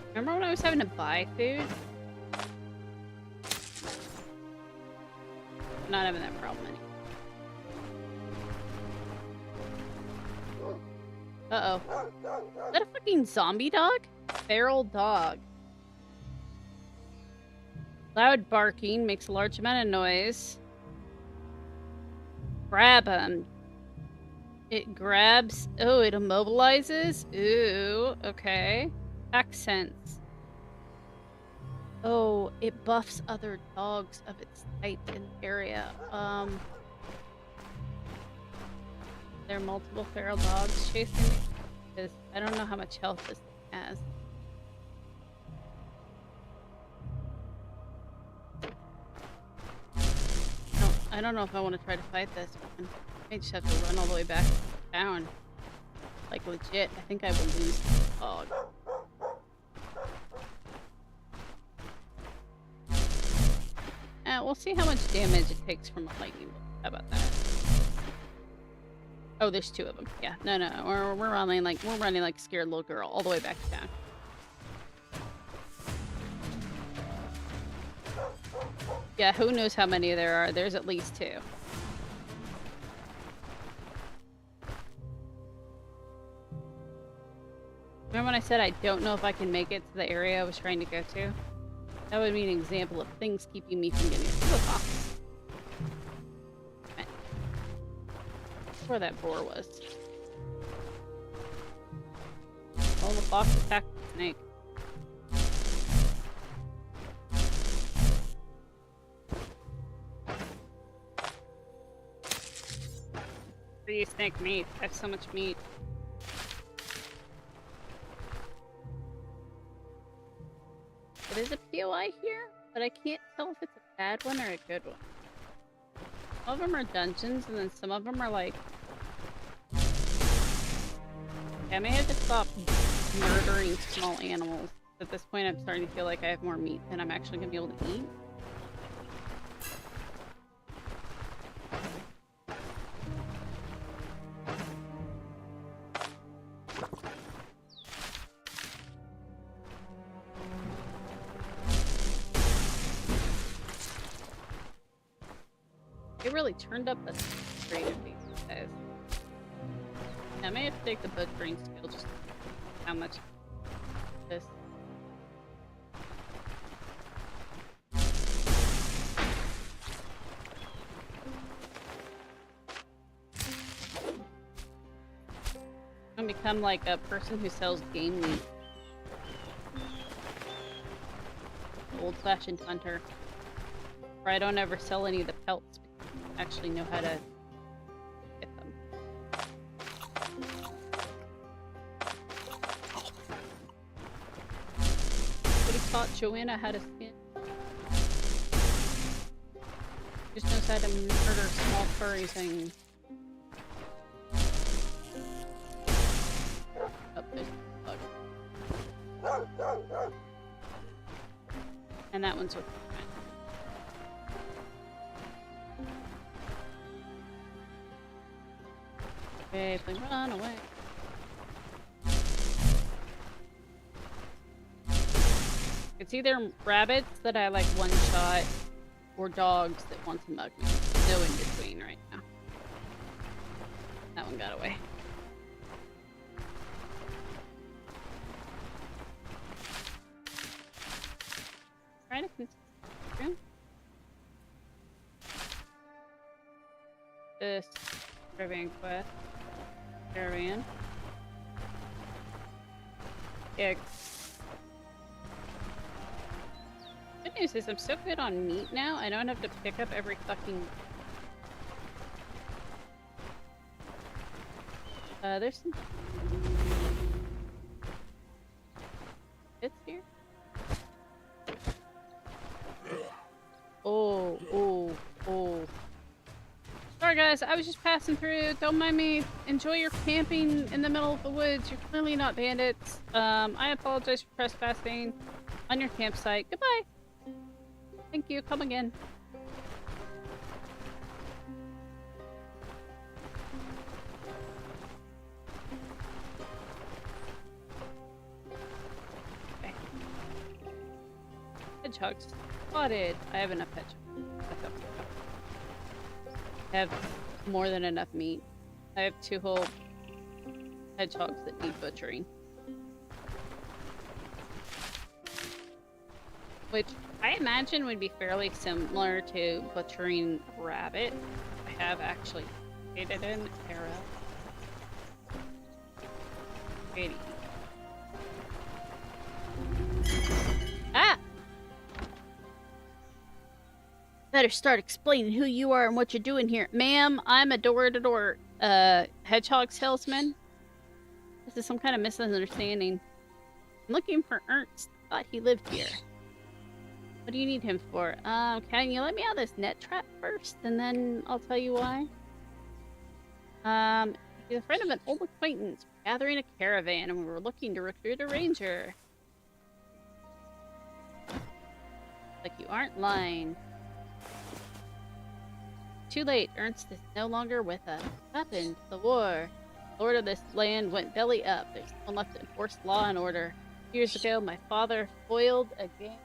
Remember when I was having to buy food? I'm not having that problem anymore. Uh-oh. Is that a fucking zombie dog? Feral dog. Loud barking makes a large amount of noise. Grab him. It grabs. Oh, it immobilizes. Ooh, okay. Accents. Oh, it buffs other dogs of its type in the area. There are multiple feral dogs chasing me because I don't know how much health this thing has. No, I don't know if I want to try to fight this one. I just have to run all the way back down. Like legit, I think I will lose this dog. We'll see how much damage it takes from a lightning bolt. How about that? Oh, there's 2 of them. Yeah, no, we're running like a scared little girl all the way back down. Yeah, who knows how many there are? There's at least 2. Remember when I said I don't know if I can make it to the area I was trying to go to? That would be an example of things keeping me from getting to the fox. Okay. That's where that boar was. Oh, the fox attacked the snake. Free snake meat. I have so much meat. There's a POI here, but I can't tell if it's a bad one or a good one. Some of them are dungeons, and then some of them are like... Yeah, I may have to stop murdering small animals. At this point, I'm starting to feel like I have more meat than I'm actually going to be able to eat. They really turned up the rate of these guys. I may have to take the butchering skill just to see how much this. I'm gonna become like a person who sells game meat. Old-fashioned hunter. Or I don't ever sell any of the pelts because I actually know how to get them. Somebody taught Joanna how to skin. Just knows how to murder small furry things. Oh, there's a bug. And that one's with my friend. Okay, please run away. It's either rabbits that I like one shot or dogs that want to mug me. No in between right now. That one got away. Trying to continue. This caravan quest. Caravan. Yeah. Good news is I'm so good on meat now, I don't have to pick up every fucking... there's some... bits here? Oh. Sorry guys, I was just passing through. Don't mind me. Enjoy your camping in the middle of the woods. You're clearly not bandits. I apologize for trespassing on your campsite. Goodbye. Thank you. Come again. Okay. Hedgehogs spotted. I have enough hedgehogs. I have more than enough meat. I have 2 whole hedgehogs that need butchering. Which I imagine would be fairly similar to butchering a rabbit. I have actually created an arrow. Ready. Ah! Better start explaining who you are and what you're doing here. Ma'am, I'm a door-to-door hedgehog salesman. This is some kind of misunderstanding. I'm looking for Ernst. Thought he lived here. What do you need him for? Can you let me out of this net trap first, and then I'll tell you why? He's a friend of an old acquaintance. We're gathering a caravan, and we were looking to recruit a ranger. Like you aren't lying. Too late. Ernst is no longer with us. What happened? The war. The lord of this land went belly up. There's no one left to enforce law and order. Years ago, my father foiled a gang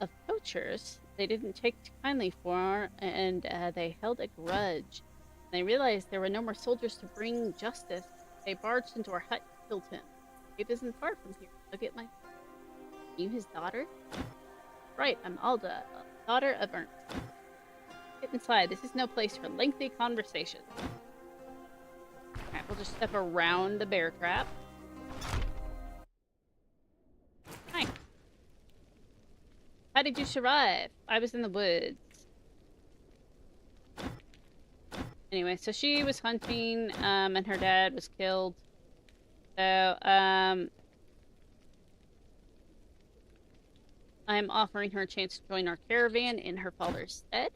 of poachers they didn't take kindly for, and they held a grudge. When they realized there were no more soldiers to bring justice, they barged into our hut and killed him. It isn't far from here. Look at my... You his daughter? Right, I'm Alda, daughter of Ernst. Get inside. This is no place for lengthy conversation. Alright, we'll just step around the bear trap. Hi. How did you survive? I was in the woods. Anyway, so she was hunting, and her dad was killed. So, I'm offering her a chance to join our caravan in her father's stead.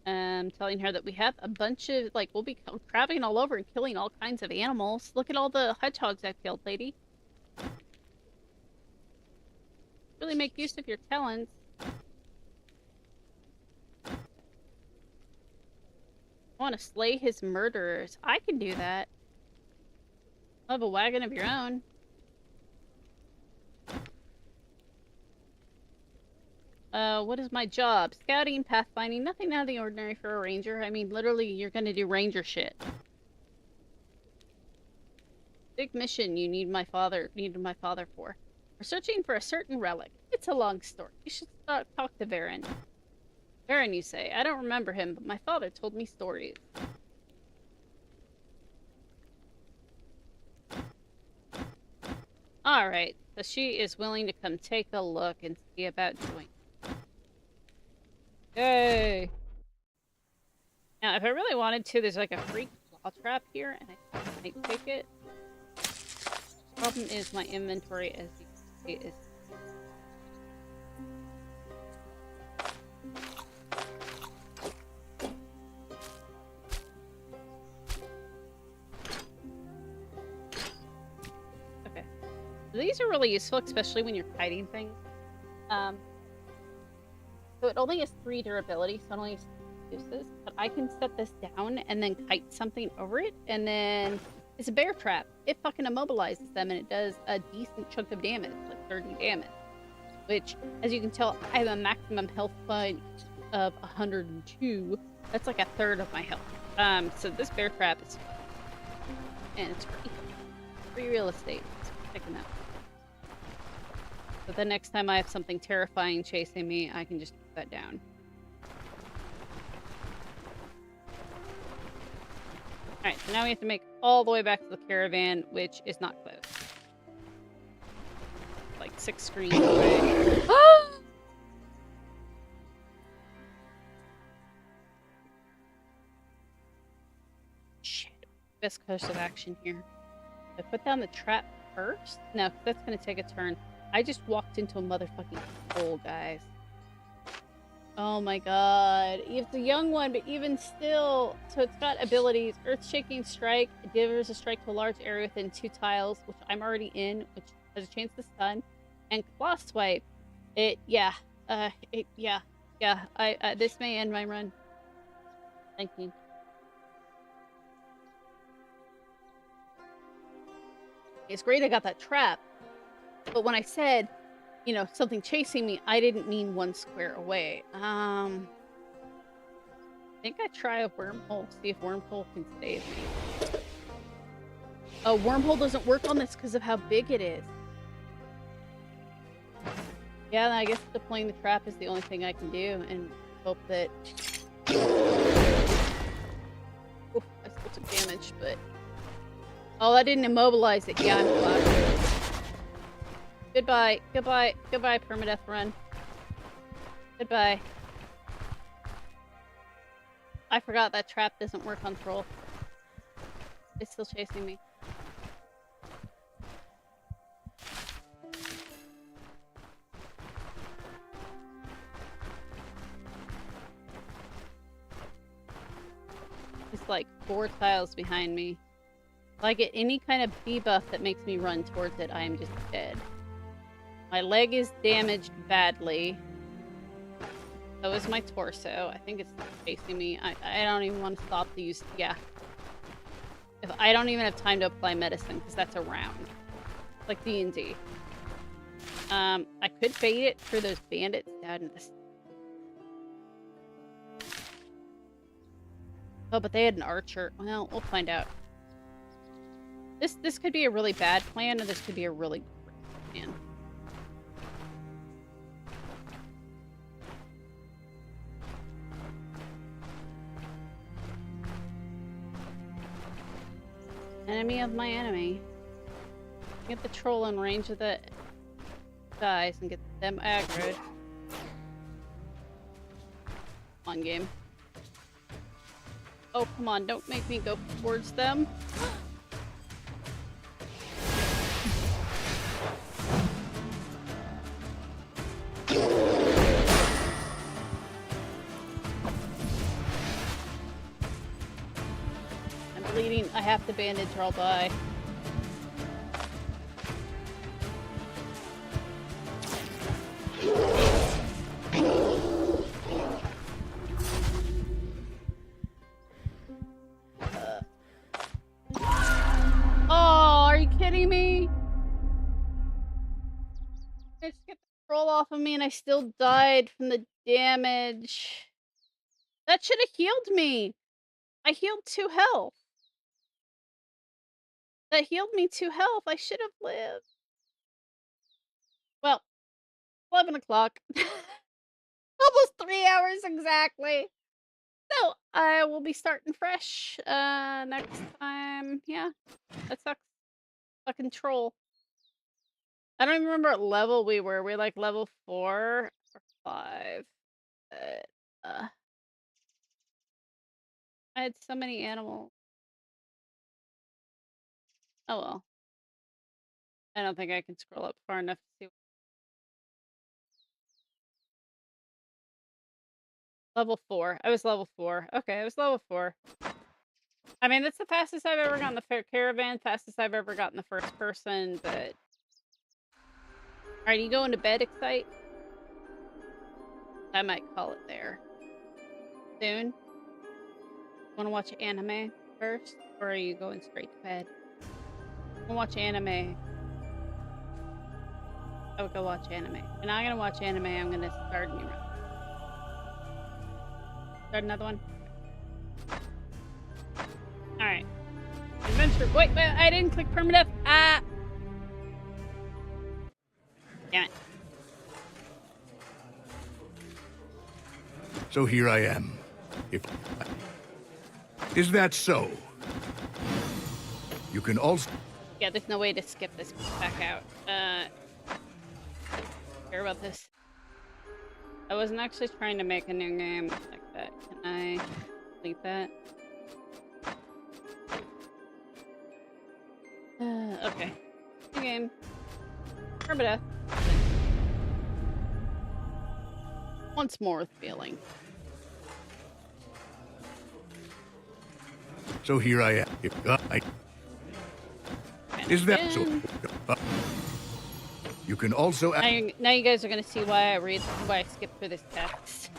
Telling her that we have a bunch of, like, we'll be traveling all over and killing all kinds of animals. Look at all the hedgehogs I've killed, lady. Really make use of your talents. I want to slay his murderers. I can do that. Have a wagon of your own. What is my job? Scouting, pathfinding, nothing out of the ordinary for a ranger. I mean, literally, you're gonna do ranger shit. Big mission you needed my father for. We're searching for a certain relic. It's a long story. You should talk to Varen. Varen, you say? I don't remember him, but my father told me stories. Alright, so she is willing to come take a look and see about doing. Yay! Now, if I really wanted to, there's like a free claw trap here, and I might take it. Problem is my inventory, as you can see, is... Okay. So these are really useful, especially when you're kiting things. So it only has 3 durability, so it only has 3 uses. But I can set this down and then kite something over it, and then it's a bear trap. It fucking immobilizes them, and it does a decent chunk of damage, like 30 damage. Which, as you can tell, I have a maximum health point of 102. That's like a third of my health. So this bear trap is... And it's free. Free real estate. So picking that. So the next time I have something terrifying chasing me, I can just put that down. Alright, so now we have to make all the way back to the caravan, which is not close. Like 6 screens away. Shit. Best course of action here. I put down the trap first? No, that's gonna take a turn. I just walked into a motherfucking hole, guys. Oh my god. It's a young one, but even still. So it's got abilities. Earth-shaking strike. It delivers a strike to a large area within 2 tiles, which I'm already in, which has a chance to stun. And claw swipe. This may end my run. Thank you. It's great I got that trap. But when I said, you know, something chasing me, I didn't mean 1 square away. I think I try a wormhole, see if wormhole can save me. Oh, wormhole doesn't work on this because of how big it is. Yeah, I guess deploying the trap is the only thing I can do, and hope that... Oof, I still took damage, but... Oh, that didn't immobilize it. Yeah, I'm glad. Goodbye. Goodbye. Goodbye, Permadeath run. Goodbye. I forgot that trap doesn't work on troll. It's still chasing me. It's like 4 tiles behind me. If I get any kind of debuff that makes me run towards it, I am just dead. My leg is damaged badly. So is my torso. I think it's chasing me. I don't even want to stop to use... Yeah. If I don't even have time to apply medicine, because that's a round. It's like D&D. I could bait it for those bandits down in this... Oh, but they had an archer. Well, we'll find out. This could be a really bad plan, or this could be a really great plan. Enemy of my enemy. Get the troll in range of the guys and get them aggroed. Come on, game. Oh, come on, don't make me go towards them. bleeding. I have to bandage or I'll die. Oh, are you kidding me? They just get the roll off of me and I still died from the damage. That should have healed me. I healed 2 health. That healed me 2 health. I should have lived. Well, 11 o'clock. Almost 3 hours exactly. So, I will be starting fresh next time. Yeah, that sucks. Fucking troll. I don't even remember what level we were. We're like level 4 or 5. But, I had so many animals. Oh well. I don't think I can scroll up far enough to see. Level 4. I was level 4. Okay, I was level 4. I mean, that's the fastest I've ever gotten the caravan, fastest I've ever gotten the first person, but... Alright, you going to bed, Excite? I might call it there. Soon? Wanna watch anime first? Or are you going straight to bed? Wanna watch anime? I would go watch anime. If I'm gonna watch anime, I'm gonna start a new round. Start another one? Alright. Adventure. Wait, I didn't click permadeath. Ah! Damn it. So here I am. Is that so? You can also... Yeah, there's no way to skip this back out. Care about this. I wasn't actually trying to make a new game like that. Can I delete that? Okay. New game. Permadeath. Once more with feeling. So here I am. Is that so? You can also... Now you guys are gonna see why I skipped through this text.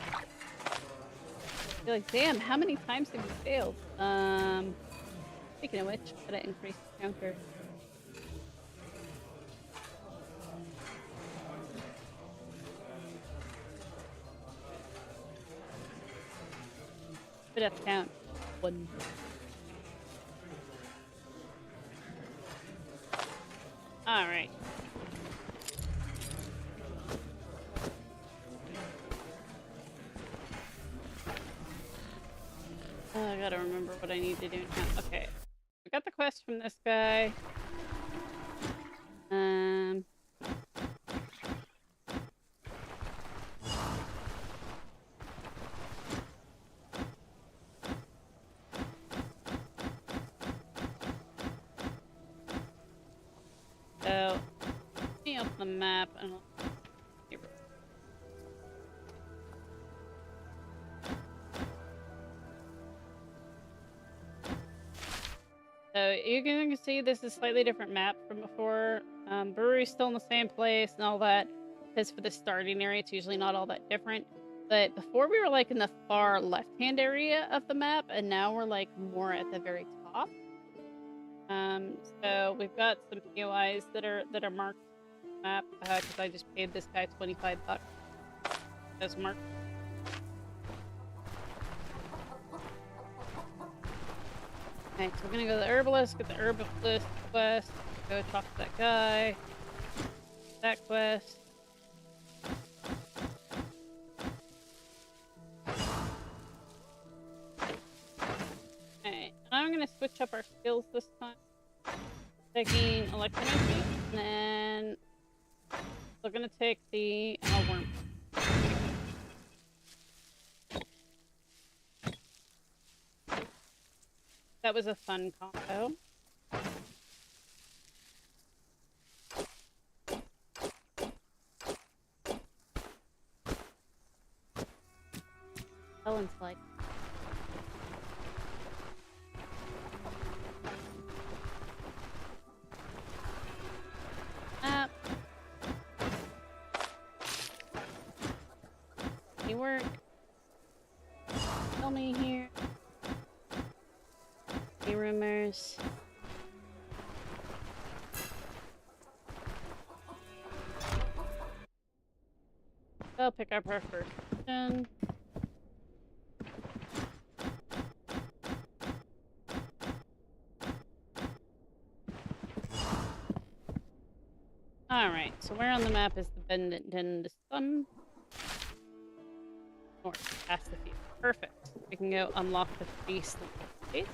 You're like, damn, how many times have you failed? Speaking of which, gotta increase the counter. But at the count. 1. Alright. I gotta remember what I need to do now. Okay. I got the quest from this guy. So, me off the map and so you can see this is a slightly different map from before. Brewery's still in the same place and all that. Because for the starting area, it's usually not all that different. But before we were like in the far left-hand area of the map, and now we're like more at the very top. So we've got some POIs that are marked on the map because I just paid this guy $25 as marked. Okay, so we're gonna go to the herbalist, get the herbalist quest, go talk to that guy, that quest. Okay, I'm gonna switch up our skills this time. Taking electromancy, and then we're gonna take the worm. That was a fun combo. Helen's like. rumors. I'll pick up our first mission. Alright, so where on the map is the Bendant Den the Sun? North, past the field. Perfect. We can go unlock the beast space.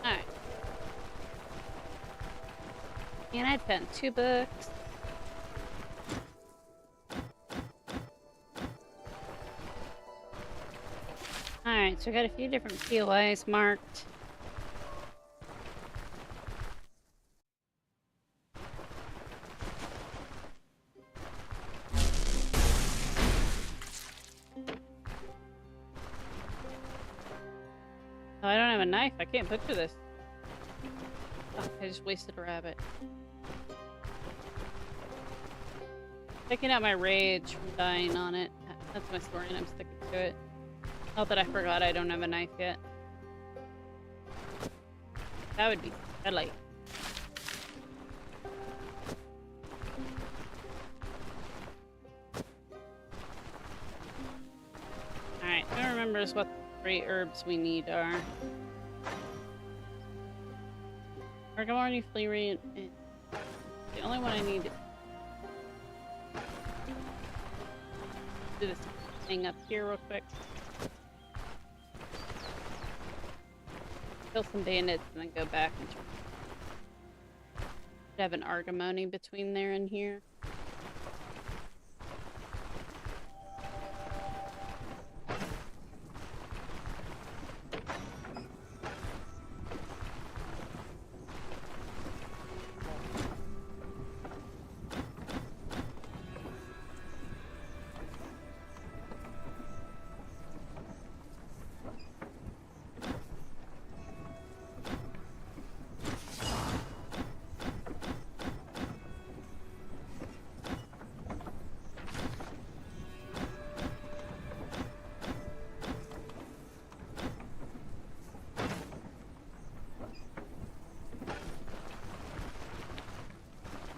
Alright. And I found 2 books. Alright, so I got a few different POIs marked. Oh, I don't have a knife. I can't butcher this. Oh, I just wasted a rabbit. Taking out my rage from dying on it. That's my story and I'm sticking to it. Not that I forgot I don't have a knife yet. That would be deadly. Alright, who remembers what the 3 herbs we need are? Argamorny, Fleary, and the only one I need is do this thing up here real quick. Kill some bandits and then go back and try. Should have an Argamony between there and here.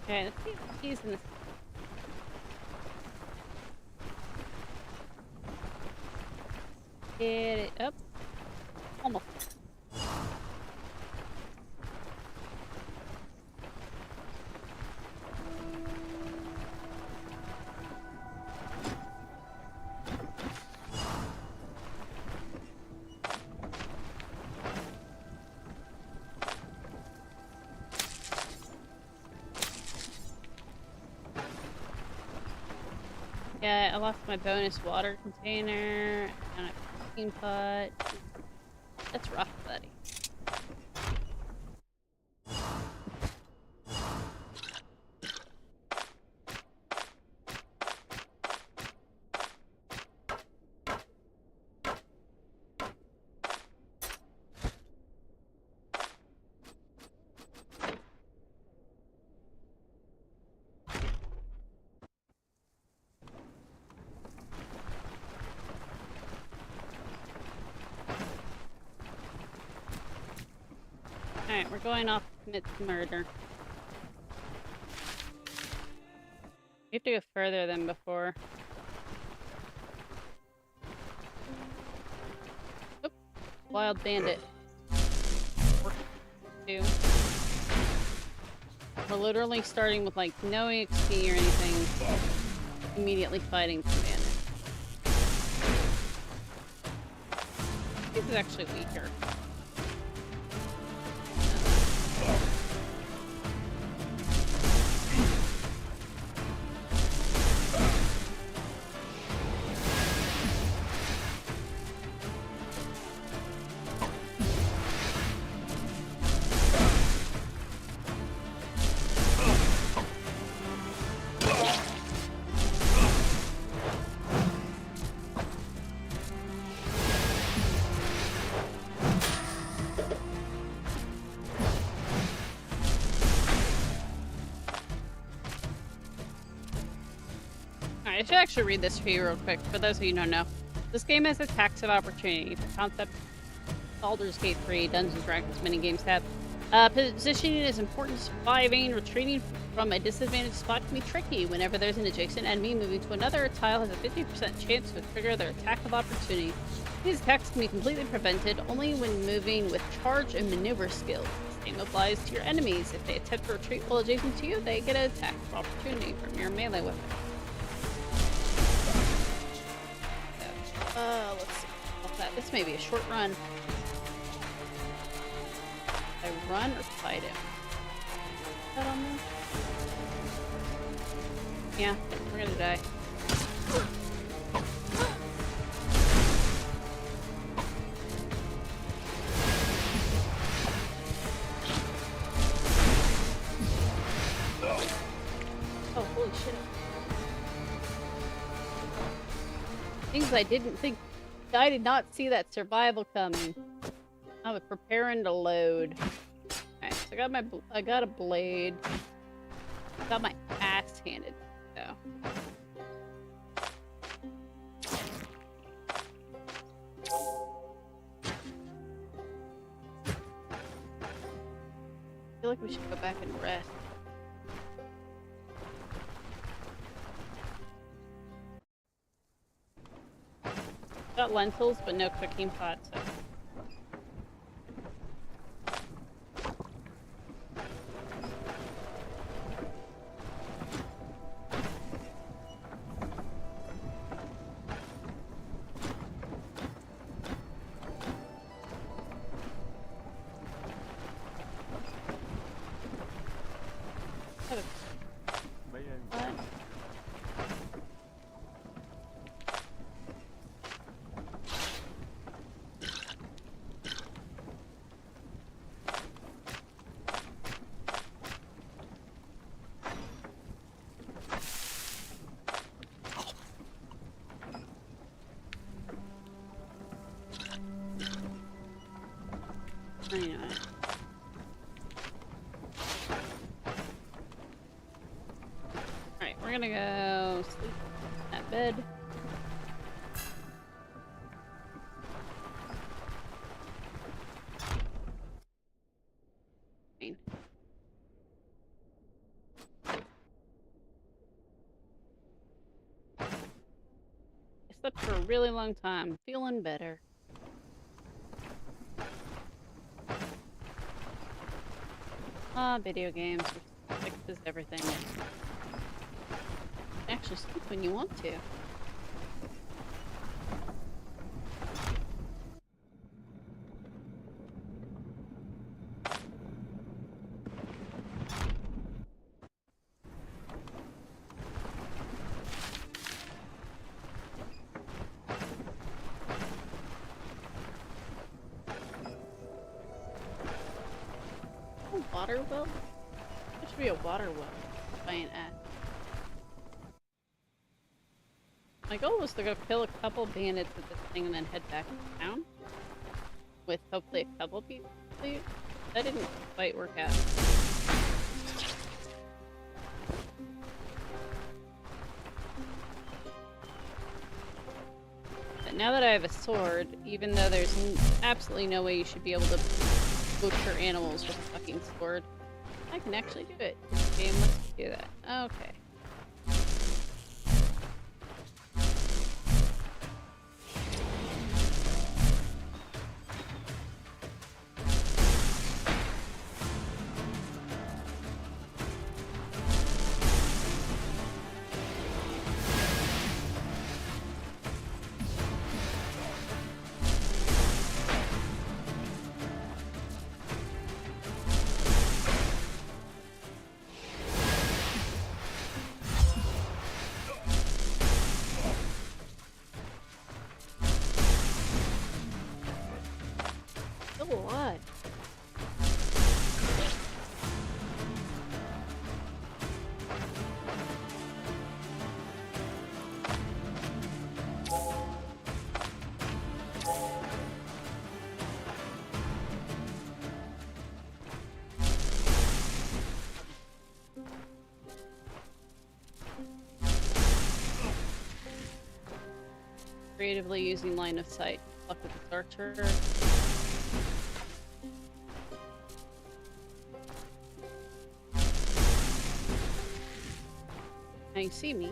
Okay, let's see what he's in this. Get it up. Almost. Yeah, I lost my bonus water container and a cooking pot. That's rough, buddy. Alright, we're going off to commit murder. We have to go further than before. Oop, wild bandit. Two. We're literally starting with like no XP or anything. Immediately fighting some bandits. This is actually weaker. Alright, I should actually read this for you real quick, for those of you who don't know. This game has attacks of opportunity. The concept Baldur's Gate 3 Dungeons & Dragons minigames have. Positioning is important. Surviving, retreating from a disadvantaged spot can be tricky. Whenever there's an adjacent enemy moving to another, a tile has a 50% chance to trigger their attack of opportunity. These attacks can be completely prevented only when moving with charge and maneuver skills. The same applies to your enemies. If they attempt to retreat while adjacent to you, they get an attack of opportunity from your melee weapon. Let's see. This may be a short run. I run or fight him? Is that on me? Yeah, we're gonna die. Oh, holy shit. Things I didn't think. I did not see that survival coming. I was preparing to load. Alright, so I got a blade. Got my ass handed, though. I feel like we should go back and rest. Got lentils, but no cooking pot, so. I know it. Alright, we're gonna go sleep in that bed. Fine. I slept for a really long time. Feeling better. Video games fixes everything. Actually sleep when you want to. Water well? There should be a water well if I ain't at. My goal was to go kill a couple bandits with this thing and then head back to town. With hopefully a couple people. That didn't quite work out. But now that I have a sword, even though there's absolutely no way you should be able to butcher animals with a fucking sword, I can actually do it. This game lets me do that. Okay. creatively using line of sight. Fuck with this archer. Now you see me.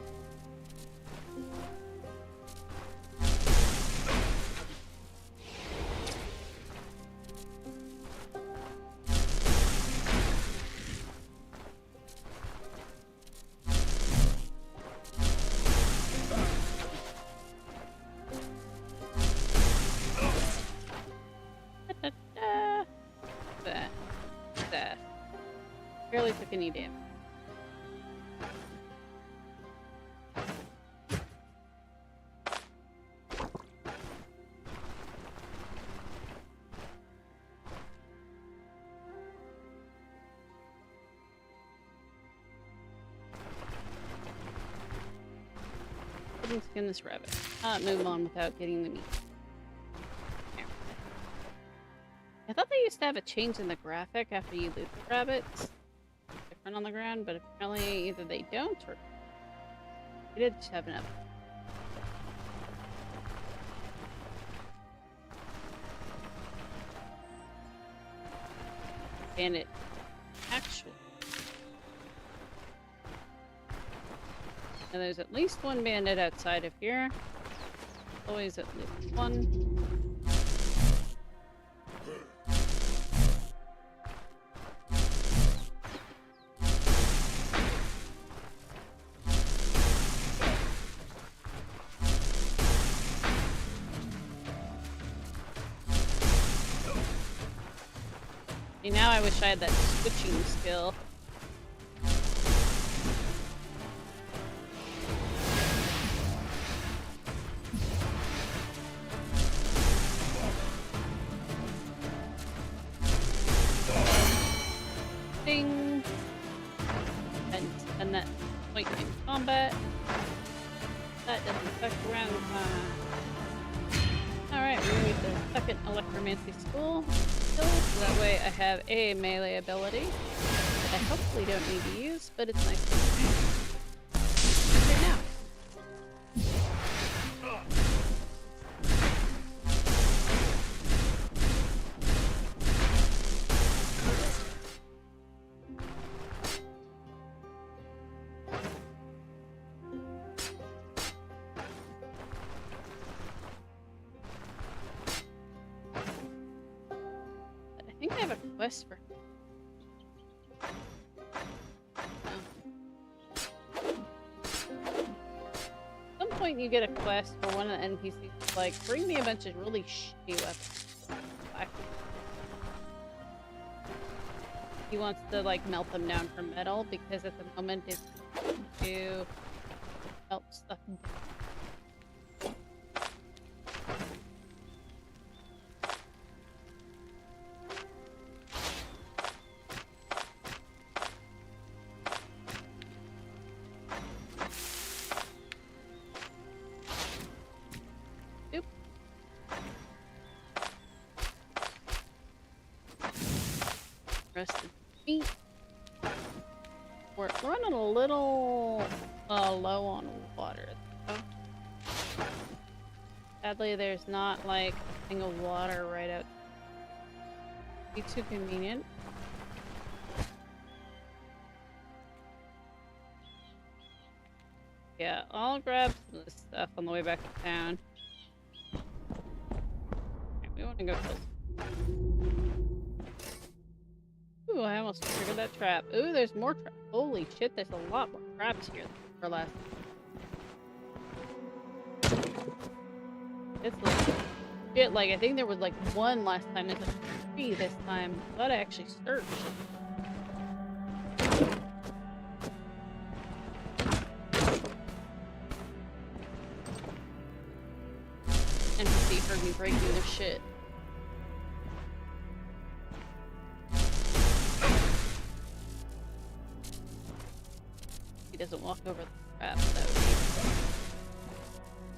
That. Barely took any damage. Couldn't skin this rabbit. Move on without getting the meat. There. I thought they used to have a change in the graphic after you loot the rabbits. Different on the ground, but apparently either they don't or they did just have an up. Bandit. Actual. And there's at least one bandit outside of here. Always at least one. See, now I wish I had that switching skill. Ding! And that point in combat. That doesn't affect round time. Alright, we're gonna get the second electromancy skill, so that way I have a melee ability that I hopefully don't need to use, but it's nice to use right now. I think I have a quest for. At some point, you get a quest for one of the NPCs, like, bring me a bunch of really shitty weapons. He wants to, like, melt them down for metal because at the moment it's to melt stuff. Rested feet. We're running a little low on water, though. Sadly, there's not like a single water right out. Be too convenient. Yeah, I'll grab some of this stuff on the way back to town. Okay, we want to go kill. Ooh, I almost triggered that trap. Ooh, there's more traps. Holy shit, there's a lot more traps here than for last. It's like shit, like I think there was like one last time. There's like 3 this time. I thought I actually searched. NPC heard me breaking their shit. He doesn't walk over the trap, that would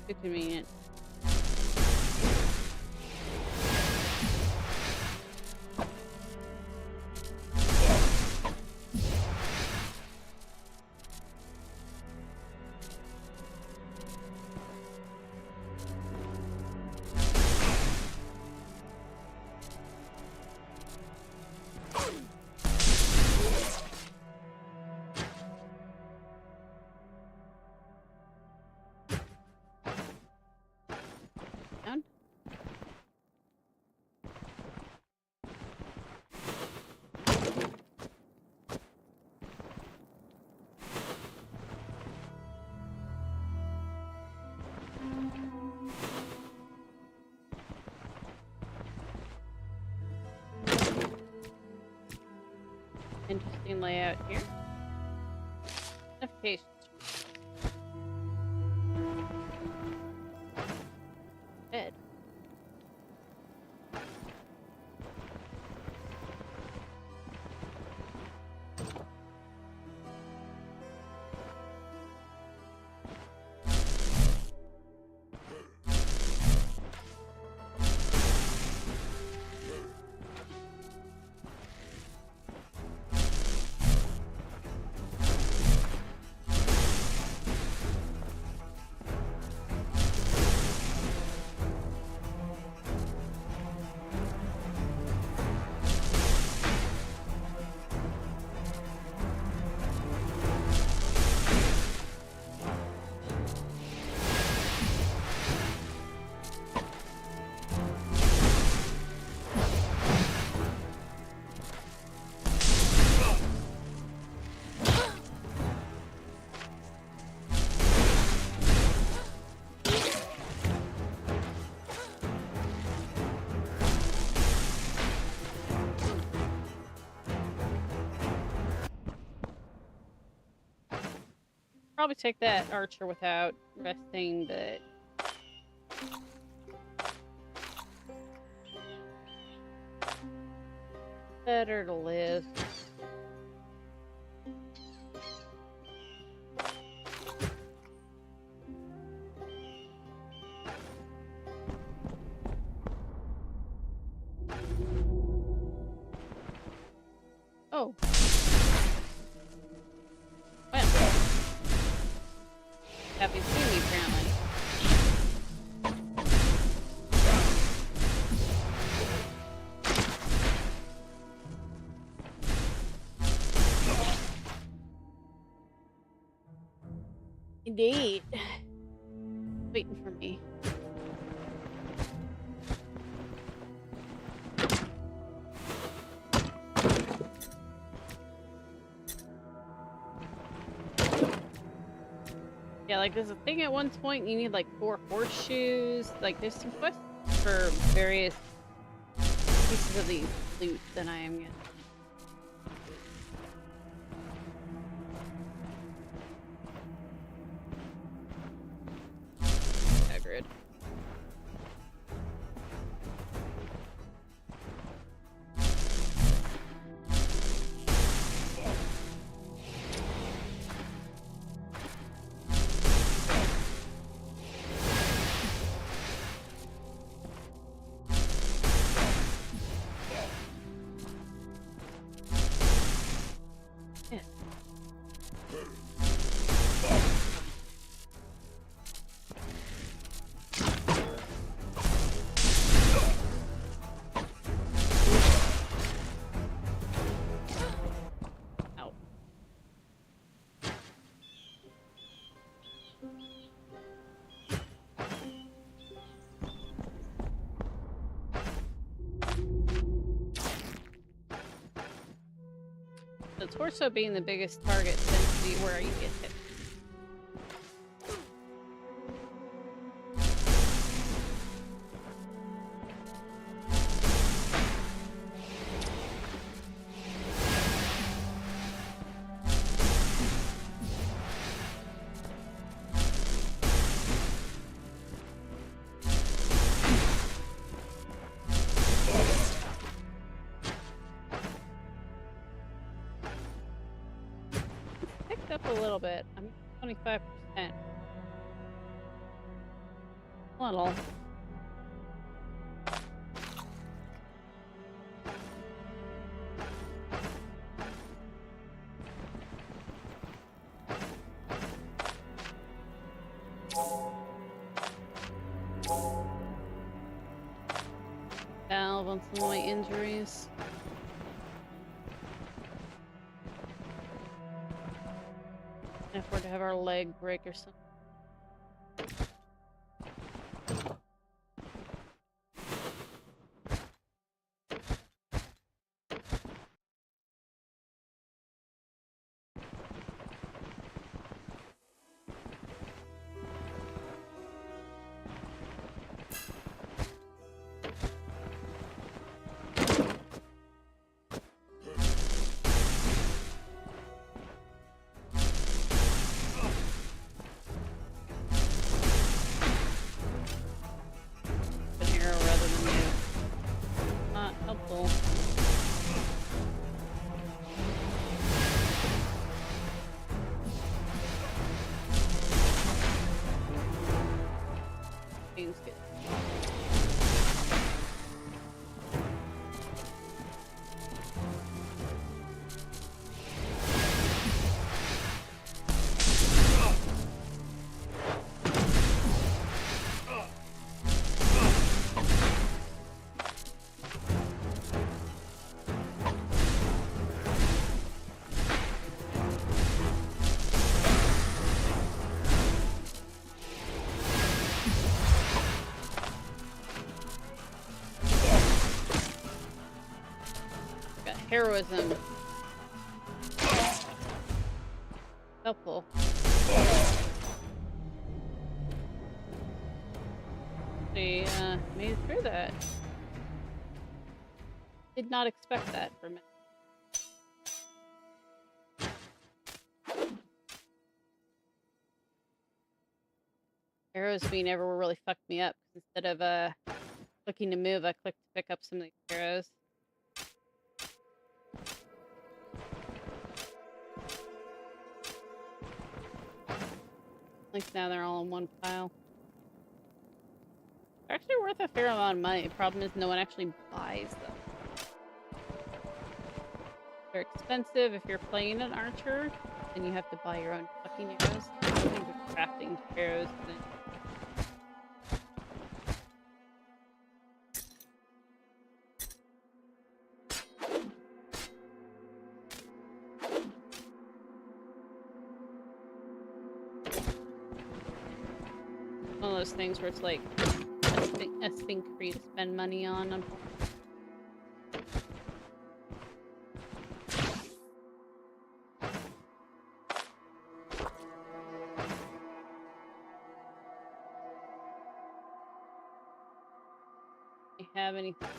be too convenient. Interesting layout here. Notifications. Dead. Probably take that archer without resting, but better to live. Oh. Well. Happy to see me, apparently. Indeed. Waiting for me. Yeah, like there's a thing at one point you need like 4 horseshoes. Like there's some quests for various pieces of the loot that I am getting. Agrid. The torso being the biggest target tends to be where you get hit. Up a little bit. I'm 25%. Little. Salve on some of my injuries. If we're to have our leg break or something. heroism. Helpful. They made it through that. Did not expect that from it. Arrows being everywhere really fucked me up. Instead of clicking to move, I clicked to pick up some of these arrows. At least now they're all in one pile. They're actually worth a fair amount of money. The problem is no one actually buys them. They're expensive if you're playing an archer, and you have to buy your own fucking arrows. I think we're crafting arrows. One of those things where it's like a thing for you to spend money on. Do you have anything?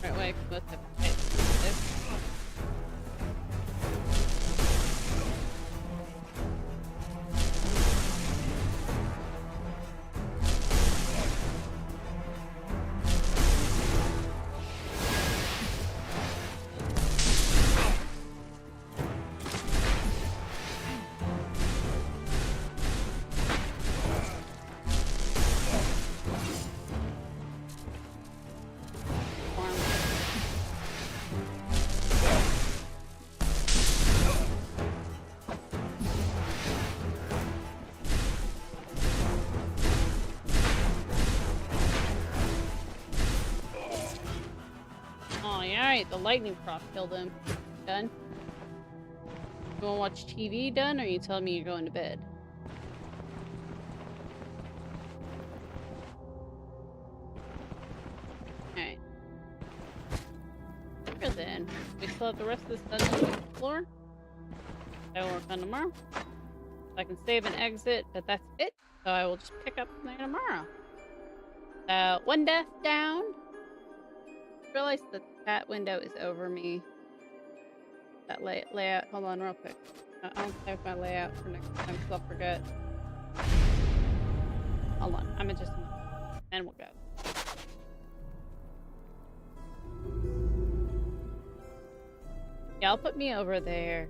Right way, let's have to pay this. Alright, the lightning cross killed him. Done. You wanna watch TV done, or are you telling me you're going to bed? Alright. Here then. We still have the rest of this dungeon to explore. I will work on tomorrow. I can save and exit, but that's it. So I will just pick up from there tomorrow. One death down. Realize that that window is over me. That layout. Hold on, real quick. I'll save my layout for next time because I'll forget. Hold on, I'm just a minute, and we'll go. Yeah, I'll put me over there.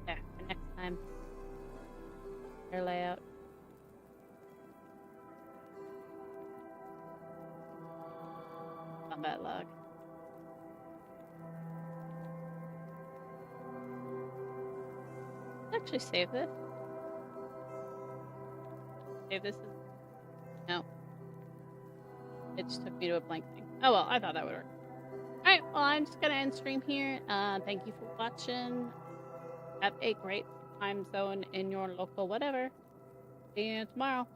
Yeah, for next time. Their layout. Not bad luck. Let's actually save this. Save this. No. It just took me to a blank thing. Oh well, I thought that would work. Alright, well I'm just gonna end stream here. Thank you for watching. Have a great time zone in your local whatever. See you tomorrow.